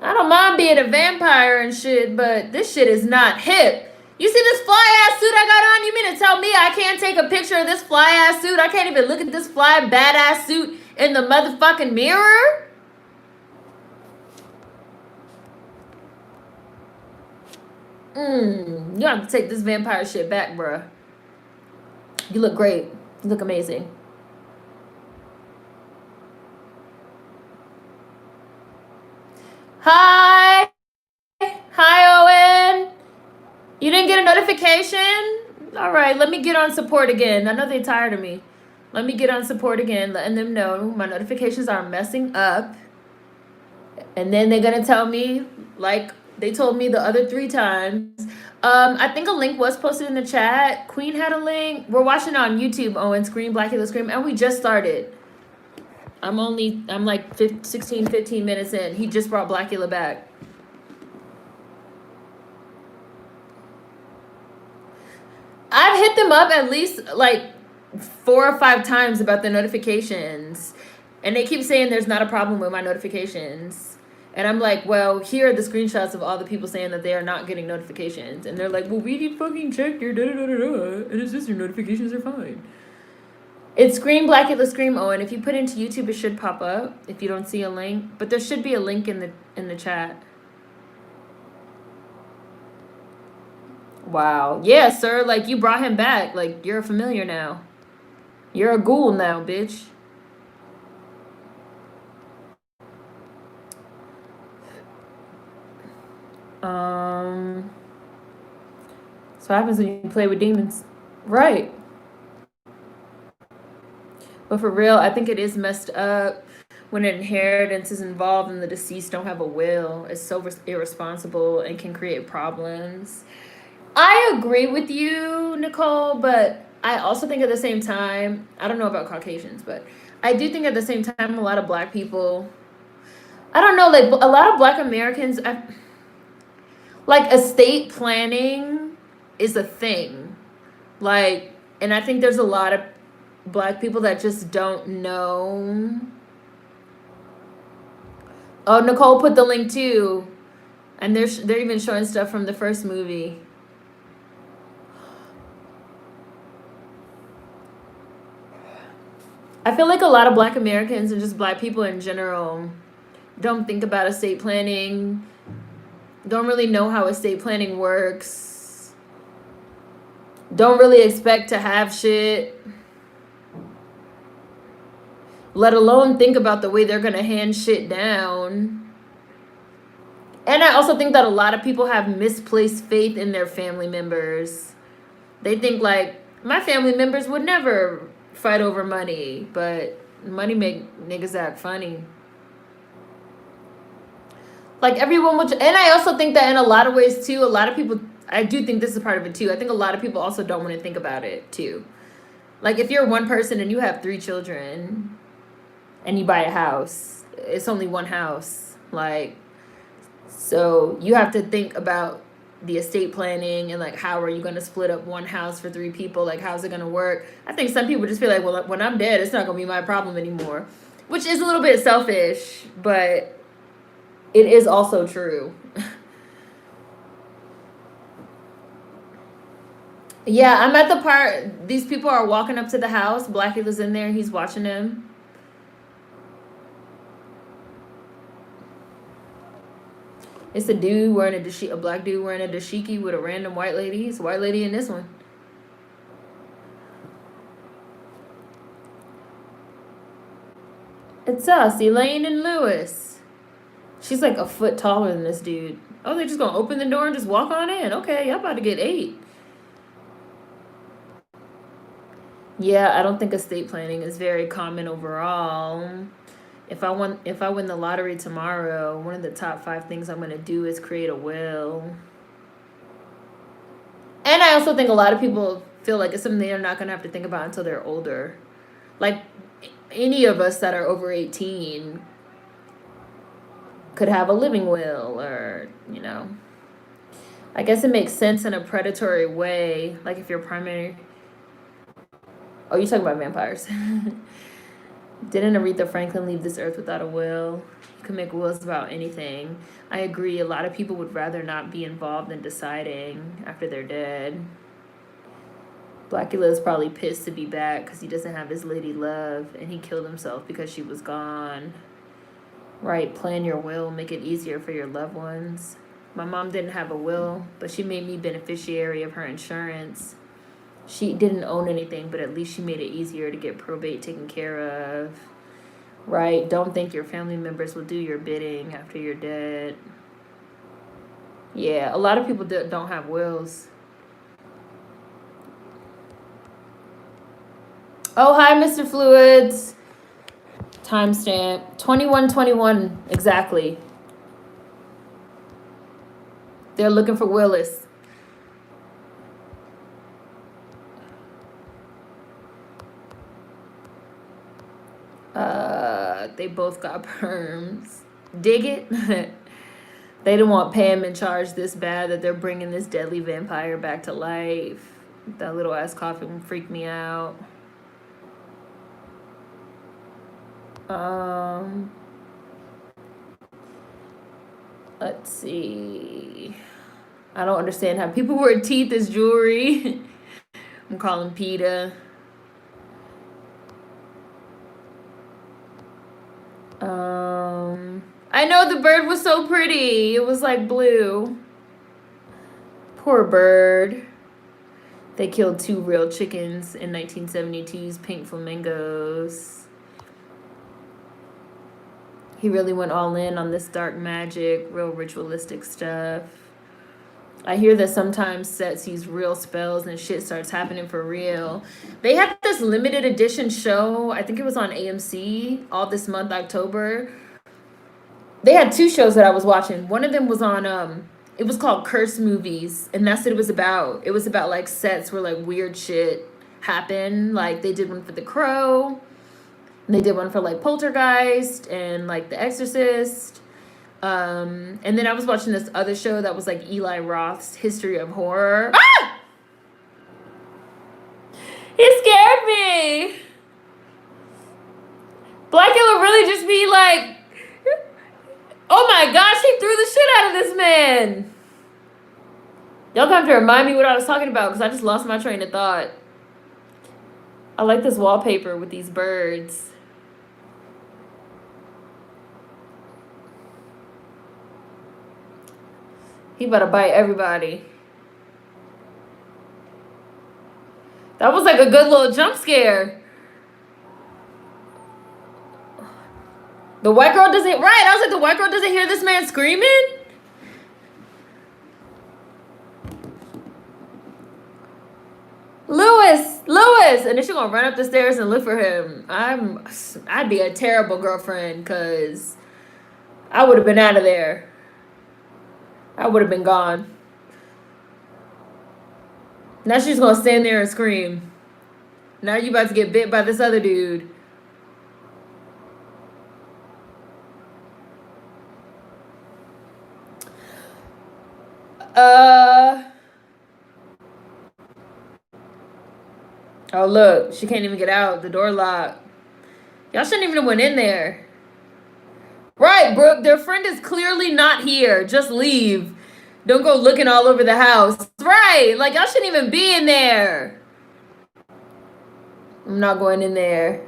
I don't mind being a vampire and shit, but this shit is not hip. You see this fly-ass suit I got on? You mean to tell me I can't take a picture of this fly-ass suit? I can't even look at this fly badass suit in the motherfucking mirror? You have to take this vampire shit back, bruh. You look great. You look amazing. Hi, Owen. You didn't get a notification? All right, let me get on support again. I know they're tired of me. Let me get on support again, letting them know my notifications are messing up. And then they're gonna tell me, like they told me the other 3 times. I think a link was posted in the chat. Queen had a link. We're watching on YouTube, Owen, Scream, Blacula, Scream, and we just started. I'm like 15 minutes in. He just brought Blacula back. I've hit them up at least like 4 or 5 times about the notifications. And they keep saying there's not a problem with my notifications. And I'm like, well, here are the screenshots of all the people saying that they are not getting notifications. And they're like, well, we need fucking check your da-da-da-da-da. And it's just your notifications are fine. It's Scream, Blacula, Scream, Owen. If you put into YouTube, it should pop up if you don't see a link. But there should be a link in the chat. Wow. Yeah, sir. Like, you brought him back. Like, you're a familiar now. You're a ghoul now, bitch. So what happens when you play with demons? Right. But for real, I think it is messed up when inheritance is involved and the deceased don't have a will. It's so irresponsible and can create problems. I agree with you, Nicole, but I also think at the same time, I don't know about Caucasians, but I do think at the same time a lot of black people, I don't know, like a lot of black Americans, like estate planning is a thing. Like, and I think there's a lot of black people that just don't know. Oh, Nicole put the link too. And they're even showing stuff from the first movie. I feel like a lot of black Americans and just black people in general don't think about estate planning, don't really know how estate planning works, don't really expect to have shit, let alone think about the way they're going to hand shit down. And I also think that a lot of people have misplaced faith in their family members. They think like, my family members would never fight over money, but money make niggas act funny. Like everyone would, and I also think that in a lot of ways too, a lot of people, I do think this is part of it too. I think a lot of people also don't want to think about it too. Like if you're one person and you have 3 children and you buy a house, it's only one house. Like, so you have to think about the estate planning and like how are you going to split up one house for 3 people, like how's it going to work. I think some people just feel like, well, when I'm dead it's not going to be my problem anymore, which is a little bit selfish, but it is also true. Yeah, I'm at the part, these people are walking up to the house, Blacula's in there, he's watching them. It's a dude wearing a black dude wearing a dashiki with a random white lady. It's a white lady in this one. It's us, Elaine and Lewis. She's like a foot taller than this dude. Oh, they're just gonna open the door and just walk on in. Okay, y'all about to get 8. Yeah, I don't think estate planning is very common overall. If I win the lottery tomorrow, one of the top 5 things I'm going to do is create a will. And I also think a lot of people feel like it's something they're not going to have to think about until they're older. Like any of us that are over 18 could have a living will, or, you know. I guess it makes sense in a predatory way. Like if you're primary... Oh, you're talking about vampires. Didn't Aretha Franklin leave this earth without a will? You can make wills about anything. I agree. A lot of people would rather not be involved in deciding after they're dead. Blacula is probably pissed to be back because he doesn't have his lady love, and he killed himself because she was gone. Right, plan your will, make it easier for your loved ones. My mom didn't have a will, but she made me beneficiary of her insurance. She didn't own anything, but at least she made it easier to get probate taken care of. Right? Don't think your family members will do your bidding after you're dead. Yeah, a lot of people don't have wills. Oh, hi, Mr. Fluids. Timestamp 2121 exactly. They're looking for Willis. They both got perms. Dig it? They didn't want Pam in charge this bad that they're bringing this deadly vampire back to life. That little ass coffin freaked me out. Let's see. I don't understand how people wear teeth as jewelry. I'm calling PETA. I know the bird was so pretty. It was like blue. Poor bird. They killed 2 real chickens in 1972's pink flamingos. He really went all in on this dark magic, real ritualistic stuff. I hear that sometimes sets use real spells and shit starts happening for real. They had this limited edition show, I think it was on AMC, all this month, October. They had two shows that I was watching. One of them was on it was called Curse Movies, and that's what it was about. It was about like sets where like weird shit happened. Like they did one for The Crow, and they did one for like Poltergeist and like The Exorcist. And then I was watching this other show that was like Eli Roth's History of Horror. Ah! He scared me. Blacula really just be like, oh my gosh, he threw the shit out of this man. Y'all gonna have to remind me what I was talking about because I just lost my train of thought. I like this wallpaper with these birds. He about to bite everybody. That was like a good little jump scare. The white girl doesn't... Right, I was like, the white girl doesn't hear this man screaming? Lewis! And then she's gonna run up the stairs and look for him. I'd be a terrible girlfriend because I would have been out of there. I would have been gone. Now she's gonna stand there and scream. Now you about to get bit by this other dude. Oh look, she can't even get out. The door locked. Y'all shouldn't even have went in there. Right, Brooke, their friend is clearly not here. Just leave. Don't go looking all over the house. Right, like y'all shouldn't even be in there. I'm not going in there.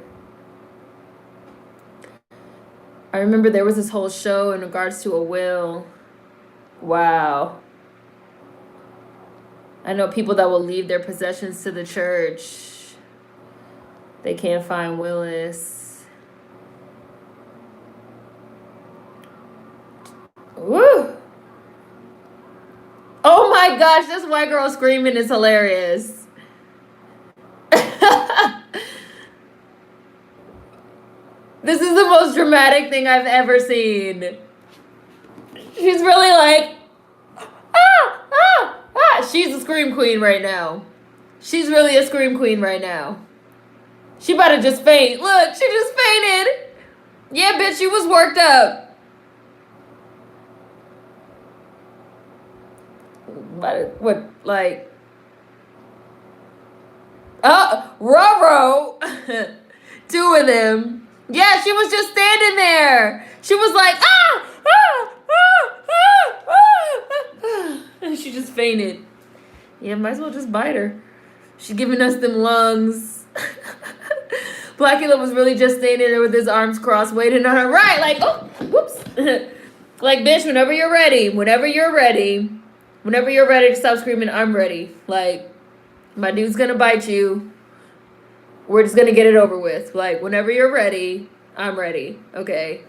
I remember there was this whole show in regards to a will. Wow. I know people that will leave their possessions to the church. They can't find Willis. Woo! Oh my gosh, this white girl screaming is hilarious. This is the most dramatic thing I've ever seen. She's really like, she's a scream queen right now. She's really a scream queen right now. She about to just faint. Look, she just fainted. Yeah, bitch, you was worked up. What, like... Roro. Two of them. Yeah, she was just standing there. She was like, and she just fainted. Yeah, might as well just bite her. She's giving us them lungs. Blacula was really just standing there with his arms crossed, waiting on her. Right, like, oh, whoops. Like, bitch, whenever you're ready to stop screaming, I'm ready. Like, my dude's gonna bite you. We're just gonna get it over with. Like, whenever you're ready, I'm ready. Okay.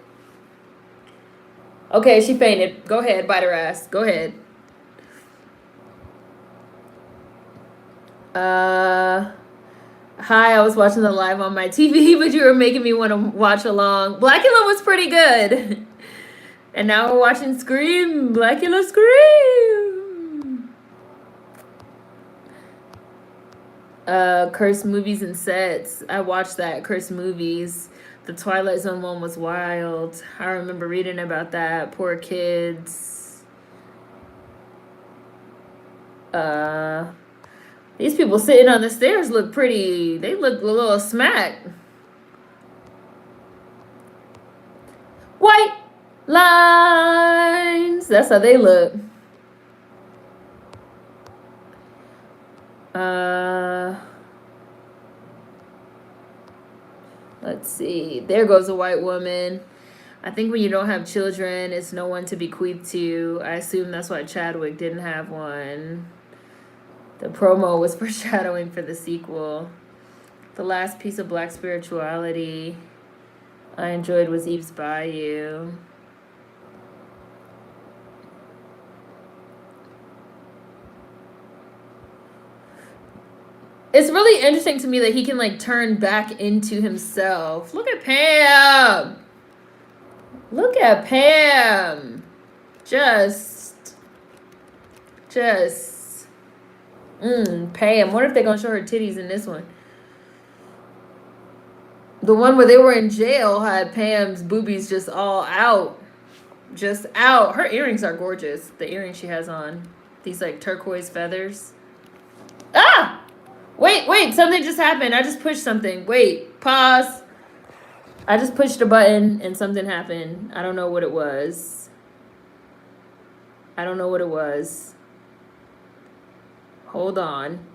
Okay, she fainted. Go ahead, bite her ass. Go ahead. Hi, I was watching the live on my TV, but you were making me want to watch along. Blacula was pretty good. And now we're watching Scream. Blacula Scream. Cursed Movies and Sets. I watched that. Cursed Movies. The Twilight Zone one was wild. I remember reading about that. Poor kids. These people sitting on the stairs look pretty. They look a little smacked. White lines. That's how they look. Let's see. There goes a white woman. I think when you don't have children, it's no one to bequeath to. I assume that's why Chadwick didn't have one. The promo was foreshadowing for the sequel. The last piece of black spirituality I enjoyed was Eve's Bayou. It's really interesting to me that he can like turn back into himself. Look at Pam. Look at Pam. Just. Pam. What if they're gonna show her titties in this one? The one where they were in jail had Pam's boobies just all out. Just out. Her earrings are gorgeous. The earrings she has on. These like turquoise feathers. Ah! Wait, something just happened. I just pushed something. Wait, pause. I just pushed a button and something happened. I don't know what it was. Hold on.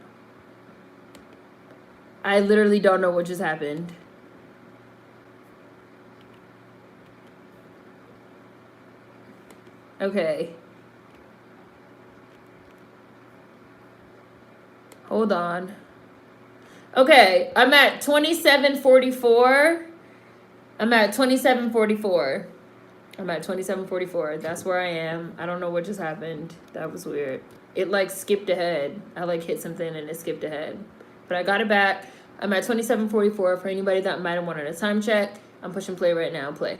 I literally don't know what just happened. Okay. Hold on. Okay, I'm at 2744. I'm at 2744. That's where I am. I don't know what just happened. That was weird. It like skipped ahead. I like hit something and it skipped ahead. But I got it back. I'm at 2744. For anybody that might have wanted a time check, I'm pushing play right now. Play.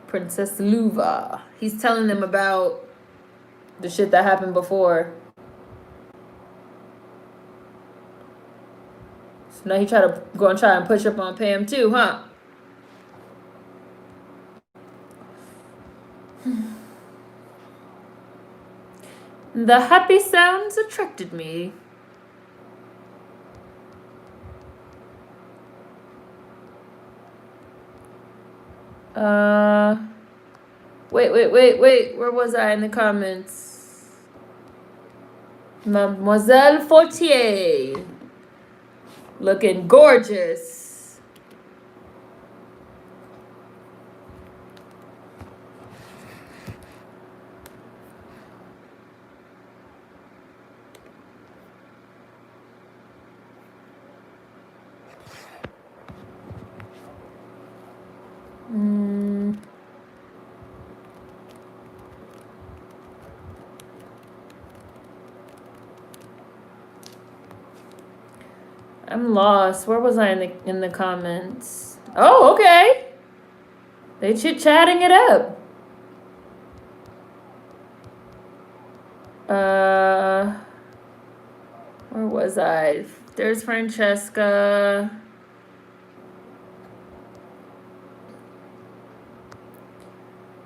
Princess Luva. He's telling them about the shit that happened before. So now he try and push up on Pam too, huh? The happy sounds attracted me. Wait. Where was I in the comments? Mademoiselle Fortier. Looking gorgeous. I'm lost. Where was I in the comments? Oh, okay. They chit-chatting it up. Where was I? There's Francesca.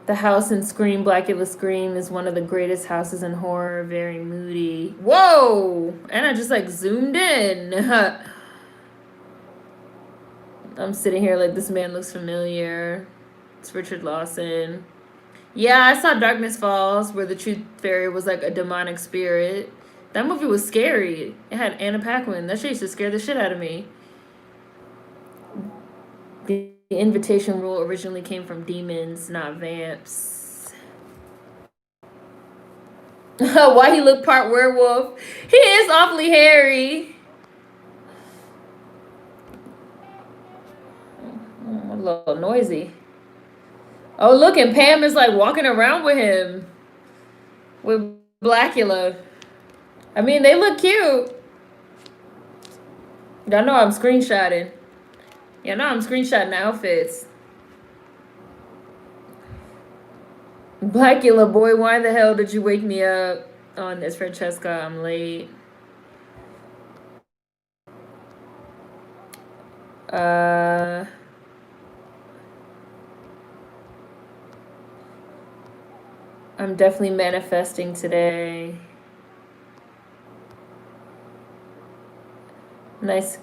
The house in Scream Blacula Scream is one of the greatest houses in horror. Very moody. Whoa! And I just like zoomed in. I'm sitting here like this man looks familiar. It's Richard Lawson. Yeah, I saw Darkness Falls, where the Truth Fairy was like a demonic spirit. That movie was scary. It had Anna Paquin. That shit used to scare the shit out of me. The invitation rule originally came from demons, not vamps. Why he looked part werewolf? He is awfully hairy. A little noisy. Oh, look, and Pam is like walking around with him. With Blacula. I mean, they look cute. Y'all know I'm screenshotting. Y'all know I'm screenshotting outfits. Blacula, boy, why the hell did you wake me up on this, Francesca? I'm late. I'm definitely manifesting today. Nice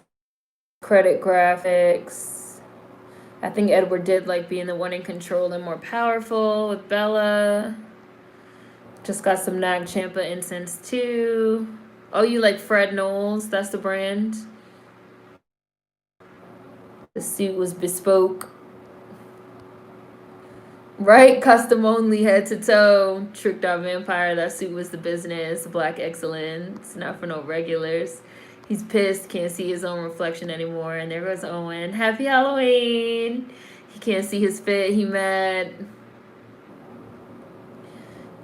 credit graphics. I think Edward did like being the one in control and more powerful with Bella. Just got some Nag Champa incense too. Oh, you like Fred Knowles? That's the brand. The suit was bespoke. Right? Custom only, head to toe. Tricked out vampire. That suit was the business. Black excellence. Not for no regulars. He's pissed. Can't see his own reflection anymore. And there goes Owen. Happy Halloween. He can't see his fit. He mad.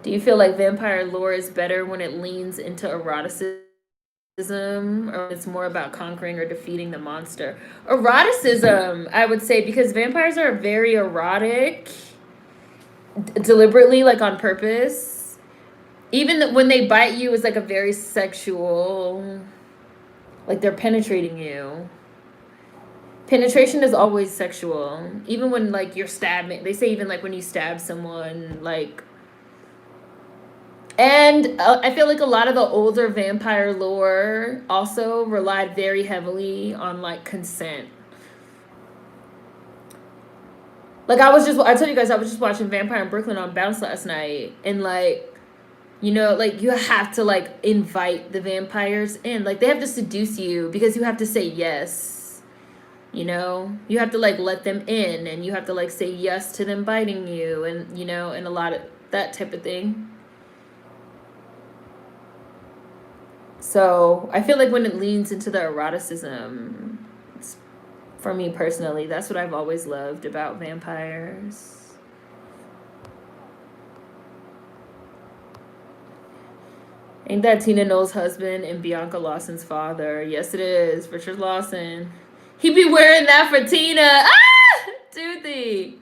Do you feel like vampire lore is better when it leans into eroticism, or it's more about conquering or defeating the monster? Eroticism, I would say, because vampires are very erotic, deliberately, like on purpose. Even when they bite you, it's like a very sexual, like they're penetrating you. Penetration is always sexual. Even when like you're stabbing, they say even like when you stab someone, like. And I feel like a lot of the older vampire lore also relied very heavily on like consent. Like I told you guys I was just watching Vampire in Brooklyn on Bounce last night, and like, you know, like you have to like invite the vampires in, like they have to seduce you because you have to say yes. You know, you have to like let them in, and you have to like say yes to them biting you, and you know, and a lot of that type of thing. So I feel like when it leans into the eroticism, for me personally, that's what I've always loved about vampires. Ain't that Tina Knowles' husband and Bianca Lawson's father? Yes, it is. Richard Lawson. He be wearing that for Tina. Ah! Toothy.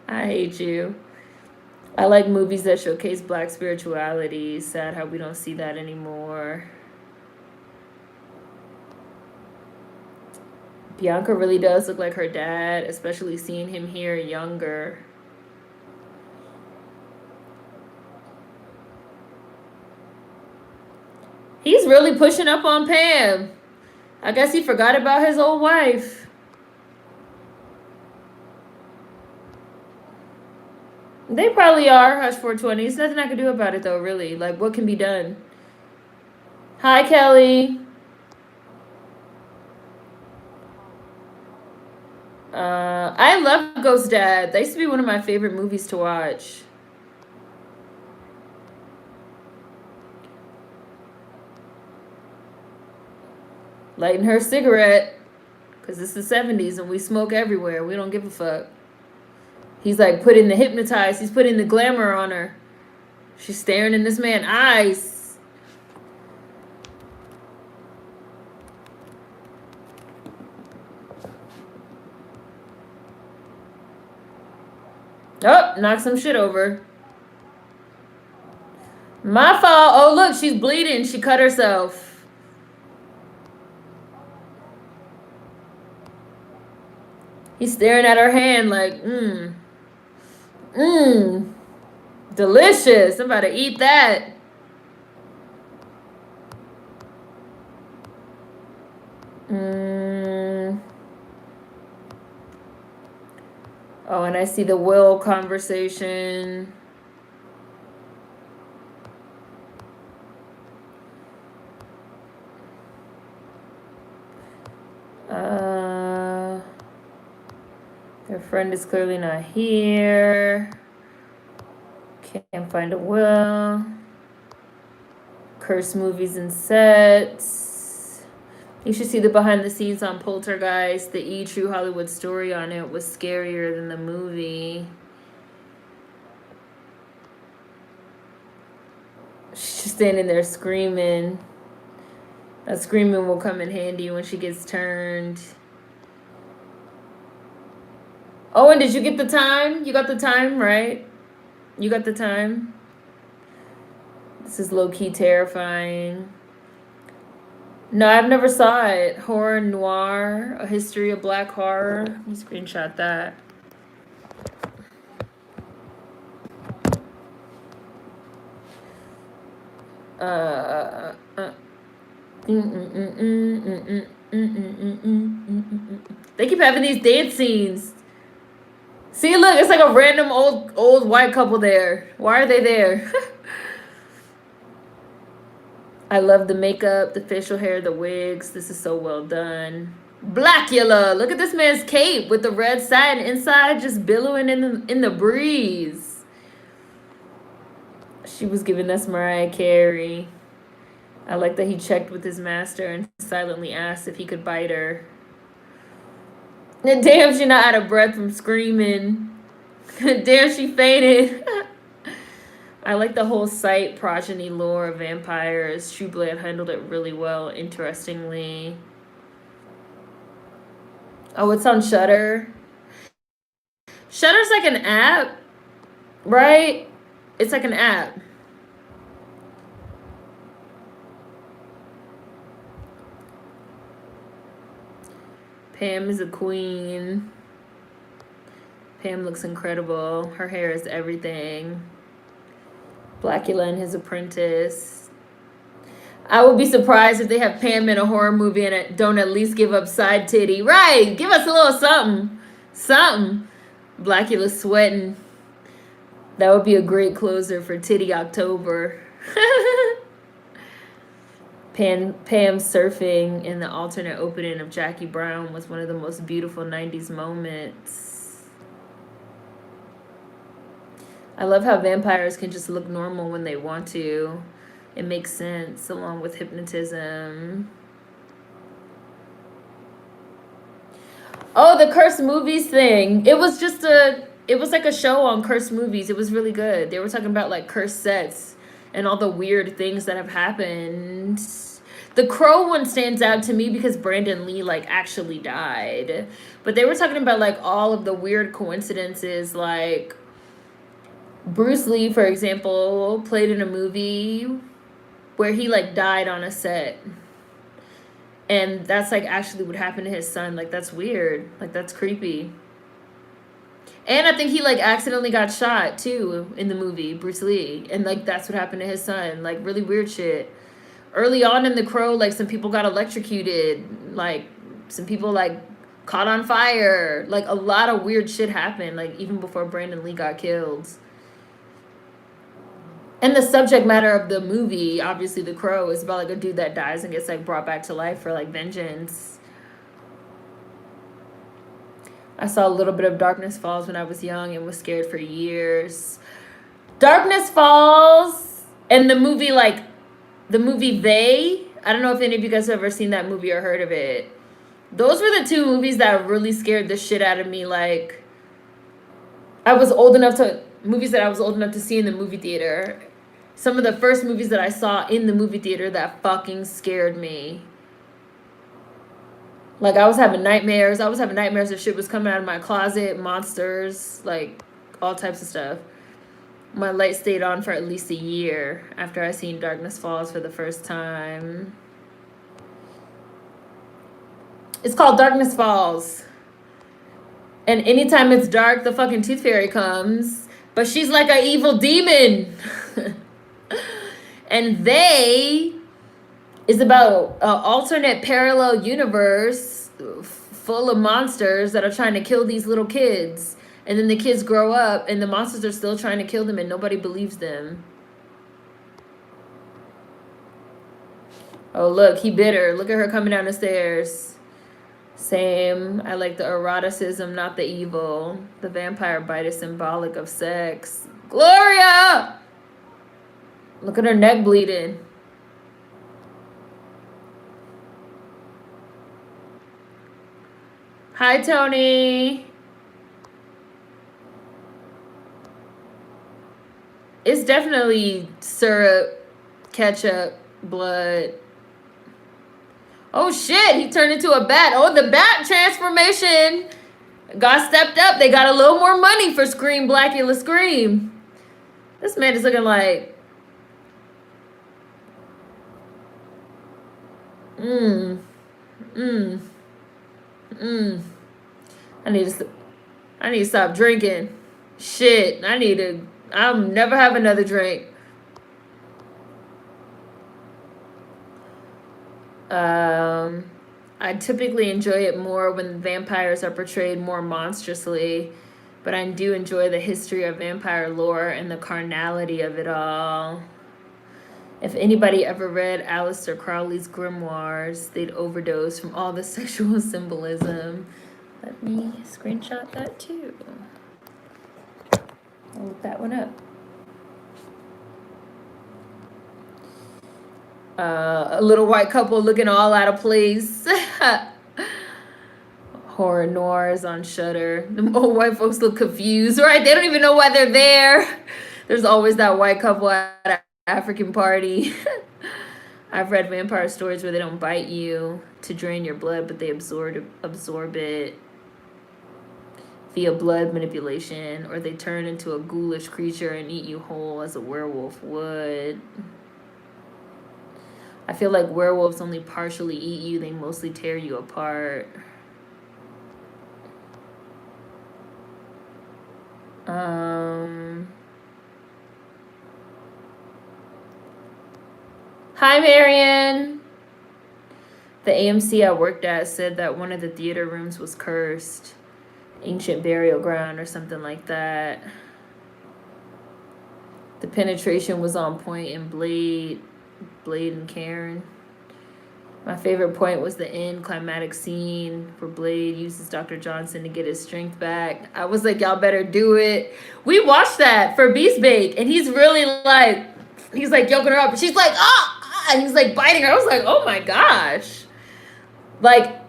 I hate you. I like movies that showcase Black spirituality. Sad how we don't see that anymore. Bianca really does look like her dad, especially seeing him here younger. He's really pushing up on Pam. I guess he forgot about his old wife. They probably are, Hush 420. There's nothing I can do about it, though, really. Like, what can be done? Hi, Kelly. I love Ghost Dad. That used to be one of my favorite movies to watch. Lighting her cigarette. Because it's the 70s and we smoke everywhere. We don't give a fuck. He's like putting the hypnotized. He's putting the glamour on her. She's staring in this man's eyes. Oh, knock some shit over. My fault. Oh, look, she's bleeding. She cut herself. He's staring at her hand like, delicious. I'm about to eat that. Oh, and I see the will conversation. Their friend is clearly not here. Can't find a will. Curse movies and sets. You should see the behind the scenes on Poltergeist. The E! True Hollywood Story on it was scarier than the movie. She's just standing there screaming. That screaming will come in handy when she gets turned. Oh, and did you get the time? You got the time, right? You got the time? This is low-key terrifying. No, I've never saw it. Horror Noir, A History of Black Horror. Let me screenshot that. They keep having these dance scenes. See, look, it's like a random old white couple there. Why are they there? I love the makeup, the facial hair, the wigs. This is so well done. Blacula. Look at this man's cape with the red satin inside just billowing in the breeze. She was giving us Mariah Carey. I like that he checked with his master and silently asked if he could bite her. And damn, she not out of breath from screaming. Damn, she fainted. I like the whole site progeny lore of vampires. True Blood handled it really well, interestingly. Oh, it's on Shudder. Shudder's like an app, right? It's like an app. Pam is a queen. Pam looks incredible. Her hair is everything. Blacula and his apprentice. I would be surprised if they have Pam in a horror movie and it don't at least give up side titty. Right. Give us a little something. Something. Blacula sweating. That would be a great closer for Titty October. Pam surfing in the alternate opening of Jackie Brown was one of the most beautiful 90s moments. I love how vampires can just look normal when they want to. It makes sense, along with hypnotism. Oh, the Cursed Movies thing. It was like a show on Cursed Movies. It was really good. They were talking about like cursed sets and all the weird things that have happened. The Crow one stands out to me because Brandon Lee like actually died. But they were talking about like all of the weird coincidences, like Bruce Lee, for example, played in a movie where he like died on a set. And that's like actually what happened to his son. Like that's weird. Like that's creepy. And I think he like accidentally got shot too in the movie, Bruce Lee. And like that's what happened to his son. Like really weird shit. Early on in The Crow, like some people got electrocuted. Like some people like caught on fire. Like a lot of weird shit happened. Like even before Brandon Lee got killed. And the subject matter of the movie, obviously The Crow, is about like a dude that dies and gets like brought back to life for like vengeance. I saw a little bit of Darkness Falls when I was young and was scared for years. Darkness Falls and the movie They. I don't know if any of you guys have ever seen that movie or heard of it. Those were the two movies that really scared the shit out of me. Like, movies that I was old enough to see in the movie theater. Some of the first movies that I saw in the movie theater that fucking scared me. Like, I was having nightmares. If shit was coming out of my closet, monsters, like, all types of stuff. My light stayed on for at least a year after I seen Darkness Falls for the first time. It's called Darkness Falls. And anytime it's dark, the fucking Tooth Fairy comes. But she's like an evil demon. And They is about an alternate parallel universe full of monsters that are trying to kill these little kids. And then the kids grow up and the monsters are still trying to kill them and nobody believes them. Oh, look, he bit her. Look at her coming down the stairs. Same. I like the eroticism, not the evil. The vampire bite is symbolic of sex. Gloria! Look at her neck bleeding. Hi, Tony. It's definitely syrup, ketchup, blood. Oh, shit. He turned into a bat. Oh, the bat transformation got stepped up. They got a little more money for Scream Blacula Scream. This man is looking like... I need to stop drinking. Shit. I'll never have another drink. I typically enjoy it more when vampires are portrayed more monstrously, but I do enjoy the history of vampire lore and the carnality of it all. If anybody ever read Aleister Crowley's grimoires, they'd overdose from all the sexual symbolism. Let me screenshot that too. I'll look that one up. A little white couple looking all out of place. Horror noirs on Shudder. The old white folks look confused, right? They don't even know why they're there. There's always that white couple at an African party. I've read vampire stories where they don't bite you to drain your blood, but they absorb it via blood manipulation, or they turn into a ghoulish creature and eat you whole as a werewolf would. I feel like werewolves only partially eat you, they mostly tear you apart. Hi, Marion. The AMC I worked at said that one of the theater rooms was cursed. Ancient burial ground or something like that. The penetration was on point in Blade and Karen. My favorite point was the end climatic scene where Blade uses Dr. Johnson to get his strength back. I was like, y'all better do it. We watched that for Beast Bake, and he's really like, he's like yoking her up, and she's like, ah, and he's like biting her. I was like, oh my gosh. Like,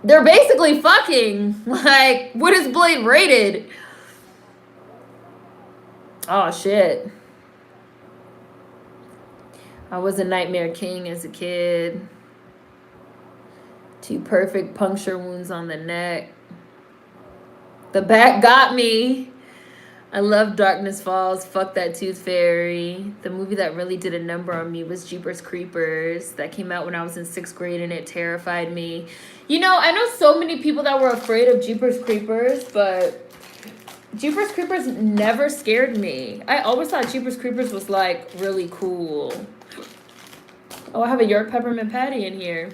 they're basically fucking. Like, what is Blade rated? Oh, shit. I was a nightmare king as a kid. 2 perfect puncture wounds on the neck. The back got me. I love Darkness Falls. Fuck that Tooth Fairy. The movie that really did a number on me was Jeepers Creepers. That came out when I was in 6th grade and it terrified me. You know, I know so many people that were afraid of Jeepers Creepers, but Jeepers Creepers never scared me. I always thought Jeepers Creepers was like really cool. Oh, I have a York peppermint patty in here.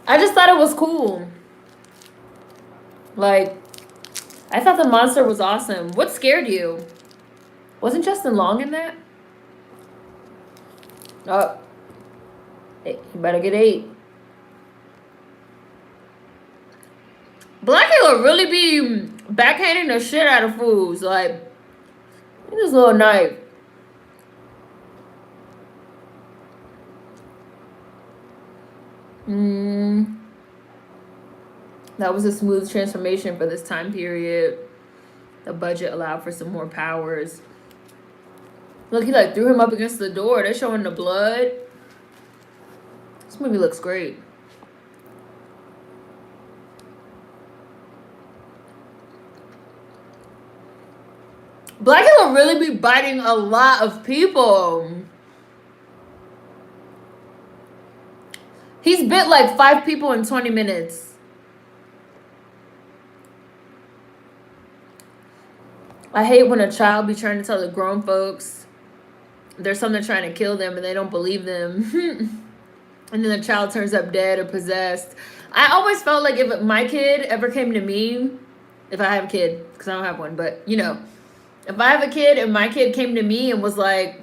I just thought it was cool. Like, I thought the monster was awesome. What scared you? Wasn't Justin Long in that? Oh. Hey, you better get 8. Blacula really be backhanding the shit out of foods. Like, this little knife. That was a smooth transformation for this time period. The budget allowed for some more powers. Look, he like threw him up against the door. They're showing the blood. This movie looks great. Blacula really be biting a lot of people. He's bit like 5 people in 20 minutes. I hate when a child be trying to tell the grown folks there's something trying to kill them and they don't believe them. And then the child turns up dead or possessed. I always felt like if my kid ever came to me, if I have a kid, because I don't have one, but you know, if I have a kid and my kid came to me and was like,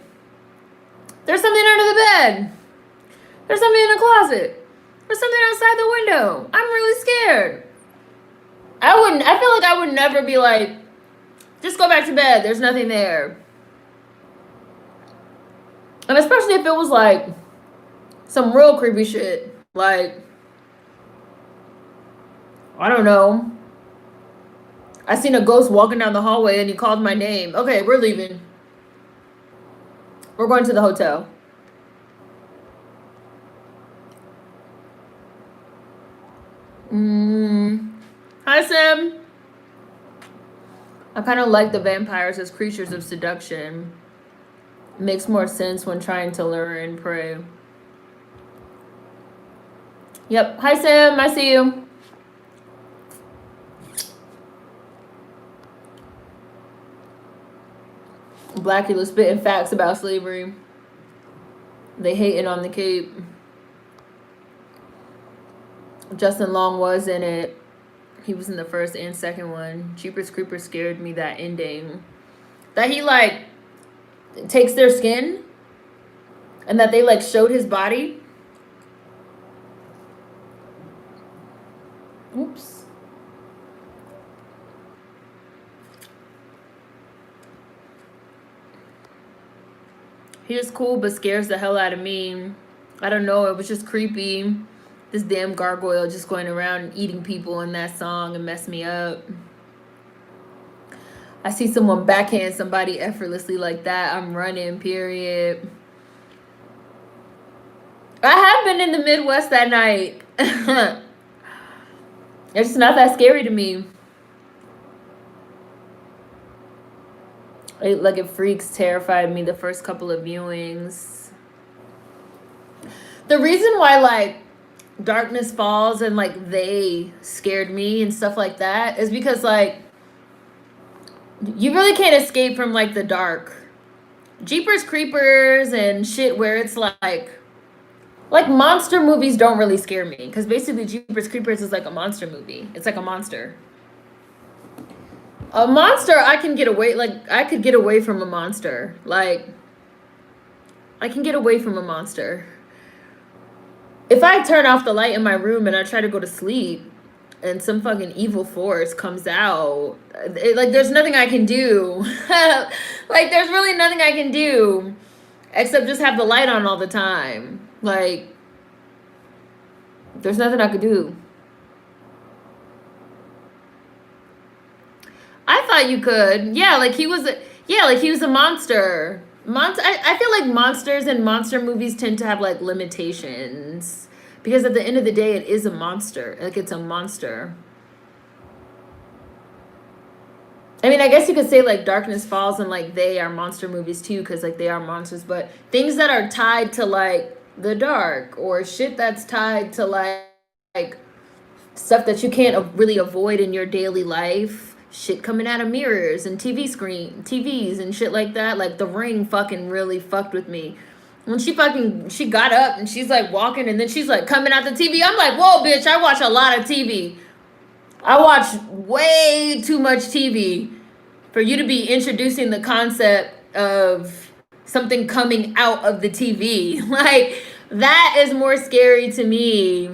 there's something under the bed. There's something in the closet. There's something outside the window. I'm really scared. I feel like I would never be like, just go back to bed. There's nothing there. And especially if it was like some real creepy shit. Like, I don't know. I seen a ghost walking down the hallway and he called my name. Okay, we're leaving. We're going to the hotel. Hi, Sam. I kind of like the vampires as creatures of seduction. Makes more sense when trying to lure and prey. Yep. Hi, Sam. I see you. Blacula spitting facts about slavery. They hating on the Cape. Justin Long was in it. He was in the first and second one. Jeepers Creepers scared me, that ending. That he, like, takes their skin. And that they, like, showed his body. Oops. He is cool, but scares the hell out of me. I don't know. It was just creepy. This damn gargoyle just going around and eating people in that song and messed me up. I see someone backhand somebody effortlessly like that, I'm running, period. I have been in the Midwest that night. It's not that scary to me. Like it freaks terrified me the first couple of viewings. The reason why like Darkness Falls and like they scared me and stuff like that is because like you really can't escape from like the dark. Jeepers Creepers and shit where it's like monster movies don't really scare me because basically Jeepers Creepers is like a monster movie. It's like a monster. A monster I can get away, like I could get away from a monster. Like I can get away from a monster. If I turn off the light in my room and I try to go to sleep and some fucking evil force comes out, like there's nothing I can do. Like there's really nothing I can do except just have the light on all the time. Like there's nothing I could do. I thought you could. Yeah, like he was a monster. I feel like monsters and monster movies tend to have like limitations because at the end of the day it is a monster. Like it's a monster. I mean, I guess you could say like Darkness Falls and like they are monster movies too because like they are monsters, but things that are tied to like the dark or shit that's tied to like stuff that you can't really avoid in your daily life. Shit coming out of mirrors and TVs and shit like that. Like The Ring fucking really fucked with me. When she got up and she's like walking and then she's like coming out the TV. I'm like, whoa, bitch, I watch a lot of TV. I watch way too much TV for you to be introducing the concept of something coming out of the TV. Like, that is more scary to me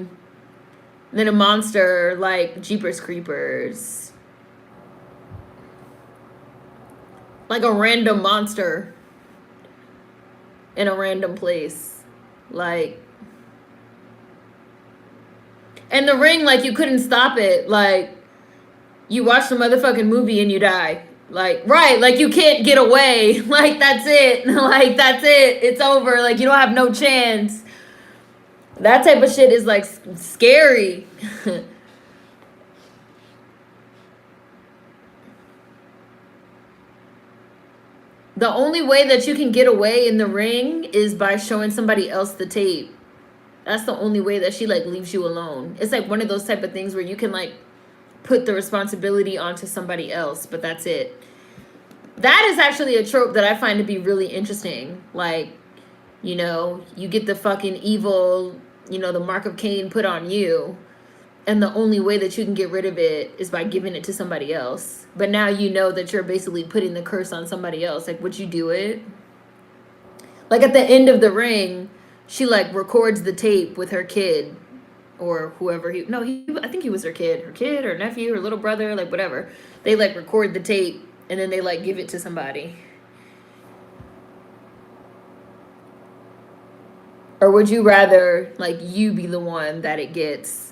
than a monster like Jeepers Creepers. Like a random monster in a random place. Like, and The Ring, like, you couldn't stop it. Like, you watch the motherfucking movie and you die. Like, right, like, you can't get away. Like, that's it. Like, that's it. It's over. Like, you don't have no chance. That type of shit is, like, scary. The only way that you can get away in The Ring is by showing somebody else the tape. That's the only way that she like leaves you alone. It's like one of those type of things where you can like put the responsibility onto somebody else, but that's it. That is actually a trope that I find to be really interesting. Like, you know, you get the fucking evil, you know, the mark of Cain put on you. And the only way that you can get rid of it is by giving it to somebody else. But now you know that you're basically putting the curse on somebody else. Like, would you do it? Like, at the end of The Ring, she, like, records the tape with her kid. Or whoever I think he was her kid. Her kid, her nephew, her little brother, like, whatever. They, like, record the tape, and then they, like, give it to somebody. Or would you rather, like, you be the one that it gets?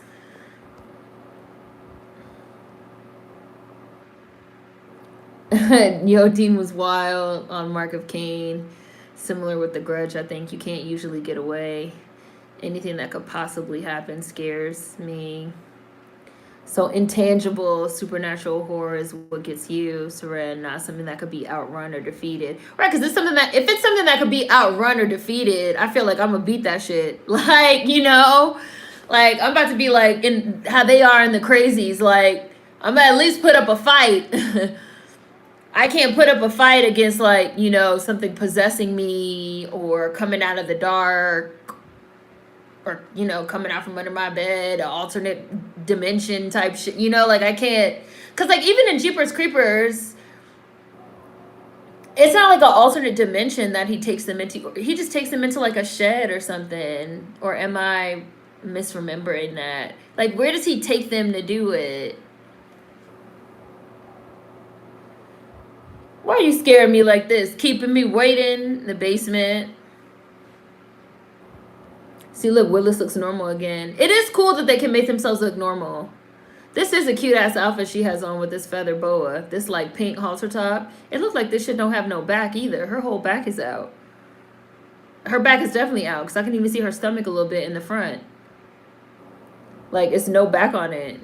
Yo, Dean was wild on Mark of Cain. Similar with The Grudge, I think you can't usually get away. Anything that could possibly happen scares me. So intangible supernatural horror is what gets you, Seren, not something that could be outrun or defeated. Right, because if it's something that could be outrun or defeated, I feel like I'm gonna beat that shit. Like, you know, like I'm about to be like in how they are in The Crazies. Like, I'm gonna at least put up a fight. I can't put up a fight against, like, you know, something possessing me or coming out of the dark or, you know, coming out from under my bed, an alternate dimension type shit. You know, like, I can't. Because, like, even in Jeepers Creepers, it's not like an alternate dimension that he takes them into. He just takes them into, like, a shed or something. Or am I misremembering that? Like, where does he take them to do it? Why are you scaring me like this? Keeping me waiting in the basement. See, look, Willis looks normal again. It is cool that they can make themselves look normal. This is a cute ass outfit she has on with this feather boa. This like pink halter top. It looks like this shit don't have no back either. Her whole back is out. Her back is definitely out because I can even see her stomach a little bit in the front. Like, it's no back on it.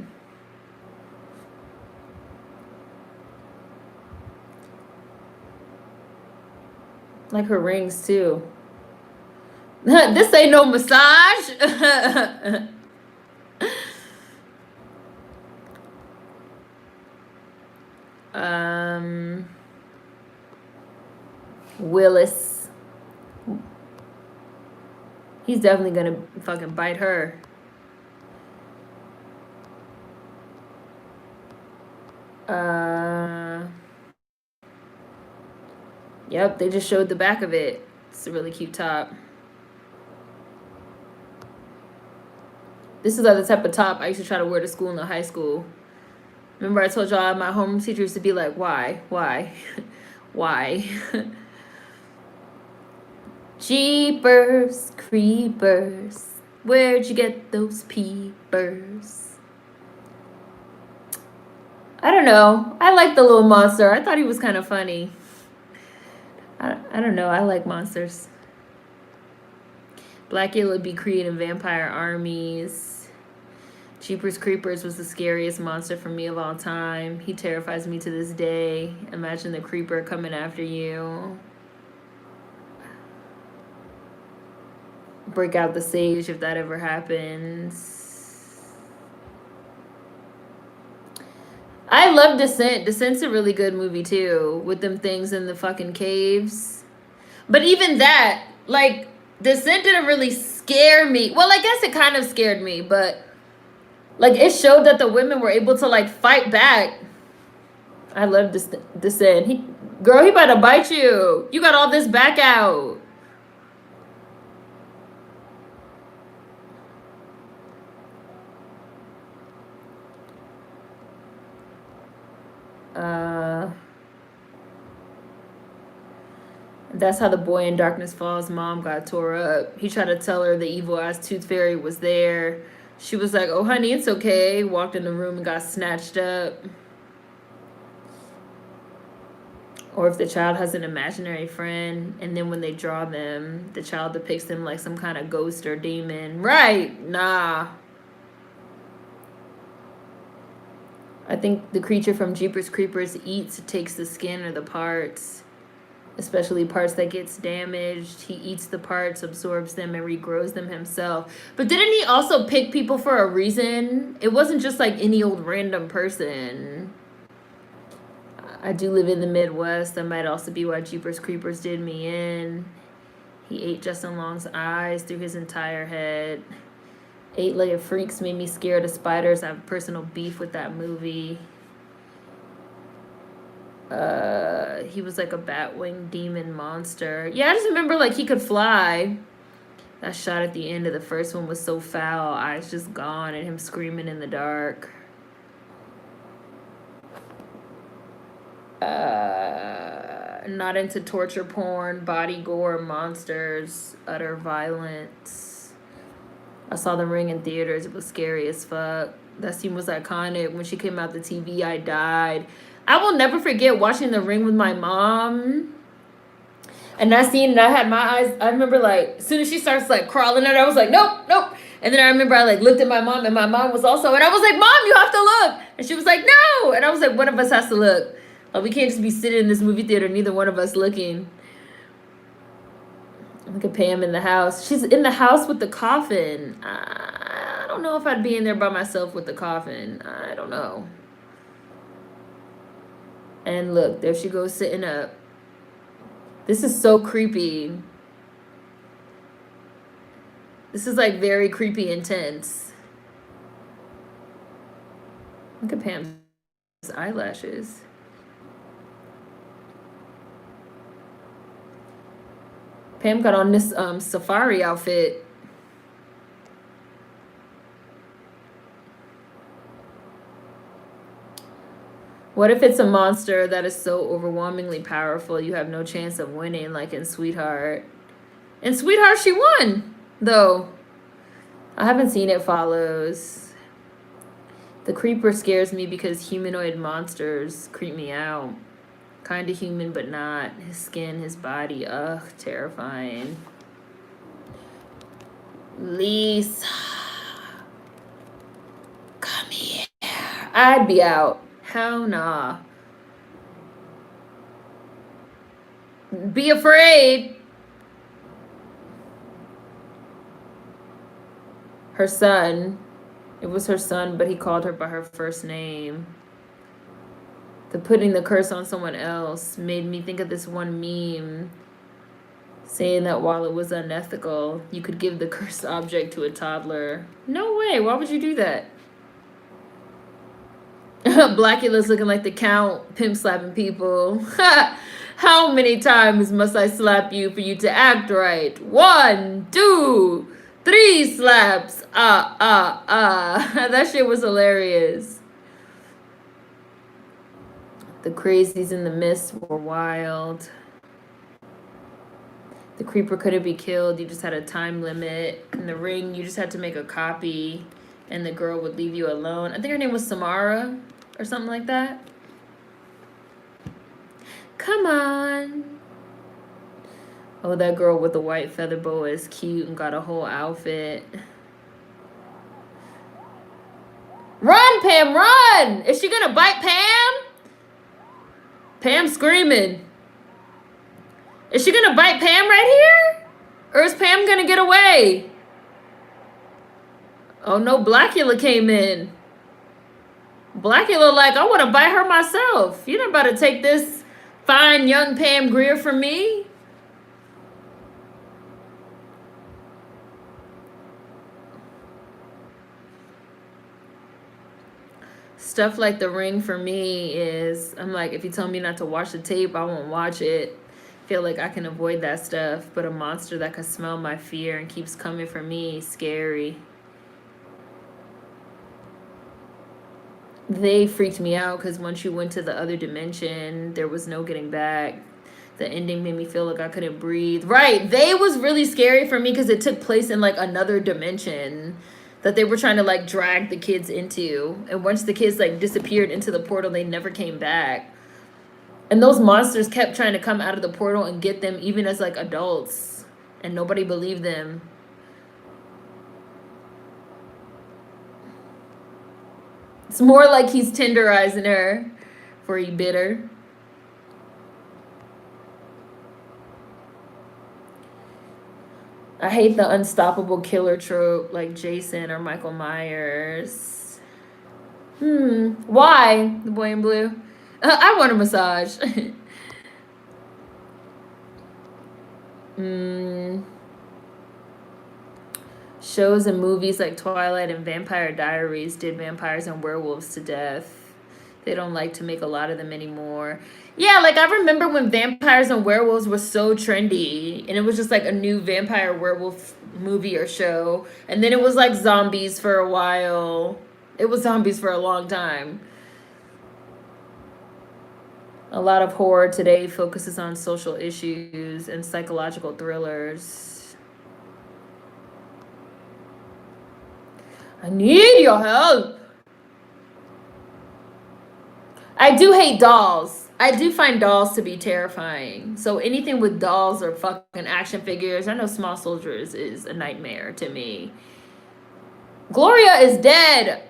Like her rings too. This ain't no massage. Willis. He's definitely gonna fucking bite her. Yep, they just showed the back of it. It's a really cute top. This is the type of top I used to try to wear to school in the high school. Remember I told y'all my homeroom teacher used to be like, why? Why? Jeepers creepers, where'd you get those peepers? I don't know. I like the little monster. I thought he was kind of funny. I don't know. I like monsters. Blacula would be creating vampire armies. Jeepers Creepers was the scariest monster for me of all time. He terrifies me to this day. Imagine the creeper coming after you. Break out the sage if that ever happens. I love Descent. Descent's a really good movie too, with them things in the fucking caves. But even that, like, Descent didn't really scare me. Well, I guess it kind of scared me, but like it showed that the women were able to like fight back. I love Descent. Girl, he about to bite you. You got all this back out. That's how the boy in Darkness Falls mom got tore up. He tried to tell her the evil ass tooth fairy was there. She was like, oh honey, it's okay. Walked in the room and got snatched up. Or if the child has an imaginary friend and then when they draw them, the child depicts them like some kind of ghost or demon. Right? Nah. I think the creature from Jeepers Creepers takes the skin or the parts, especially parts that gets damaged. He eats the parts, absorbs them, and regrows them himself. But didn't he also pick people for a reason? It wasn't just like any old random person. I do live in the Midwest. That might also be why Jeepers Creepers did me in. He ate Justin Long's eyes through his entire head. Eight-Legged Freaks made me scared of spiders. I have personal beef with that movie. He was like a bat-winged demon monster. Yeah, I just remember like he could fly. That shot at the end of the first one was so foul. Eyes just gone and him screaming in the dark. Not into torture porn, body gore, monsters, utter violence. I saw The Ring in theaters. It was scary as fuck. That scene was iconic. When she came out the TV, I died. I will never forget watching The Ring with my mom. And that scene, and I had my eyes, I remember like, as soon as she starts like crawling at it, I was like, nope. And then I remember I like looked at my mom and my mom was also, and I was like, Mom, you have to look. And she was like, no. And I was like, one of us has to look. Like, we can't just be sitting in this movie theater, neither one of us looking. Look at Pam in the house. She's in the house with the coffin. I don't know if I'd be in there by myself with the coffin. I don't know. And look, there she goes sitting up. This is so creepy. This is like very creepy intense. Look at Pam's eyelashes. Pam got on this safari outfit. What if it's a monster that is so overwhelmingly powerful you have no chance of winning, like in Sweetheart? In Sweetheart, she won, though. I haven't seen It Follows. The creeper scares me because humanoid monsters creep me out. Kind of human, but not. His skin, his body, ugh, terrifying. Lisa. Come here. I'd be out. Hell nah. Be afraid. Her son. It was her son, but he called her by her first name. The putting the curse on someone else made me think of this one meme saying that while it was unethical, you could give the cursed object to a toddler. No way. Why would you do that? Blacula's looking like the Count, pimp slapping people. How many times must I slap you for you to act right? 1, 2, 3 slaps. That shit was hilarious. The crazies in the mist were wild. The creeper couldn't be killed. You just had a time limit. In the ring, you just had to make a copy, and the girl would leave you alone. I think her name was Samara or something like that. Come on. Oh, that girl with the white feather boa is cute and got a whole outfit. Run, Pam, run! Is she gonna bite Pam? Pam's screaming. Is she gonna bite Pam right here? Or is Pam gonna get away? Oh no, Blacula came in. Blacula like, I wanna bite her myself. You're not about to take this fine young Pam Grier from me. Stuff like The Ring for me is, I'm like, if you tell me not to watch the tape, I won't watch it. Feel like I can avoid that stuff, but a monster that can smell my fear and keeps coming for me, scary. They freaked me out because once you went to the other dimension, there was no getting back. The ending made me feel like I couldn't breathe. Right, they was really scary for me because it took place in like another dimension that they were trying to like drag the kids into. And once the kids like disappeared into the portal, they never came back. And those monsters kept trying to come out of the portal and get them even as like adults. And nobody believed them. It's more like he's tenderizing her before he bit her. I hate the unstoppable killer trope like Jason or Michael Myers. Why? The boy in blue. I want a massage. Shows and movies like Twilight and Vampire Diaries did vampires and werewolves to death. They don't like to make a lot of them anymore. Yeah, like I remember when vampires and werewolves were so trendy, and it was just like a new vampire werewolf movie or show, and then it was like zombies for a while. It was zombies for a long time. A lot of horror today focuses on social issues and psychological thrillers. I need your help. I do hate dolls. I do find dolls to be terrifying. So anything with dolls or fucking action figures, I know Small Soldiers is a nightmare to me. Gloria is dead.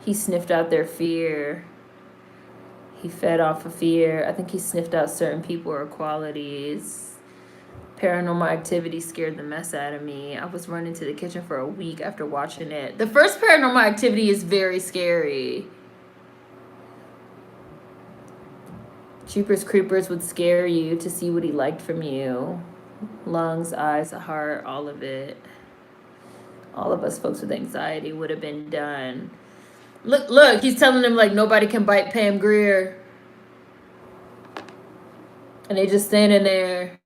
He sniffed out their fear. He fed off of fear. I think he sniffed out certain people or qualities. Paranormal Activity scared the mess out of me. I was running to the kitchen for a week after watching it. The first Paranormal Activity is very scary. Jeepers Creepers would scare you to see what he liked from you. Lungs, eyes, heart, all of it. All of us folks with anxiety would have been done. Look, he's telling them like nobody can bite Pam Grier. And they just standing there.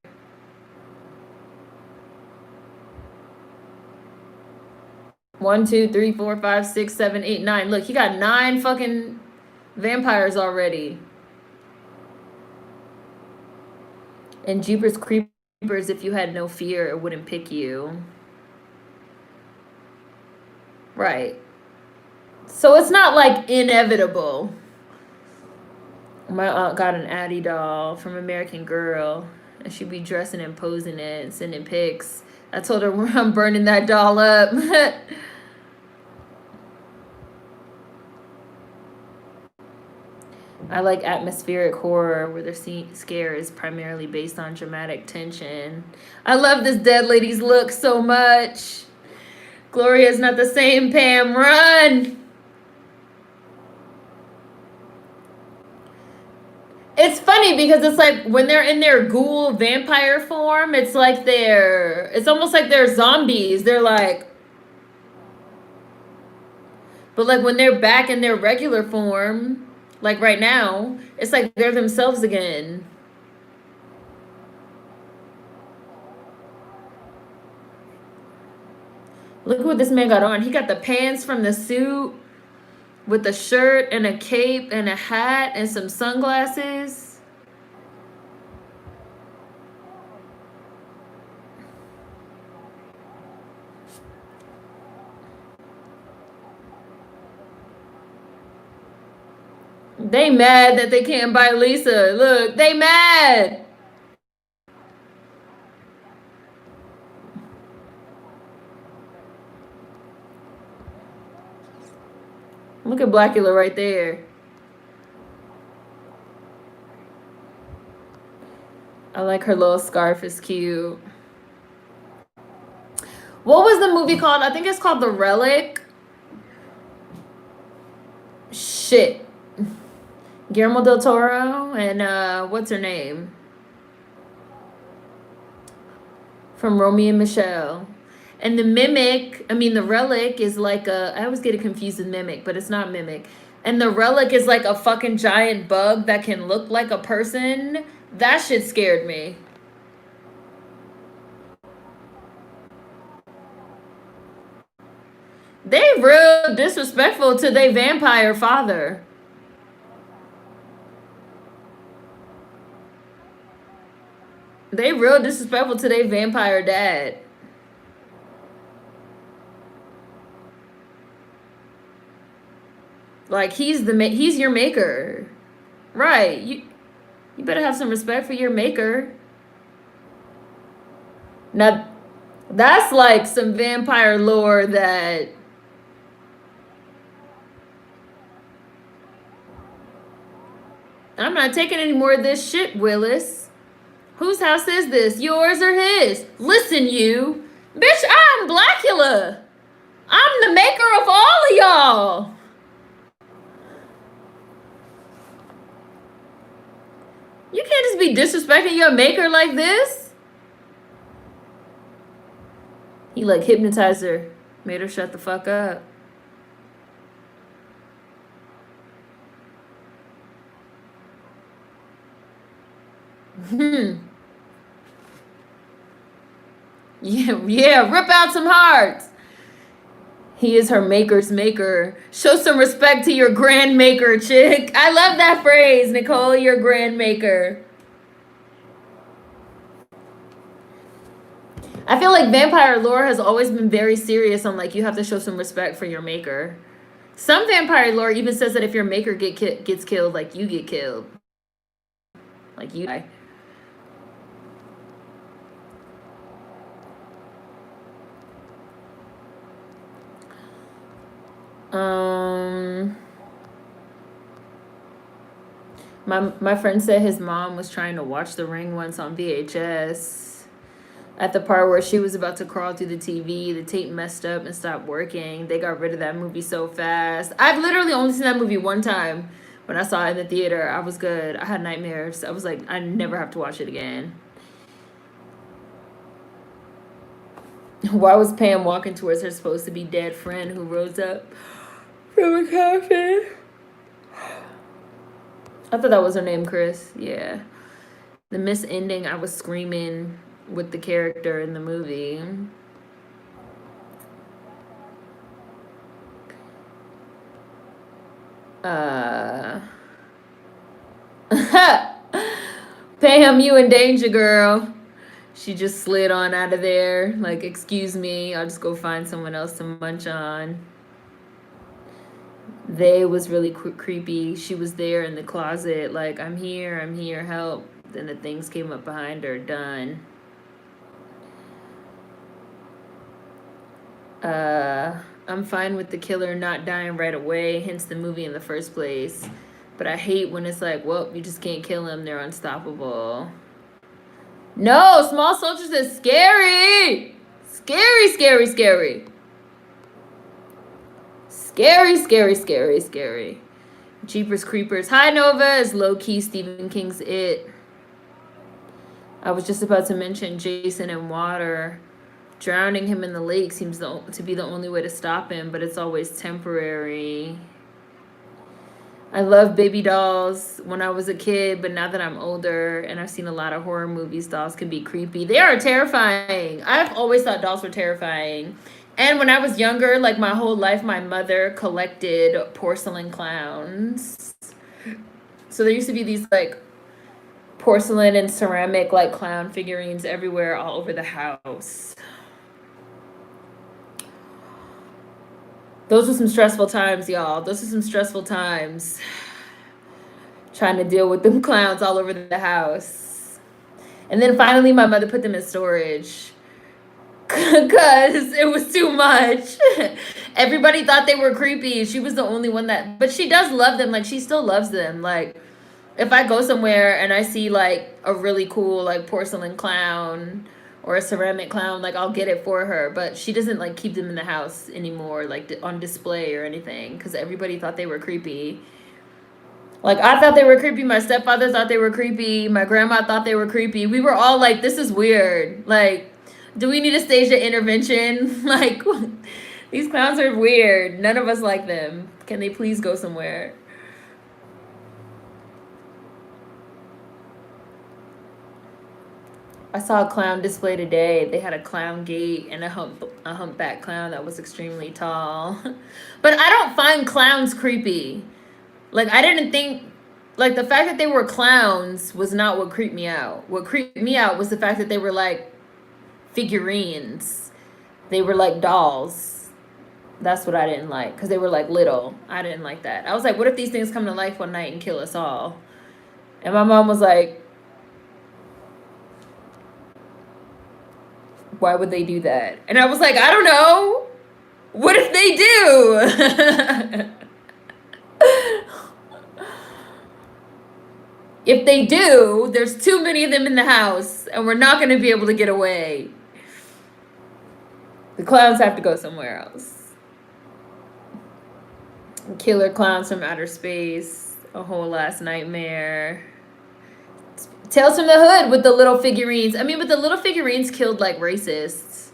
One, 2, 3, 4, 5, 6, 7, 8, 9. Look, he got 9 fucking vampires already. And Jeepers Creepers, if you had no fear, it wouldn't pick you. Right. So it's not like inevitable. My aunt got an Addie doll from American Girl, and she'd be dressing and posing it and sending pics. I told her I'm burning that doll up. I like atmospheric horror where the scare is primarily based on dramatic tension. I love this dead lady's look so much. Gloria's not the same, Pam. Run! It's funny because it's like when they're in their ghoul vampire form, it's like it's almost like they're zombies. They're like, but like when they're back in their regular form, like right now, it's like they're themselves again. Look what this man got on. He got the pants from the suit with a shirt and a cape and a hat and some sunglasses. They mad that they can't buy Lisa. Look, they mad. Look at Blacula right there. I like her little scarf. It's cute. What was the movie called? I think it's called The Relic. Shit. Guillermo del Toro and what's her name? From Romeo and Michelle. And the relic is like I always get it confused with mimic, but it's not mimic. And the relic is like a fucking giant bug that can look like a person. That shit scared me. They real disrespectful to their vampire father. They real disrespectful to their vampire dad. Like he's your maker. Right. You better have some respect for your maker. Now that's like some vampire lore that I'm not taking any more of this shit, Willis. Whose house is this? Yours or his? Listen, you. Bitch, I'm Blacula. I'm the maker of all of y'all. You can't just be disrespecting your maker like this. He like hypnotized her. Made her shut the fuck up. Yeah, rip out some hearts. He is her maker's maker. Show some respect to your grand maker, chick. I love that phrase, Nicole, your grand maker. I feel like vampire lore has always been very serious on like you have to show some respect for your maker. Some vampire lore even says that if your maker gets killed, like you get killed. Like you die. My friend said his mom was trying to watch The Ring once on VHS. At the part where she was about to crawl through the TV, the tape messed up and stopped working. They got rid of that movie so fast. I've literally only seen that movie one time. When I saw it in the theater, I was good. I had nightmares. I was like, I never have to watch it again. Why was Pam walking towards her supposed to be dead friend who rose up from a coffin? I thought that was her name, Chris. Yeah. The miss ending, I was screaming with the character in the movie. Pam, you in danger, girl. She just slid on out of there. Like, excuse me, I'll just go find someone else to munch on. They was really creepy. She was there in the closet, like, I'm here, help. Then the things came up behind her, done. I'm fine with the killer not dying right away, hence the movie in the first place. But I hate when it's like, well, you just can't kill them, they're unstoppable. No, Small Soldiers is scary. Scary, scary, scary. Scary, scary, scary, scary. Jeepers Creepers. Hi, Nova is low-key Stephen King's It. I was just about to mention Jason and water. Drowning him in the lake seems to be the only way to stop him, but it's always temporary. I love baby dolls when I was a kid, but now that I'm older and I've seen a lot of horror movies, dolls can be creepy. They are terrifying. I've always thought dolls were terrifying. And when I was younger, like my whole life, my mother collected porcelain clowns. So there used to be these like porcelain and ceramic like clown figurines everywhere all over the house. Those were some stressful times, y'all. Those are some stressful times. Trying to deal with them clowns all over the house. And then finally my mother put them in storage. Because it was too much. Everybody thought they were creepy. She was the only one that... But she does love them. Like, she still loves them. Like, if I go somewhere and I see, like, a really cool, like, porcelain clown... or a ceramic clown, like, I'll get it for her. But she doesn't, like, keep them in the house anymore, like, on display or anything. Because everybody thought they were creepy. Like, I thought they were creepy. My stepfather thought they were creepy. My grandma thought they were creepy. We were all like, this is weird. Like, do we need to stage an intervention? Like, these clowns are weird. None of us like them. Can they please go somewhere? I saw a clown display today. They had a clown gate and a humpback clown that was extremely tall. But I don't find clowns creepy. Like, I didn't think... Like, the fact that they were clowns was not what creeped me out. What creeped me out was the fact that they were, like, figurines. They were, like, dolls. That's what I didn't like. Because they were, like, little. I didn't like that. I was like, what if these things come to life one night and kill us all? And my mom was like... Why would they do that? And I was like, I don't know. What if they do? If they do, there's too many of them in the house, and we're not going to be able to get away. The clowns have to go somewhere else. Killer clowns from outer space. A whole ass nightmare. Tales from the Hood with the little figurines. I mean, but the little figurines killed, like, racists.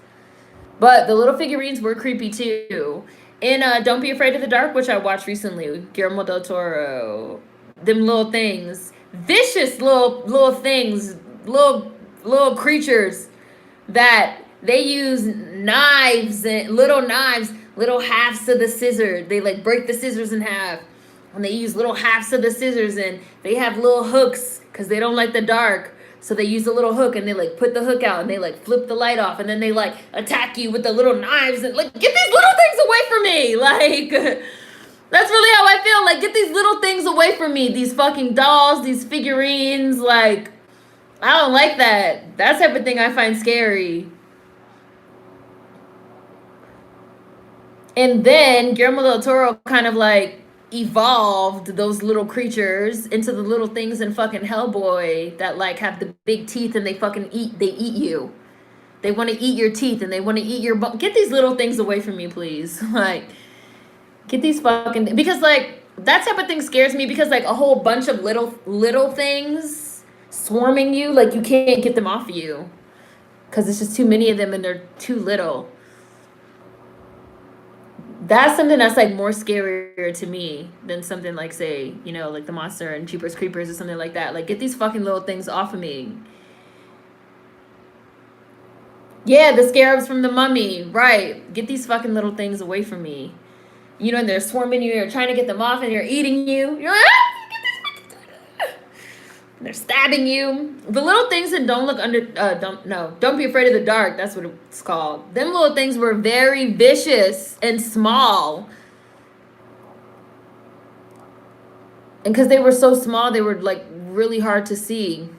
But the little figurines were creepy, too. In Don't Be Afraid of the Dark, which I watched recently, Guillermo del Toro. Them little things. Vicious little things. Little creatures that they use knives and little halves of the scissor. They, like, break the scissors in half. And they use little halves of the scissors, and they have little hooks because they don't like the dark. So they use a little hook, and they, like, put the hook out, and they, like, flip the light off, and then they, like, attack you with the little knives, and, like, get these little things away from me. Like, that's really how I feel. Like, get these little things away from me. These fucking dolls, these figurines. Like, I don't like that. That type of thing I find scary. And then Guillermo del Toro kind of, like, evolved those little creatures into the little things in fucking Hellboy that, like, have the big teeth and they fucking eat you. They want to eat your teeth and they want to eat your bone. Get these little things away from me, please. Like, get these fucking... Because, like, that type of thing scares me because, like, a whole bunch of little things swarming you, like, you can't get them off of you. Because it's just too many of them and they're too little. That's something that's, like, more scarier to me than something like, say, you know, like the monster and Jeepers Creepers or something like that. Like, get these fucking little things off of me. Yeah, the scarabs from the Mummy. Right. Get these fucking little things away from me. You know, and they're swarming you. You're trying to get them off and they're eating you. You're like, ah! They're stabbing you. The little things that don't look under... Don't Be Afraid of the Dark. That's what it's called. Them little things were very vicious and small. And because they were so small, they were like really hard to see.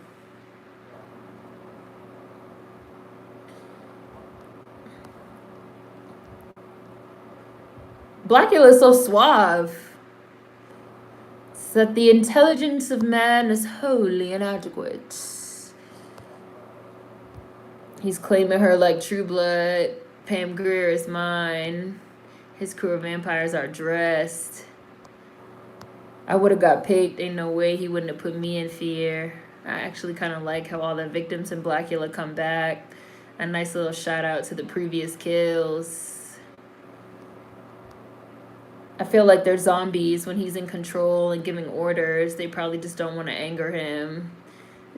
Blacula is so suave. That the intelligence of man is wholly inadequate. He's claiming her like True Blood. Pam Grier is mine. His crew of vampires are dressed. I would have got picked. Ain't no way he wouldn't have put me in fear. I actually kind of like how all the victims in Blacula come back. A nice little shout out to the previous kills. I feel like they're zombies when he's in control and giving orders. They probably just don't want to anger him.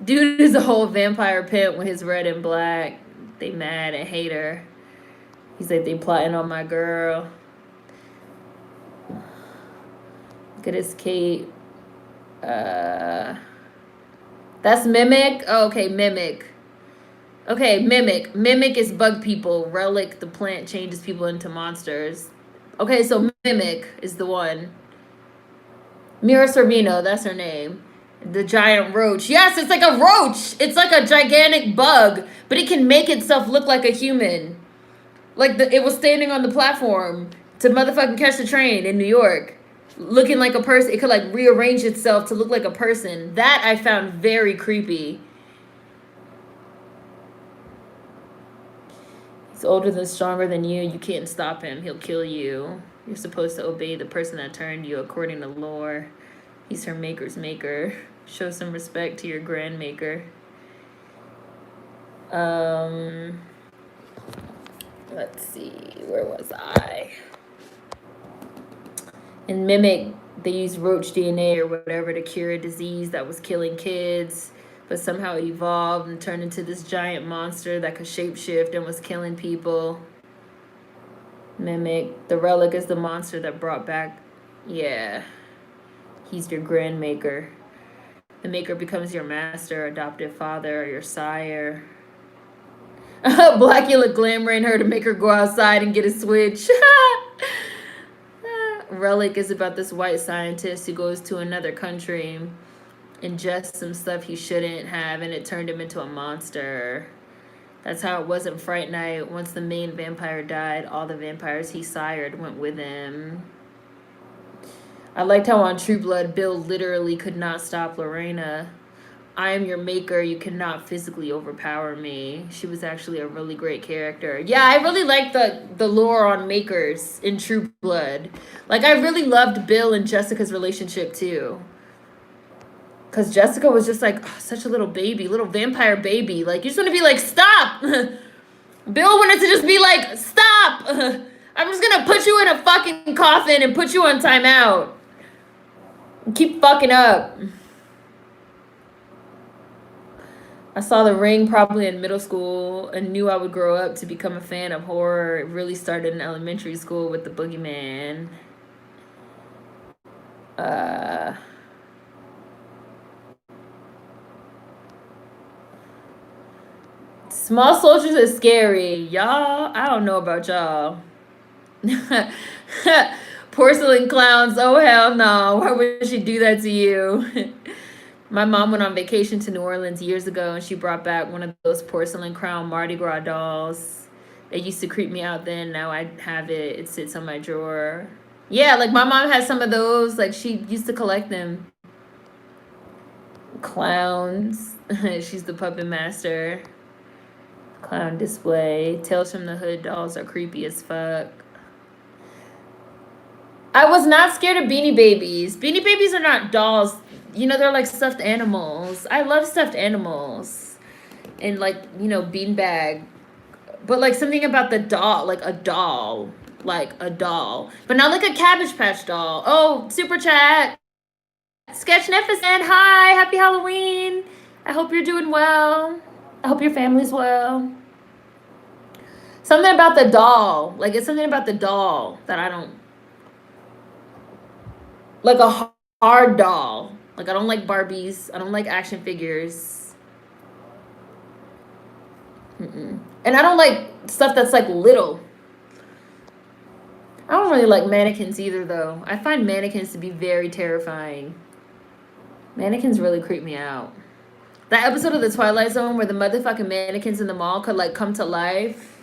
Dude is a whole vampire pimp with his red and black. They mad and hate her. He's like, they plotting on my girl. Look at his cape. That's Mimic? Oh, okay, Mimic. Okay, Mimic. Mimic is bug people. Relic, the plant, changes people into monsters. Okay, so Mimic is the one. Mira Sorvino, that's her name. The giant roach. Yes, it's like a roach. It's like a gigantic bug, but it can make itself look like a human. Like it was standing on the platform to motherfucking catch the train in New York, looking like a person. It could like rearrange itself to look like a person. That I found very creepy. He's older than stronger than you. You can't stop him. He'll kill you. You're supposed to obey the person that turned you according to lore. He's her maker's maker. Show some respect to your grandmaker. Let's see. Where was I? In Mimic, they used roach DNA or whatever to cure a disease that was killing kids, but somehow it evolved and turned into this giant monster that could shapeshift and was killing people. Mimic. The relic is the monster that brought back... Yeah. He's your grandmaker. The maker becomes your master, adoptive father, or your sire. Blacula glamoring her to make her go outside and get a switch. Relic is about this white scientist who goes to another country, ingests some stuff he shouldn't have, and it turned him into a monster. That's how it was in Fright Night. Once the main vampire died, all the vampires he sired went with him. I liked how on True Blood, Bill literally could not stop Lorena. I am your maker. You cannot physically overpower me. She was actually a really great character. Yeah, I really liked the lore on makers in True Blood. Like, I really loved Bill and Jessica's relationship, too. Because Jessica was just like, oh, such a little baby, little vampire baby. Like, you just want to be like, stop! Bill wanted to just be like, stop! I'm just going to put you in a fucking coffin and put you on timeout. Keep fucking up. I saw The Ring probably in middle school and knew I would grow up to become a fan of horror. It really started in elementary school with The Boogeyman. Small Soldiers is scary. Y'all, I don't know about y'all. Porcelain clowns, oh hell no. Why would she do that to you? My mom went on vacation to New Orleans years ago and she brought back one of those porcelain crown Mardi Gras dolls. It used to creep me out then. Now I have it. It sits on my drawer. Yeah, like my mom has some of those. Like she used to collect them. Clowns. She's the puppet master. Clown display. Tales from the Hood dolls are creepy as fuck. I was not scared of Beanie Babies. Beanie Babies are not dolls. You know, they're like stuffed animals. I love stuffed animals. And like, you know, beanbag. But like something about the doll, like a doll. Like a doll. But not like a Cabbage Patch doll. Oh, super chat. Sketchnificent. Hi, happy Halloween. I hope you're doing well. I hope your family's well. Something about the doll. Like it's something about the doll that I don't... Like a hard doll. Like I don't like Barbies. I don't like action figures. And I don't like stuff that's like little. I don't really like mannequins either though. I find mannequins to be very terrifying. Mannequins really creep me out. That episode of The Twilight Zone where the motherfucking mannequins in the mall could like come to life.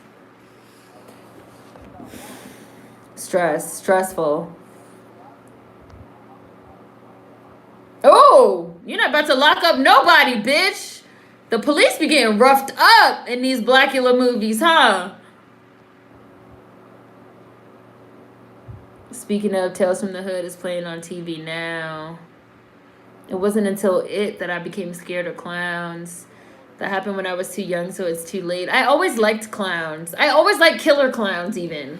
Stressful. Oh, you're not about to lock up nobody, bitch. The police be getting roughed up in these Blacula movies, huh? Speaking of, Tales from the Hood is playing on TV now. It wasn't until it that I became scared of clowns. That happened when I was too young, so it's too late. I always liked clowns. I always liked killer clowns even.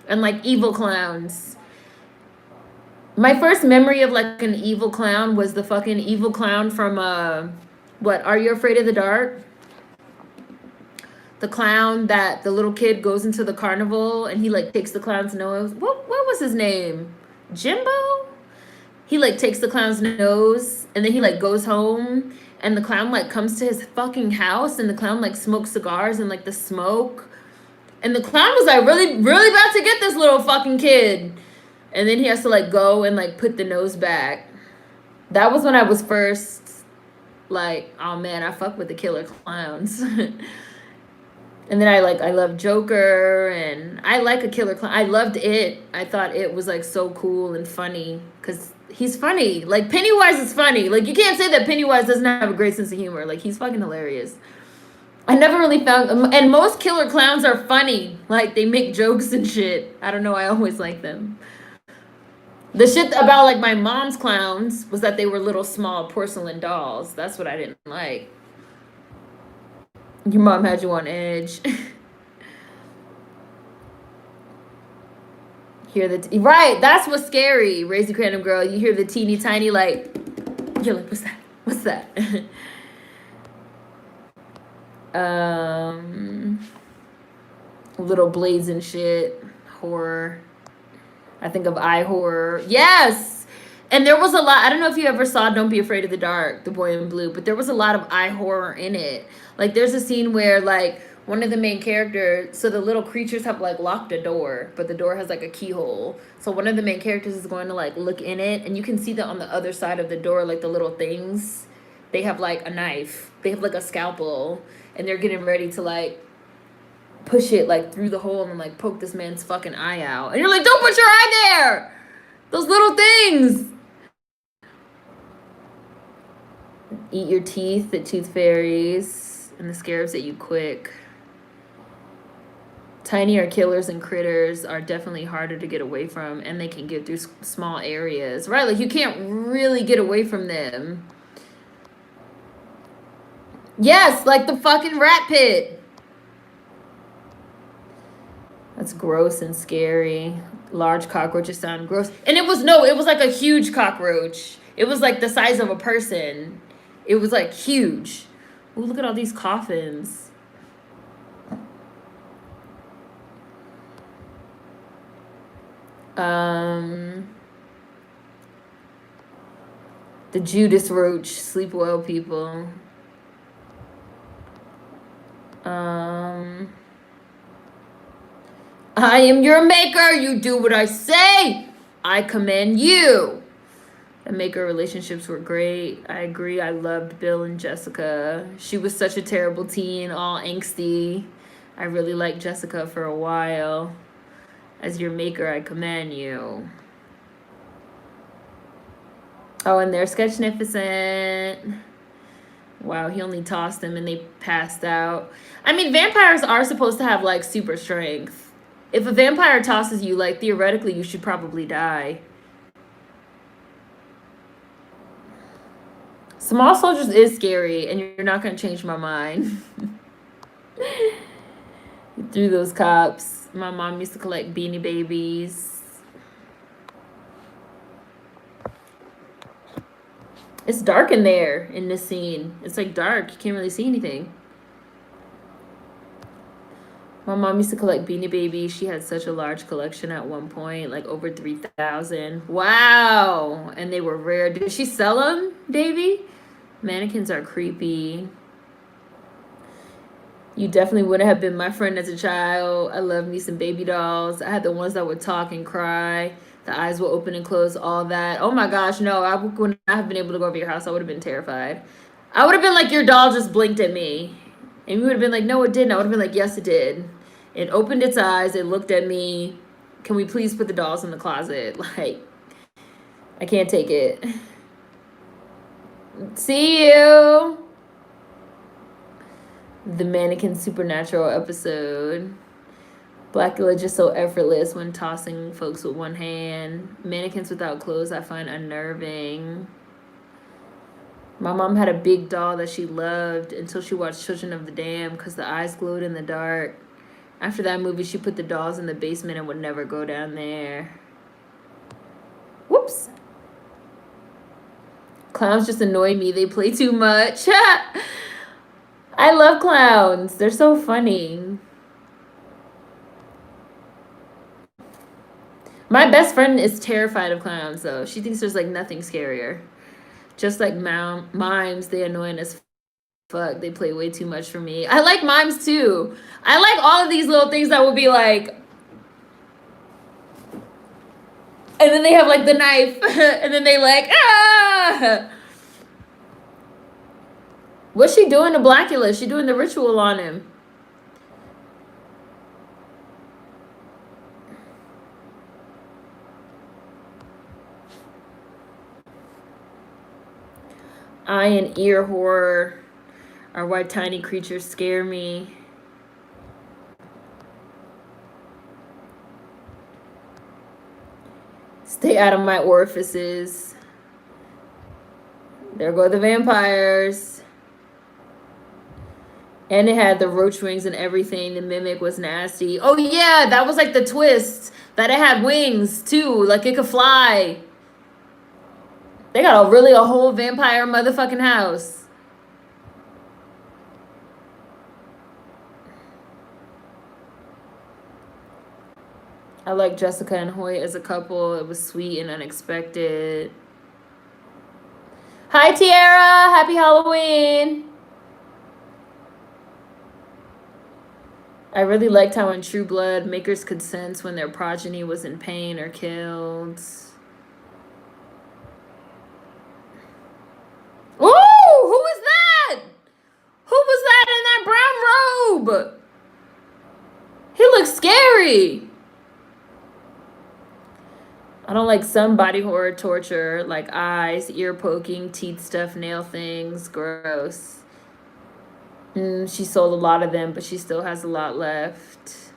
And like evil clowns. My first memory of like an evil clown was the fucking evil clown from what, Are You Afraid of the Dark? The clown that the little kid goes into the carnival and he like takes the clown's nose. What was his name? Jimbo? He like takes the clown's nose and then he like goes home and the clown like comes to his fucking house and the clown like smokes cigars and like the smoke. And the clown was like really, really about to get this little fucking kid. And then he has to like go and like put the nose back. That was when I was first like, oh man, I fuck with the killer clowns. And then I love Joker and I like a killer clown. I loved It. I thought It was like so cool and funny because he's funny. Like Pennywise is funny. Like you can't say that Pennywise doesn't have a great sense of humor. Like he's fucking hilarious. I never really found, and most killer clowns are funny. Like they make jokes and shit. I don't know. I always like them. The shit about like my mom's clowns was that they were little small porcelain dolls. That's what I didn't like. Your mom had you on edge. Hear the right, that's what's scary. Raise your random girl. You hear the teeny tiny like, you're like, what's that? What's that? Little blades and shit. Horror. I think of eye horror. Yes. And there was a lot. I don't know if you ever saw Don't Be Afraid of the Dark, The Boy in Blue, but there was a lot of eye horror in it. Like there's a scene where like one of the main characters, so the little creatures have like locked a door, but the door has like a keyhole. So one of the main characters is going to like look in it and you can see that on the other side of the door, like the little things, they have like a knife. They have like a scalpel and they're getting ready to like push it like through the hole and like poke this man's fucking eye out. And you're like, don't put your eye there. Those little things. Eat your teeth, the tooth fairies, and the scarabs that you quick. Tinier killers and critters are definitely harder to get away from, and they can get through small areas. Right, like you can't really get away from them. Yes, like the fucking rat pit. That's gross and scary. Large cockroaches sound gross. And it was like a huge cockroach. It was like the size of a person. It was like huge. Ooh, look at all these coffins. The Judas Roach. Sleep well, people. I am your maker. You do what I say. I command you. The maker relationships were great. I agree. I loved Bill and Jessica. She was such a terrible teen, all angsty. I really liked Jessica for a while. As your maker, I command you. Oh, and they're Sketchnificent. Wow, he only tossed them and they passed out. I mean, vampires are supposed to have, like, super strength. If a vampire tosses you, like, theoretically, you should probably die. Small Soldiers is scary, and you're not going to change my mind. Through those cops. My mom used to collect Beanie Babies. It's dark in there in this scene. It's like dark. You can't really see anything. My mom used to collect Beanie Babies. She had such a large collection at one point, like over 3,000. Wow. And they were rare. Did she sell them, Davey? Mannequins are creepy. You definitely wouldn't have been my friend as a child. I love me some baby dolls. I had the ones that would talk and cry. The eyes will open and close, all that. Oh my gosh, no, I would not have been able to go over your house. I would have been terrified. I would have been like, your doll just blinked at me. And you would have been like, no, it didn't. I would have been like, yes, it did. It opened its eyes. It looked at me. Can we please put the dolls in the closet? Like, I can't take it. See you. The Mannequin Supernatural episode. Blacula just so effortless when tossing folks with one hand. Mannequins without clothes I find unnerving. My mom had a big doll that she loved until she watched Children of the Dam because the eyes glowed in the dark. After that movie, she put the dolls in the basement and would never go down there. Whoops. Clowns just annoy me. They play too much. I love clowns. They're so funny. My best friend is terrified of clowns, though. She thinks there's, like, nothing scarier. Just like mimes, they annoying as fuck. They play way too much for me. I like mimes, too. I like all of these little things that will be, like... And then they have, like, the knife. And then they, like, ah! What's she doing to Blacula? She doing the ritual on him. Eye and ear horror are why tiny creatures scare me. Stay out of my orifices. There go the vampires. And it had the roach wings and everything. The mimic was nasty. Oh yeah, that was like the twist. That it had wings too. Like it could fly. They got a whole vampire motherfucking house. I like Jessica and Hoyt as a couple. It was sweet and unexpected. Hi, Tiara. Happy Halloween. I really liked how in True Blood, makers could sense when their progeny was in pain or killed. Ooh, who was that? Who was that in that brown robe? He looks scary. I don't like some body horror torture, like eyes, ear poking, teeth stuff, nail things. Gross. She sold a lot of them, but she still has a lot left.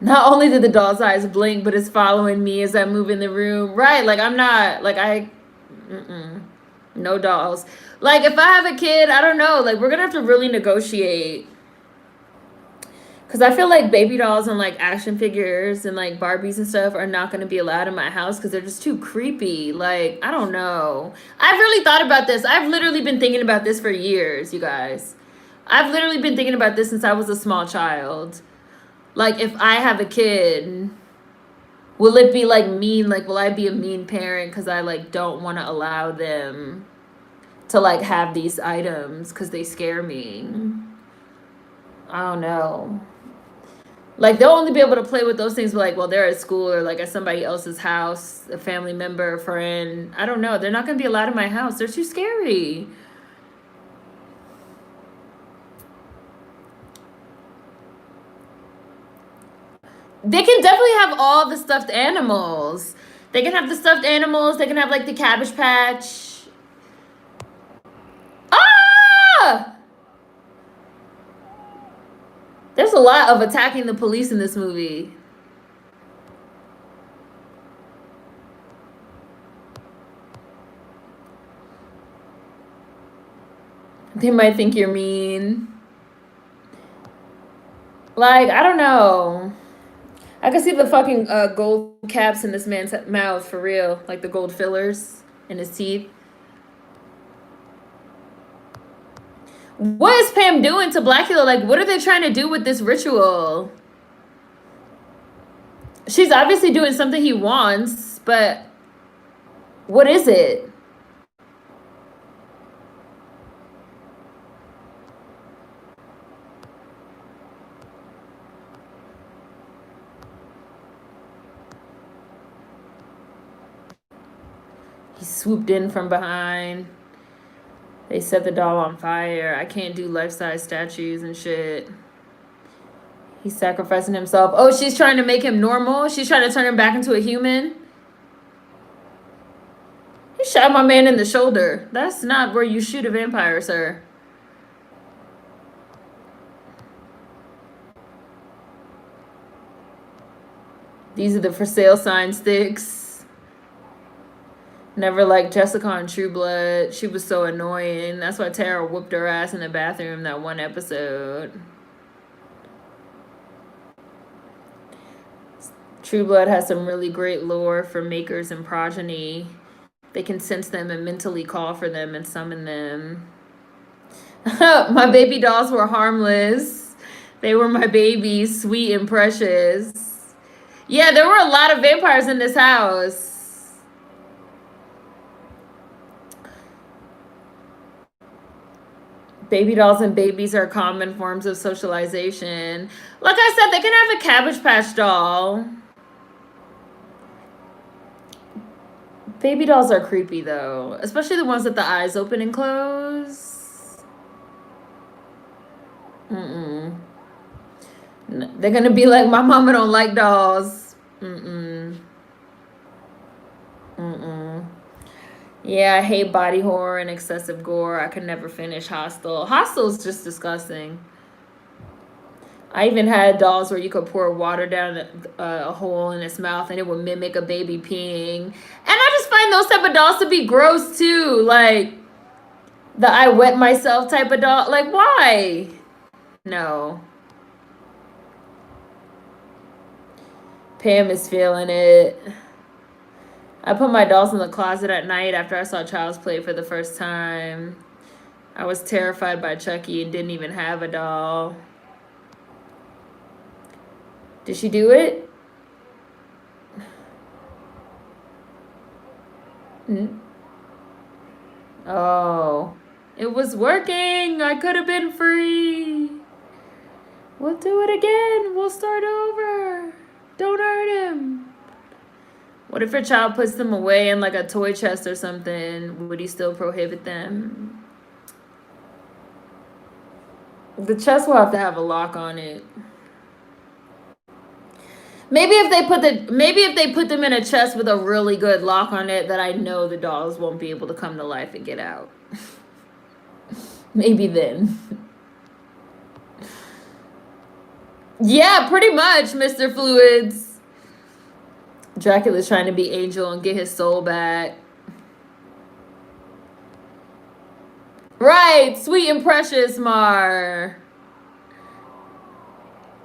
Not only did the doll's eyes blink, but it's following me as I move in the room. Right, like I'm not, like no dolls. Like if I have a kid, I don't know, like we're gonna have to really negotiate. Because I feel like baby dolls and like action figures and like Barbies and stuff are not going to be allowed in my house because they're just too creepy. Like, I don't know. I've really thought about this. I've literally been thinking about this for years, you guys. I've literally been thinking about this since I was a small child. Like, if I have a kid, will it be like mean? Like, will I be a mean parent because I like don't want to allow them to like have these items because they scare me? I don't know. Like, they'll only be able to play with those things, like, well, they're at school or, like, at somebody else's house, a family member, a friend. I don't know. They're not going to be allowed in my house. They're too scary. They can definitely have all the stuffed animals. They can have the stuffed animals. They can have, like, the Cabbage Patch. Ah! There's a lot of attacking the police in this movie. They might think you're mean. Like, I don't know. I can see the fucking gold caps in this man's mouth for real. Like the gold fillers in his teeth. What is Pam doing to Blacula? Like, what are they trying to do with this ritual? She's obviously doing something he wants, but what is it? swooped in from behind. They set the doll on fire. I can't do life-size statues and shit. He's sacrificing himself. Oh, she's trying to make him normal? She's trying to turn him back into a human? He shot my man in the shoulder. That's not where you shoot a vampire, sir. These are the for sale sign sticks. Never liked Jessica on True Blood. She was so annoying. That's why Tara whooped her ass in the bathroom that one episode. True Blood has some really great lore for makers and progeny. They can sense them and mentally call for them and summon them. My baby dolls were harmless. They were my babies, sweet and precious. Yeah, there were a lot of vampires in this house. Baby dolls and babies are common forms of socialization. Like I said, they can have a Cabbage Patch doll. Baby dolls are creepy, though. Especially the ones with the eyes open and close. Mm-mm. They're going to be like, my mama don't like dolls. Mm-mm. Mm-mm. Yeah, I hate body horror and excessive gore. I could never finish Hostel. Hostel's just disgusting. I even had dolls where you could pour water down a hole in its mouth and it would mimic a baby peeing. And I just find those type of dolls to be gross too. Like the I wet myself type of doll. Like, why? No. Pam is feeling it. I put my dolls in the closet at night after I saw Child's Play for the first time. I was terrified by Chucky and didn't even have a doll. Did she do it? Oh, it was working. I could have been free. We'll do it again. We'll start over. Don't hurt him. What if your child puts them away in like a toy chest or something? Would he still prohibit them? The chest will have to have a lock on it. Maybe if they put them in a chest with a really good lock on it, that I know the dolls won't be able to come to life and get out. Maybe then. Yeah, pretty much, Mr. Fluids. Dracula's trying to be Angel and get his soul back. Right, sweet and precious, Mar.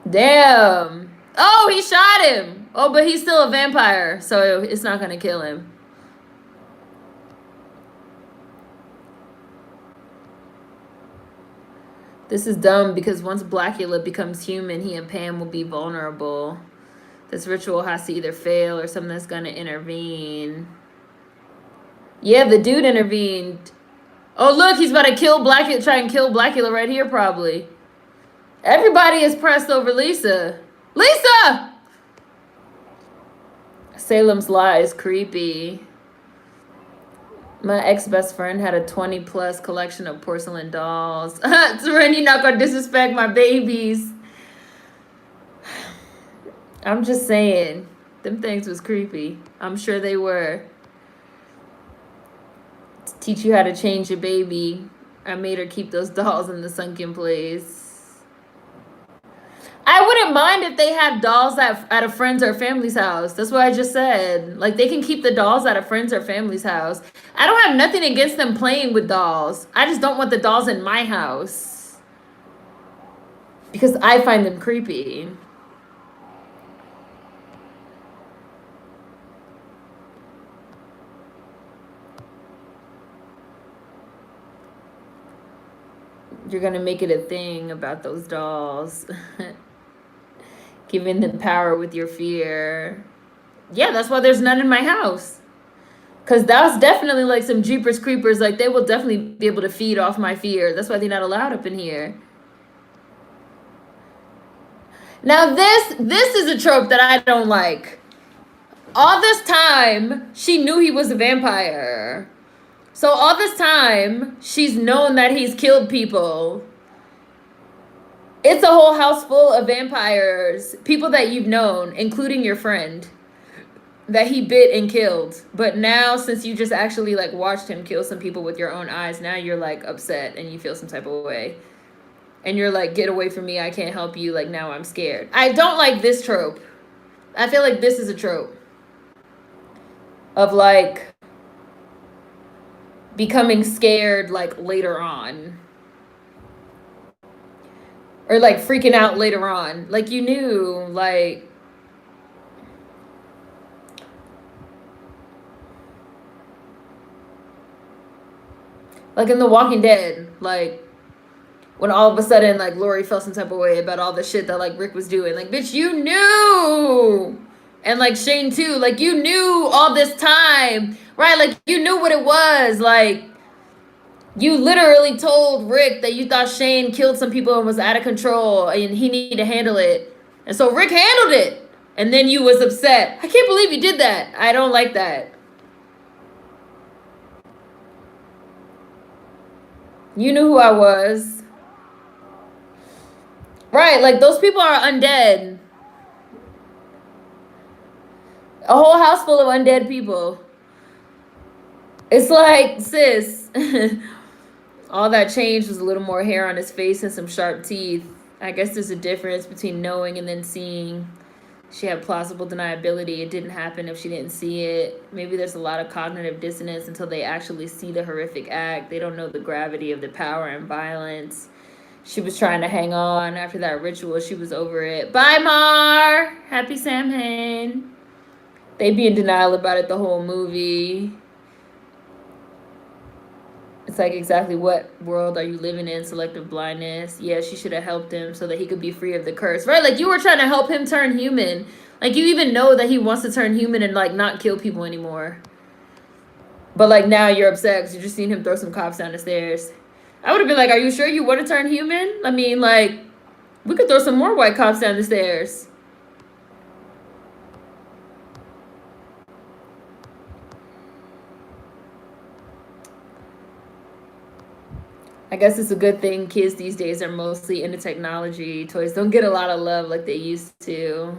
Damn. Oh, he shot him. Oh, but he's still a vampire, so it's not going to kill him. This is dumb because once Blacula becomes human, he and Pam will be vulnerable. This ritual has to either fail or something that's going to intervene. Yeah, the dude intervened. Oh, look, he's about to kill Blacula, try and kill Blacula right here, probably. Everybody is pressed over Lisa. Lisa! Salem's Lot is creepy. My ex-best friend had a 20-plus collection of porcelain dolls. Seren, you're not going to disrespect my babies. I'm just saying. Them things was creepy. I'm sure they were. To teach you how to change your baby, I made her keep those dolls in the sunken place. I wouldn't mind if they had dolls at a friend's or family's house. That's what I just said. Like, they can keep the dolls at a friend's or family's house. I don't have nothing against them playing with dolls. I just don't want the dolls in my house. Because I find them creepy. You're going to make it a thing about those dolls. Giving them power with your fear. Yeah, that's why there's none in my house. Because that's definitely like some Jeepers Creepers. Like, they will definitely be able to feed off my fear. That's why they're not allowed up in here. Now, this is a trope that I don't like. All this time, she knew he was a vampire. So all this time, she's known that he's killed people. It's a whole house full of vampires, people that you've known, including your friend, that he bit and killed. But now, since you just actually like watched him kill some people with your own eyes, now you're like upset and you feel some type of way. And you're like, get away from me, I can't help you, like now I'm scared. I don't like this trope. I feel like this is a trope of like becoming scared like later on. Or like freaking out later on. Like you knew, like in The Walking Dead, like when all of a sudden like Lori felt some type of way about all the shit that like Rick was doing. Like, bitch, you knew. And like Shane too, like you knew all this time, right? Like you knew what it was. Like you literally told Rick that you thought Shane killed some people and was out of control and he needed to handle it. And so Rick handled it. And then you was upset. I can't believe you did that. I don't like that. You knew who I was. Right, like those people are undead. A whole house full of undead people. It's like, sis, all that changed was a little more hair on his face and some sharp teeth. I guess there's a difference between knowing and then seeing. She had plausible deniability. It didn't happen if she didn't see it. Maybe there's a lot of cognitive dissonance until they actually see the horrific act. They don't know the gravity of the power and violence. She was trying to hang on. After that ritual, she was over it. Bye, Mar! Happy Samhain. They be in denial about it the whole movie. It's like, exactly what world are you living in? Selective blindness. Yeah, she should have helped him so that he could be free of the curse. Right? Like, you were trying to help him turn human. Like, you even know that he wants to turn human and, like, not kill people anymore. But, like, now you're upset because you just seen him throw some cops down the stairs. I would have been like, are you sure you want to turn human? I mean, like, we could throw some more white cops down the stairs. I guess it's a good thing kids these days are mostly into technology. Toys don't get a lot of love like they used to.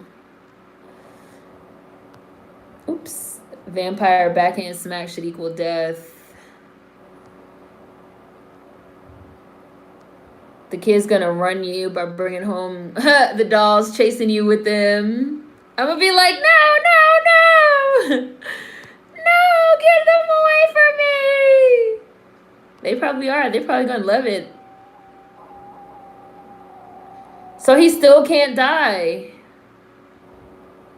Oops. Vampire backhand smack should equal death. The kid's gonna run you by bringing home the dolls, chasing you with them. I'm gonna be like, no, no, no! No, get them away from me! They probably are. They're probably gonna love it. So he still can't die.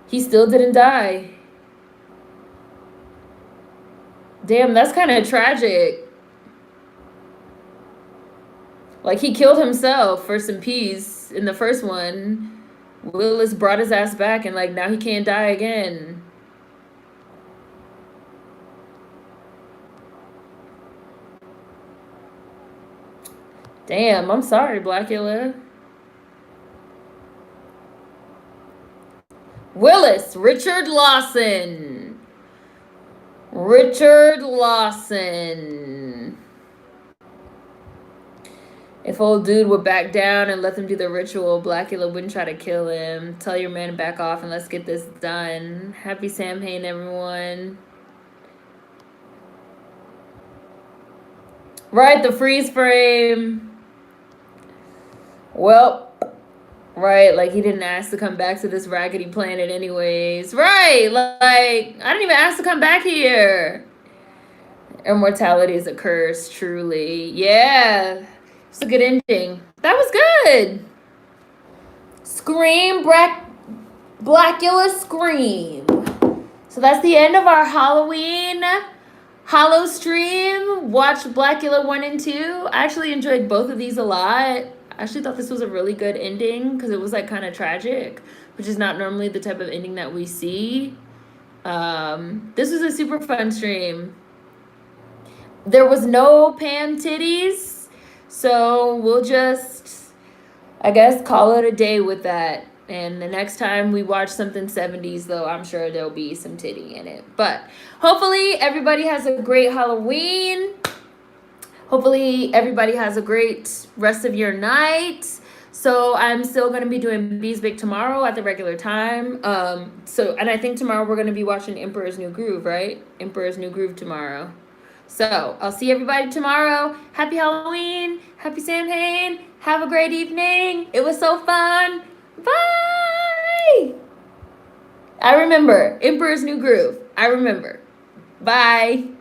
He still didn't die. Damn, that's kind of tragic. Like, he killed himself for some peace in the first one. Willis brought his ass back, and, like, now he can't die again. Damn, I'm sorry, Blacula. Willis, Richard Lawson. Richard Lawson. If old dude would back down and let them do the ritual, Blacula wouldn't try to kill him. Tell your man to back off and let's get this done. Happy Samhain, everyone. Right, the freeze frame. Well, right, like he didn't ask to come back to this raggedy planet anyways. Right, like, I didn't even ask to come back here. Immortality is a curse, truly. Yeah. It's a good ending. That was good. Scream, Blacula, scream. So that's the end of our Halloween Hallow stream. Watch Blacula 1 and 2. I actually enjoyed both of these a lot. I actually thought this was a really good ending because it was like kind of tragic, which is not normally the type of ending that we see. This was a super fun stream. There was no Pam titties. So we'll just, I guess, call it a day with that. And the next time we watch something 70s, though, I'm sure there'll be some titty in it. But hopefully everybody has a great Halloween. Hopefully everybody has a great rest of your night. So I'm still going to be doing Bees Big tomorrow at the regular time. And I think tomorrow we're going to be watching Emperor's New Groove, right? Emperor's New Groove tomorrow. So I'll see everybody tomorrow. Happy Halloween. Happy Samhain. Have a great evening. It was so fun. Bye. I remember. Emperor's New Groove. I remember. Bye.